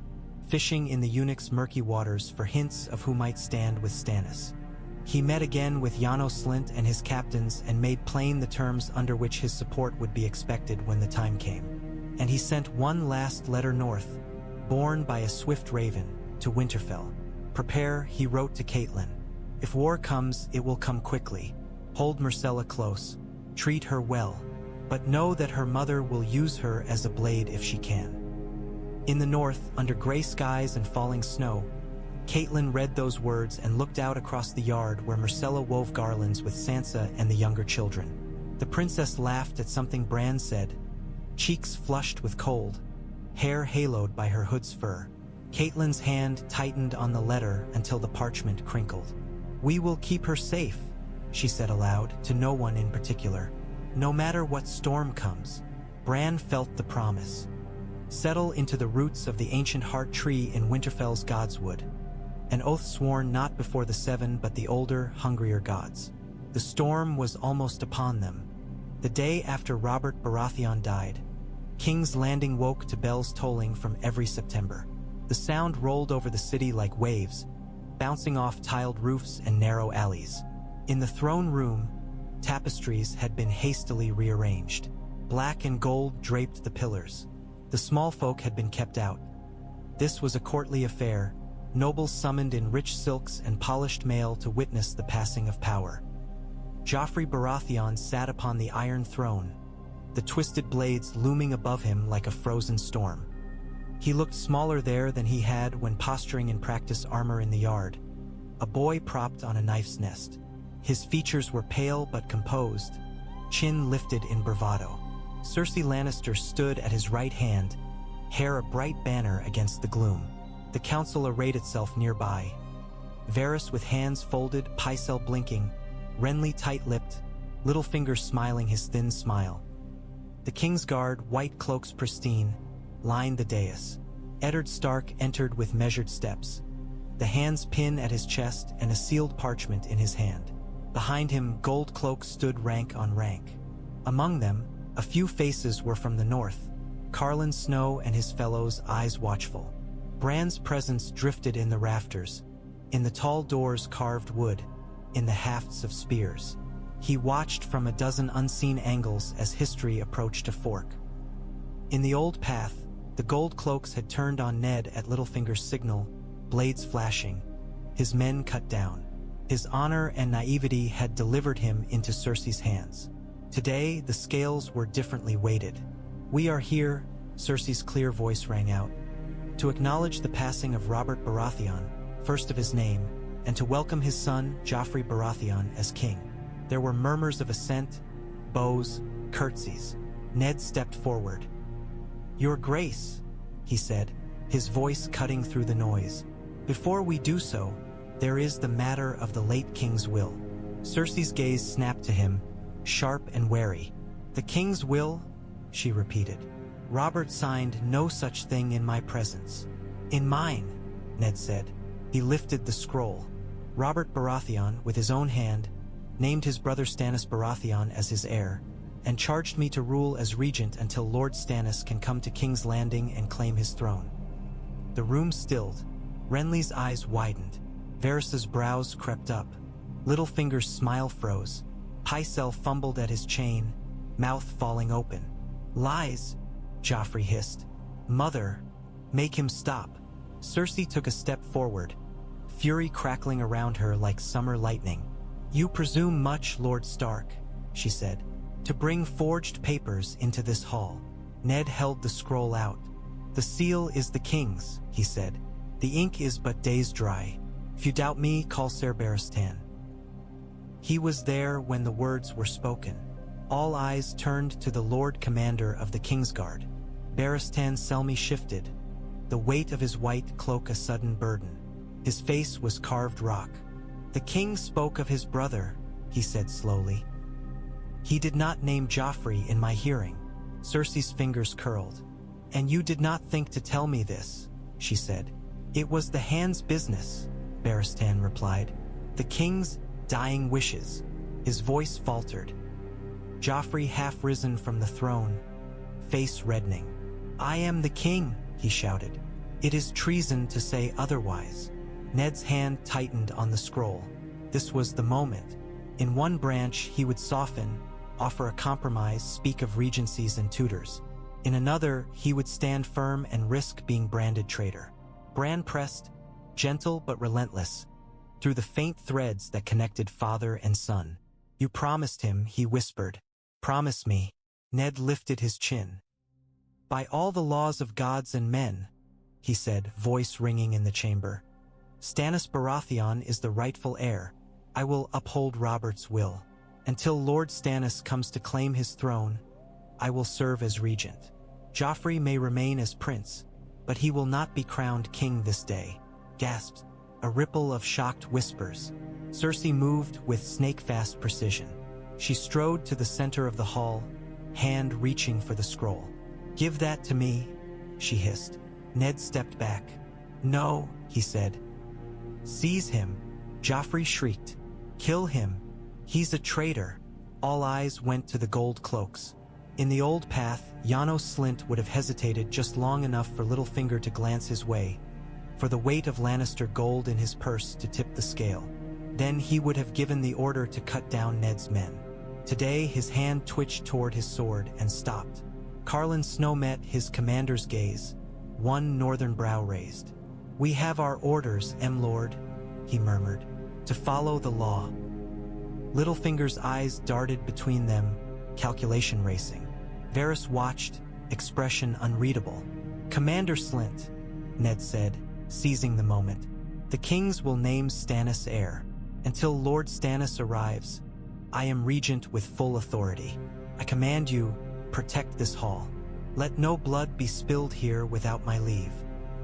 fishing in the eunuch's murky waters for hints of who might stand with Stannis. He met again with Janos Slynt and his captains and made plain the terms under which his support would be expected when the time came. And he sent one last letter north, borne by a swift raven, to Winterfell. Prepare, he wrote to Catelyn. If war comes, it will come quickly. Hold Myrcella close, treat her well, but know that her mother will use her as a blade if she can. In the north, under gray skies and falling snow, Catelyn read those words and looked out across the yard where Myrcella wove garlands with Sansa and the younger children. The princess laughed at something Bran said, cheeks flushed with cold, hair haloed by her hood's fur. Catelyn's hand tightened on the letter until the parchment crinkled. "We will keep her safe," she said aloud, to no one in particular. "No matter what storm comes." Bran felt the promise. Settle into the roots of the ancient heart tree in Winterfell's Godswood. An oath sworn not before the seven but the older, hungrier gods. The storm was almost upon them. The day after Robert Baratheon died, King's Landing woke to bells tolling from every September. The sound rolled over the city like waves, bouncing off tiled roofs and narrow alleys. In the throne room, tapestries had been hastily rearranged. Black and gold draped the pillars. The small folk had been kept out. This was a courtly affair, nobles summoned in rich silks and polished mail to witness the passing of power. Joffrey Baratheon sat upon the Iron Throne, the twisted blades looming above him like a frozen storm. He looked smaller there than he had when posturing in practice armor in the yard, a boy propped on a knife's nest. His features were pale but composed, chin lifted in bravado. Cersei Lannister stood at his right hand, hair a bright banner against the gloom. The council arrayed itself nearby. Varys with hands folded, Pycelle blinking, Renly tight-lipped, Littlefinger smiling his thin smile. The King's Guard, white cloaks pristine, lined the dais. Eddard Stark entered with measured steps, the hands pinned at his chest and a sealed parchment in his hand. Behind him, gold cloaks stood rank on rank. Among them, a few faces were from the north, Carlin Snow and his fellows, eyes watchful. Bran's presence drifted in the rafters, in the tall doors carved wood, in the hafts of spears. He watched from a dozen unseen angles as history approached a fork. In the old path, the gold cloaks had turned on Ned at Littlefinger's signal, blades flashing, his men cut down. His honor and naivety had delivered him into Cersei's hands. Today, the scales were differently weighted. "We are here," Cersei's clear voice rang out, "to acknowledge the passing of Robert Baratheon, first of his name, and to welcome his son, Joffrey Baratheon, as king." There were murmurs of assent, bows, curtsies. Ned stepped forward. "Your Grace," he said, his voice cutting through the noise. "Before we do so, there is the matter of the late king's will." Cersei's gaze snapped to him, sharp and wary. "The king's will?" she repeated. "Robert signed no such thing in my presence." "In mine," Ned said. He lifted the scroll. Robert Baratheon, with his own hand, named his brother Stannis Baratheon as his heir, and charged me to rule as regent until Lord Stannis can come to King's Landing and claim his throne. The room stilled. Renly's eyes widened. Varys's brows crept up. Littlefinger's smile froze. Pycelle fumbled at his chain, mouth falling open. "Lies," Joffrey hissed. "Mother, make him stop." Cersei took a step forward, fury crackling around her like summer lightning. "You presume much, Lord Stark," she said, "to bring forged papers into this hall." Ned held the scroll out. "The seal is the king's," he said. "The ink is but days dry. If you doubt me, call Ser Barristan." He was there when the words were spoken. All eyes turned to the Lord Commander of the Kingsguard. Barristan Selmy shifted, the weight of his white cloak a sudden burden. His face was carved rock. "The king spoke of his brother," he said slowly. "He did not name Joffrey in my hearing." Cersei's fingers curled. "And you did not think to tell me this," she said. "It was the hand's business," Barristan replied. "The king's dying wishes." His voice faltered. Joffrey half risen from the throne, face reddening. "I am the king," he shouted. "It is treason to say otherwise." Ned's hand tightened on the scroll. This was the moment. In one branch he would soften, offer a compromise, speak of regencies and tutors. In another, he would stand firm and risk being branded traitor. Bran pressed, gentle but relentless, through the faint threads that connected father and son. "You promised him," he whispered. "Promise me." Ned lifted his chin. "By all the laws of gods and men," he said, voice ringing in the chamber. "Stannis Baratheon is the rightful heir. I will uphold Robert's will. Until Lord Stannis comes to claim his throne, I will serve as regent. Joffrey may remain as prince, but he will not be crowned king this day." Gasped. A ripple of shocked whispers. Cersei moved with snake-fast precision. She strode to the center of the hall, hand reaching for the scroll. "Give that to me," she hissed. Ned stepped back. "No," he said. "Seize him," Joffrey shrieked. "Kill him. He's a traitor." All eyes went to the gold cloaks. In the old path, Janos Slynt would have hesitated just long enough for Littlefinger to glance his way, for the weight of Lannister gold in his purse to tip the scale. Then he would have given the order to cut down Ned's men. Today his hand twitched toward his sword and stopped. Carlin Snow met his commander's gaze, one northern brow raised. "We have our orders, M-Lord," he murmured, "to follow the law." Littlefinger's eyes darted between them, calculation racing. Varys watched, expression unreadable. "Commander Slynt," Ned said, seizing the moment. "The kings will name Stannis heir. Until Lord Stannis arrives, I am regent with full authority. I command you, protect this hall. Let no blood be spilled here without my leave."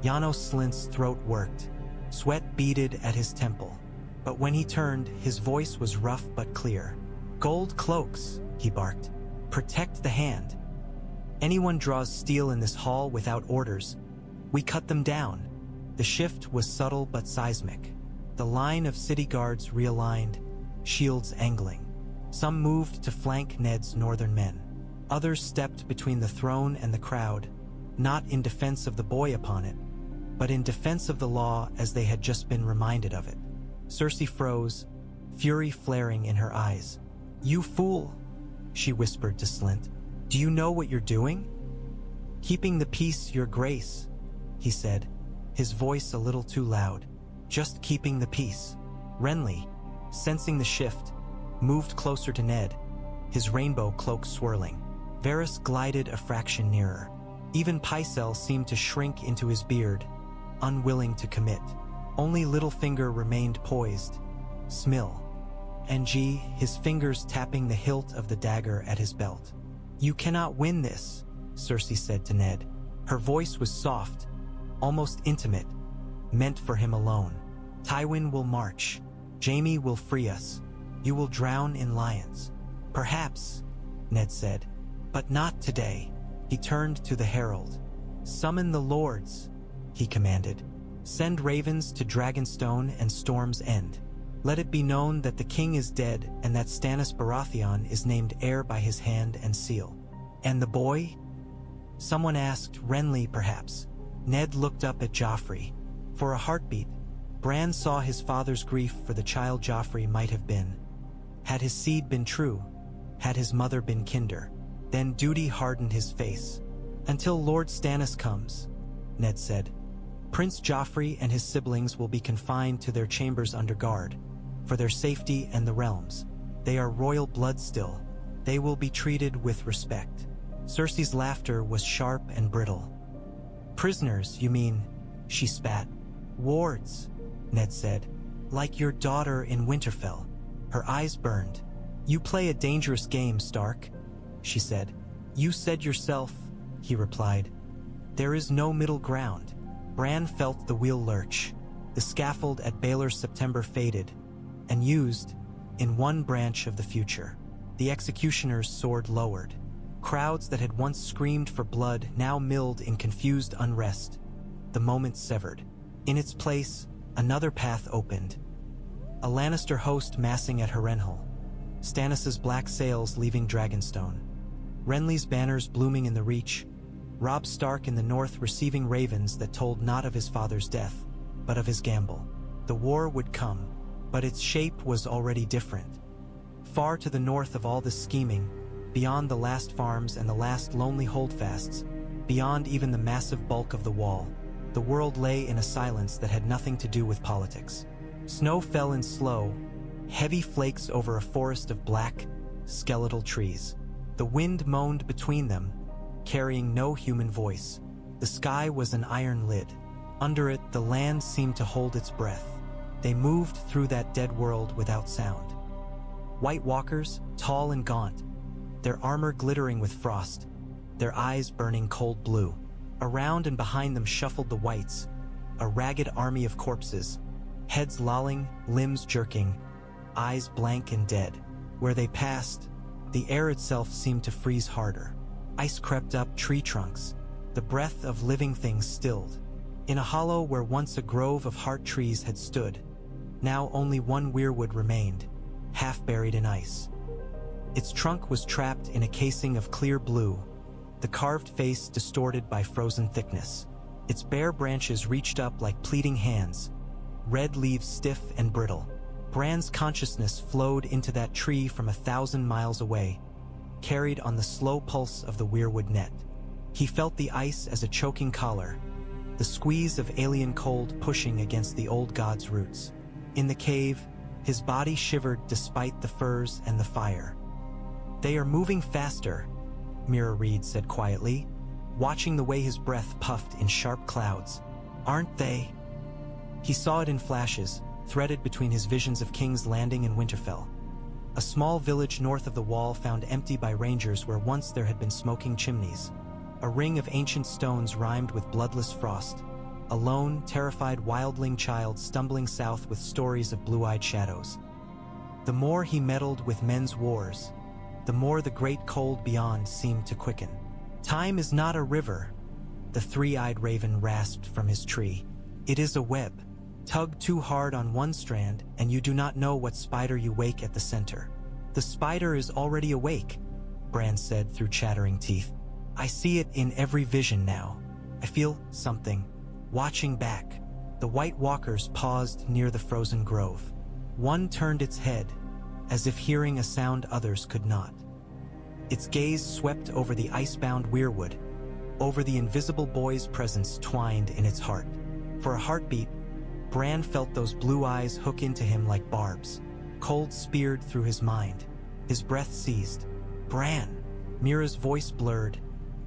Janos Slynt's throat worked. Sweat beaded at his temple. But when he turned, his voice was rough but clear. "Gold cloaks," he barked. "Protect the hand. Anyone draws steel in this hall without orders, we cut them down." The shift was subtle but seismic. The line of city guards realigned, shields angling. Some moved to flank Ned's northern men. Others stepped between the throne and the crowd, not in defense of the boy upon it, but in defense of the law as they had just been reminded of it. Cersei froze, fury flaring in her eyes. "You fool," she whispered to Slynt. "Do you know what you're doing?" "Keeping the peace, your grace," he said, his voice a little too loud. "Just keeping the peace." Renly, sensing the shift, moved closer to Ned, his rainbow cloak swirling. Varys glided a fraction nearer. Even Pycelle seemed to shrink into his beard, unwilling to commit. Only Littlefinger remained poised, Smill, and his fingers tapping the hilt of the dagger at his belt. "You cannot win this," Cersei said to Ned. Her voice was soft, almost intimate, meant for him alone. "Tywin will march. Jaime will free us. You will drown in lions." "Perhaps," Ned said, "but not today." He turned to the herald. "Summon the lords," he commanded. "Send ravens to Dragonstone and Storm's End. Let it be known that the king is dead and that Stannis Baratheon is named heir by his hand and seal." "And the boy?" someone asked, Renly perhaps. Ned looked up at Joffrey. For a heartbeat, Bran saw his father's grief for the child Joffrey might have been. Had his seed been true, had his mother been kinder, then duty hardened his face. "Until Lord Stannis comes," Ned said, "Prince Joffrey and his siblings will be confined to their chambers under guard, for their safety and the realms. They are royal blood still. They will be treated with respect." Cersei's laughter was sharp and brittle. "Prisoners, you mean?" she spat. "Wards," Ned said, "like your daughter in Winterfell." Her eyes burned. "You play a dangerous game, Stark," she said. "You said yourself," he replied. "There is no middle ground." Bran felt the wheel lurch. The scaffold at Baelor's September faded, and used, in one branch of the future. The executioner's sword lowered. Crowds that had once screamed for blood now milled in confused unrest. The moment severed. In its place, another path opened. A Lannister host massing at Harrenhal. Stannis's black sails leaving Dragonstone, Renly's banners blooming in the Reach, Robb Stark in the north receiving ravens that told not of his father's death, but of his gamble. The war would come, but its shape was already different. Far to the north of all this scheming, beyond the last farms and the last lonely holdfasts, beyond even the massive bulk of the wall, the world lay in a silence that had nothing to do with politics. Snow fell in slow, heavy flakes over a forest of black, skeletal trees. The wind moaned between them, carrying no human voice. The sky was an iron lid. Under it, the land seemed to hold its breath. They moved through that dead world without sound. White walkers, tall and gaunt, their armor glittering with frost, their eyes burning cold blue. Around and behind them shuffled the whites, a ragged army of corpses, heads lolling, limbs jerking, eyes blank and dead. Where they passed, the air itself seemed to freeze harder. Ice crept up tree trunks, the breath of living things stilled. In a hollow where once a grove of heart trees had stood, now only one weirwood remained, half buried in ice. Its trunk was trapped in a casing of clear blue, the carved face distorted by frozen thickness. Its bare branches reached up like pleading hands, red leaves stiff and brittle. Bran's consciousness flowed into that tree from 1,000 miles away, carried on the slow pulse of the weirwood net. He felt the ice as a choking collar, the squeeze of alien cold pushing against the old god's roots. In the cave, his body shivered despite the furs and the fire. "They are moving faster," Mira Reed said quietly, watching the way his breath puffed in sharp clouds. "Aren't they?" He saw it in flashes, threaded between his visions of King's Landing and Winterfell. A small village north of the wall found empty by rangers where once there had been smoking chimneys. A ring of ancient stones rhymed with bloodless frost. A lone, terrified wildling child stumbling south with stories of blue-eyed shadows. The more he meddled with men's wars, the more the great cold beyond seemed to quicken. "Time is not a river," the three-eyed raven rasped from his tree. "It is a web. Tug too hard on one strand, and you do not know what spider you wake at the center." "The spider is already awake," Bran said through chattering teeth. "I see it in every vision now. I feel something, watching back." The White Walkers paused near the frozen grove. One turned its head, as if hearing a sound others could not. Its gaze swept over the icebound weirwood, over the invisible boy's presence twined in its heart. For a heartbeat, Bran felt those blue eyes hook into him like barbs. Cold speared through his mind. His breath seized. "Bran!" Mira's voice blurred,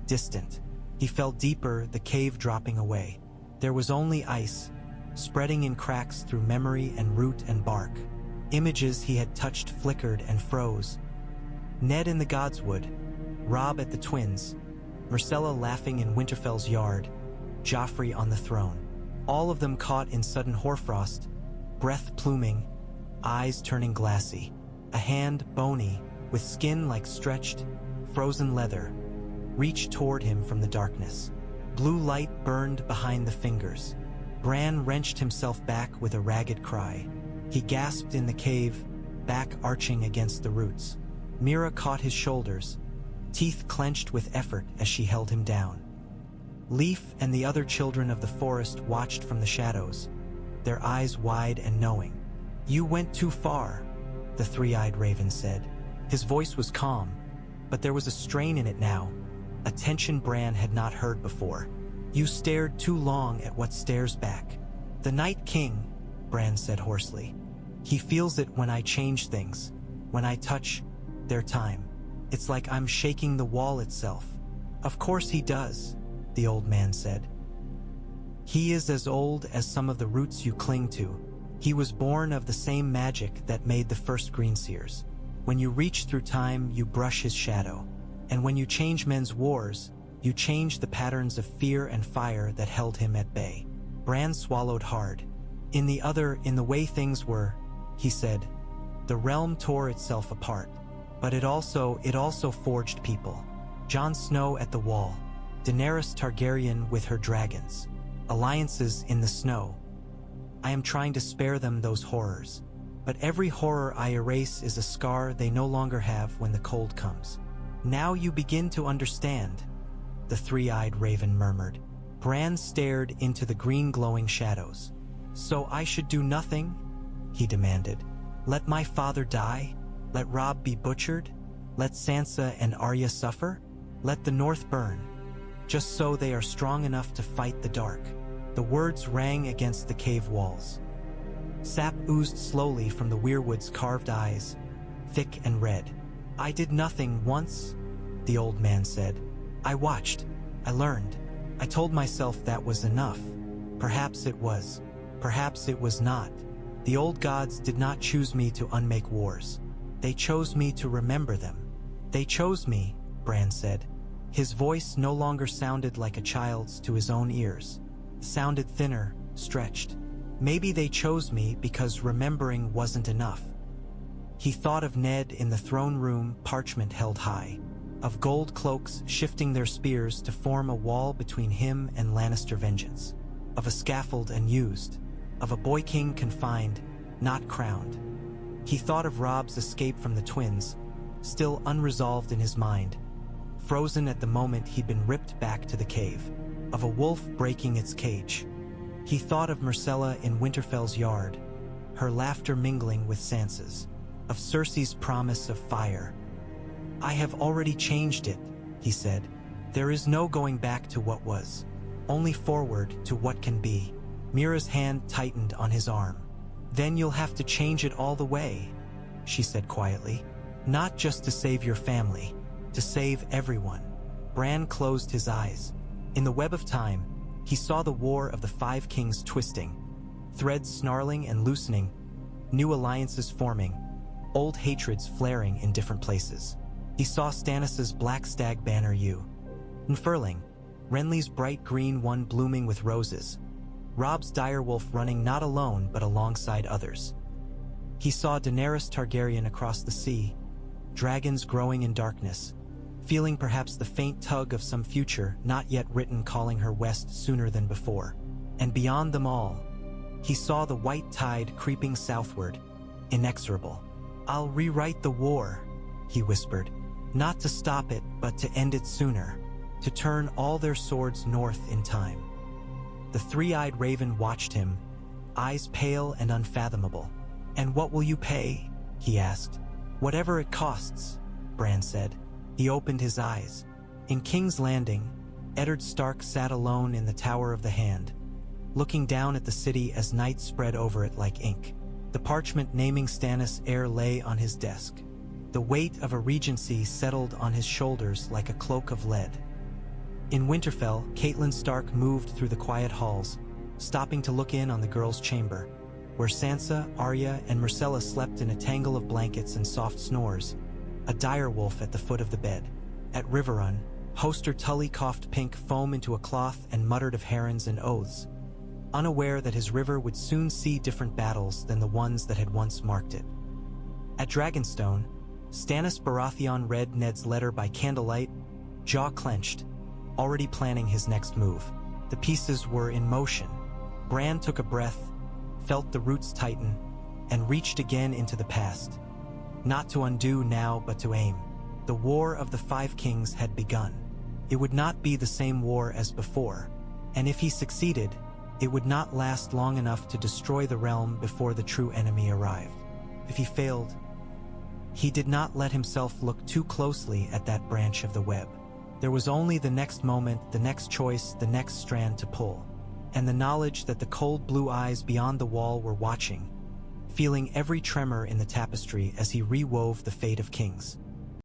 distant. He fell deeper, the cave dropping away. There was only ice, spreading in cracks through memory and root and bark. Images he had touched flickered and froze. Ned in the Godswood, Robb at the Twins, Myrcella laughing in Winterfell's yard, Joffrey on the throne. All of them caught in sudden hoarfrost, breath pluming, eyes turning glassy. A hand, bony, with skin like stretched, frozen leather, reached toward him from the darkness. Blue light burned behind the fingers. Bran wrenched himself back with a ragged cry. He gasped in the cave, back arching against the roots. Mira caught his shoulders, teeth clenched with effort as she held him down. Leaf and the other children of the forest watched from the shadows, their eyes wide and knowing. "You went too far," the three-eyed raven said. His voice was calm, but there was a strain in it now, a tension Bran had not heard before. "You stared too long at what stares back." "The Night King," Bran said hoarsely. "He feels it when I change things, when I touch their time. It's like I'm shaking the wall itself." "Of course he does," the old man said. "He is as old as some of the roots you cling to. He was born of the same magic that made the first Greenseers. When you reach through time, you brush his shadow. And when you change men's wars, you change the patterns of fear and fire that held him at bay." Bran swallowed hard. In the way things were," he said, "the realm tore itself apart. But it also forged people. Jon Snow at the wall, Daenerys Targaryen with her dragons, alliances in the snow. I am trying to spare them those horrors. But every horror I erase is a scar they no longer have when the cold comes. Now you begin to understand, the three-eyed raven murmured. Bran stared into the green glowing shadows. So I should do nothing? He demanded. Let my father die? Let Robb be butchered? Let Sansa and Arya suffer? Let the North burn, just so they are strong enough to fight the dark. The words rang against the cave walls. Sap oozed slowly from the Weirwoods' carved eyes, thick and red. I did nothing once, the old man said. I watched. I learned. I told myself that was enough. Perhaps it was. Perhaps it was not. The old gods did not choose me to unmake wars. They chose me to remember them. They chose me, Bran said. His voice no longer sounded like a child's to his own ears. It sounded thinner, stretched. Maybe they chose me because remembering wasn't enough. He thought of Ned in the throne room, parchment held high, of gold cloaks shifting their spears to form a wall between him and Lannister vengeance, of a scaffold unused, of a boy king confined, not crowned. He thought of Robb's escape from the twins, still unresolved in his mind, frozen at the moment he'd been ripped back to the cave, of a wolf breaking its cage. He thought of Myrcella in Winterfell's yard, her laughter mingling with Sansa's, of Cersei's promise of fire. I have already changed it, he said. There is no going back to what was, only forward to what can be. Mira's hand tightened on his arm. Then you'll have to change it all the way, she said quietly. Not just to save your family, to save everyone. Bran closed his eyes. In the web of time, he saw the war of the Five Kings twisting, threads snarling and loosening, new alliances forming, old hatreds flaring in different places. He saw Stannis' black stag banner unfurling, Renly's bright green one blooming with roses, Robb's direwolf running not alone but alongside others. He saw Daenerys Targaryen across the sea, dragons growing in darkness, feeling perhaps the faint tug of some future not yet written calling her west sooner than before. And beyond them all, he saw the white tide creeping southward, inexorable. I'll rewrite the war, he whispered, not to stop it but to end it sooner, to turn all their swords north in time. The three-eyed raven watched him, eyes pale and unfathomable. And what will you pay? He asked. Whatever it costs, Bran said. He opened his eyes. In King's Landing, Eddard Stark sat alone in the Tower of the Hand, looking down at the city as night spread over it like ink. The parchment naming Stannis heir lay on his desk. The weight of a regency settled on his shoulders like a cloak of lead. In Winterfell, Catelyn Stark moved through the quiet halls, stopping to look in on the girls' chamber, where Sansa, Arya, and Myrcella slept in a tangle of blankets and soft snores, a direwolf at the foot of the bed. At Rewritten, Hoster Tully coughed pink foam into a cloth and muttered of herons and oaths, unaware that his river would soon see different battles than the ones that had once marked it. At Dragonstone, Stannis Baratheon read Ned's letter by candlelight, jaw clenched, already planning his next move. The pieces were in motion. Bran took a breath, felt the roots tighten, and reached again into the past. Not to undo now, but to aim. The War of the Five Kings had begun. It would not be the same war as before, and if he succeeded, it would not last long enough to destroy the realm before the true enemy arrived. If he failed, he did not let himself look too closely at that branch of the web. There was only the next moment, the next choice, the next strand to pull, and the knowledge that the cold blue eyes beyond the wall were watching, feeling every tremor in the tapestry as he rewove the fate of kings.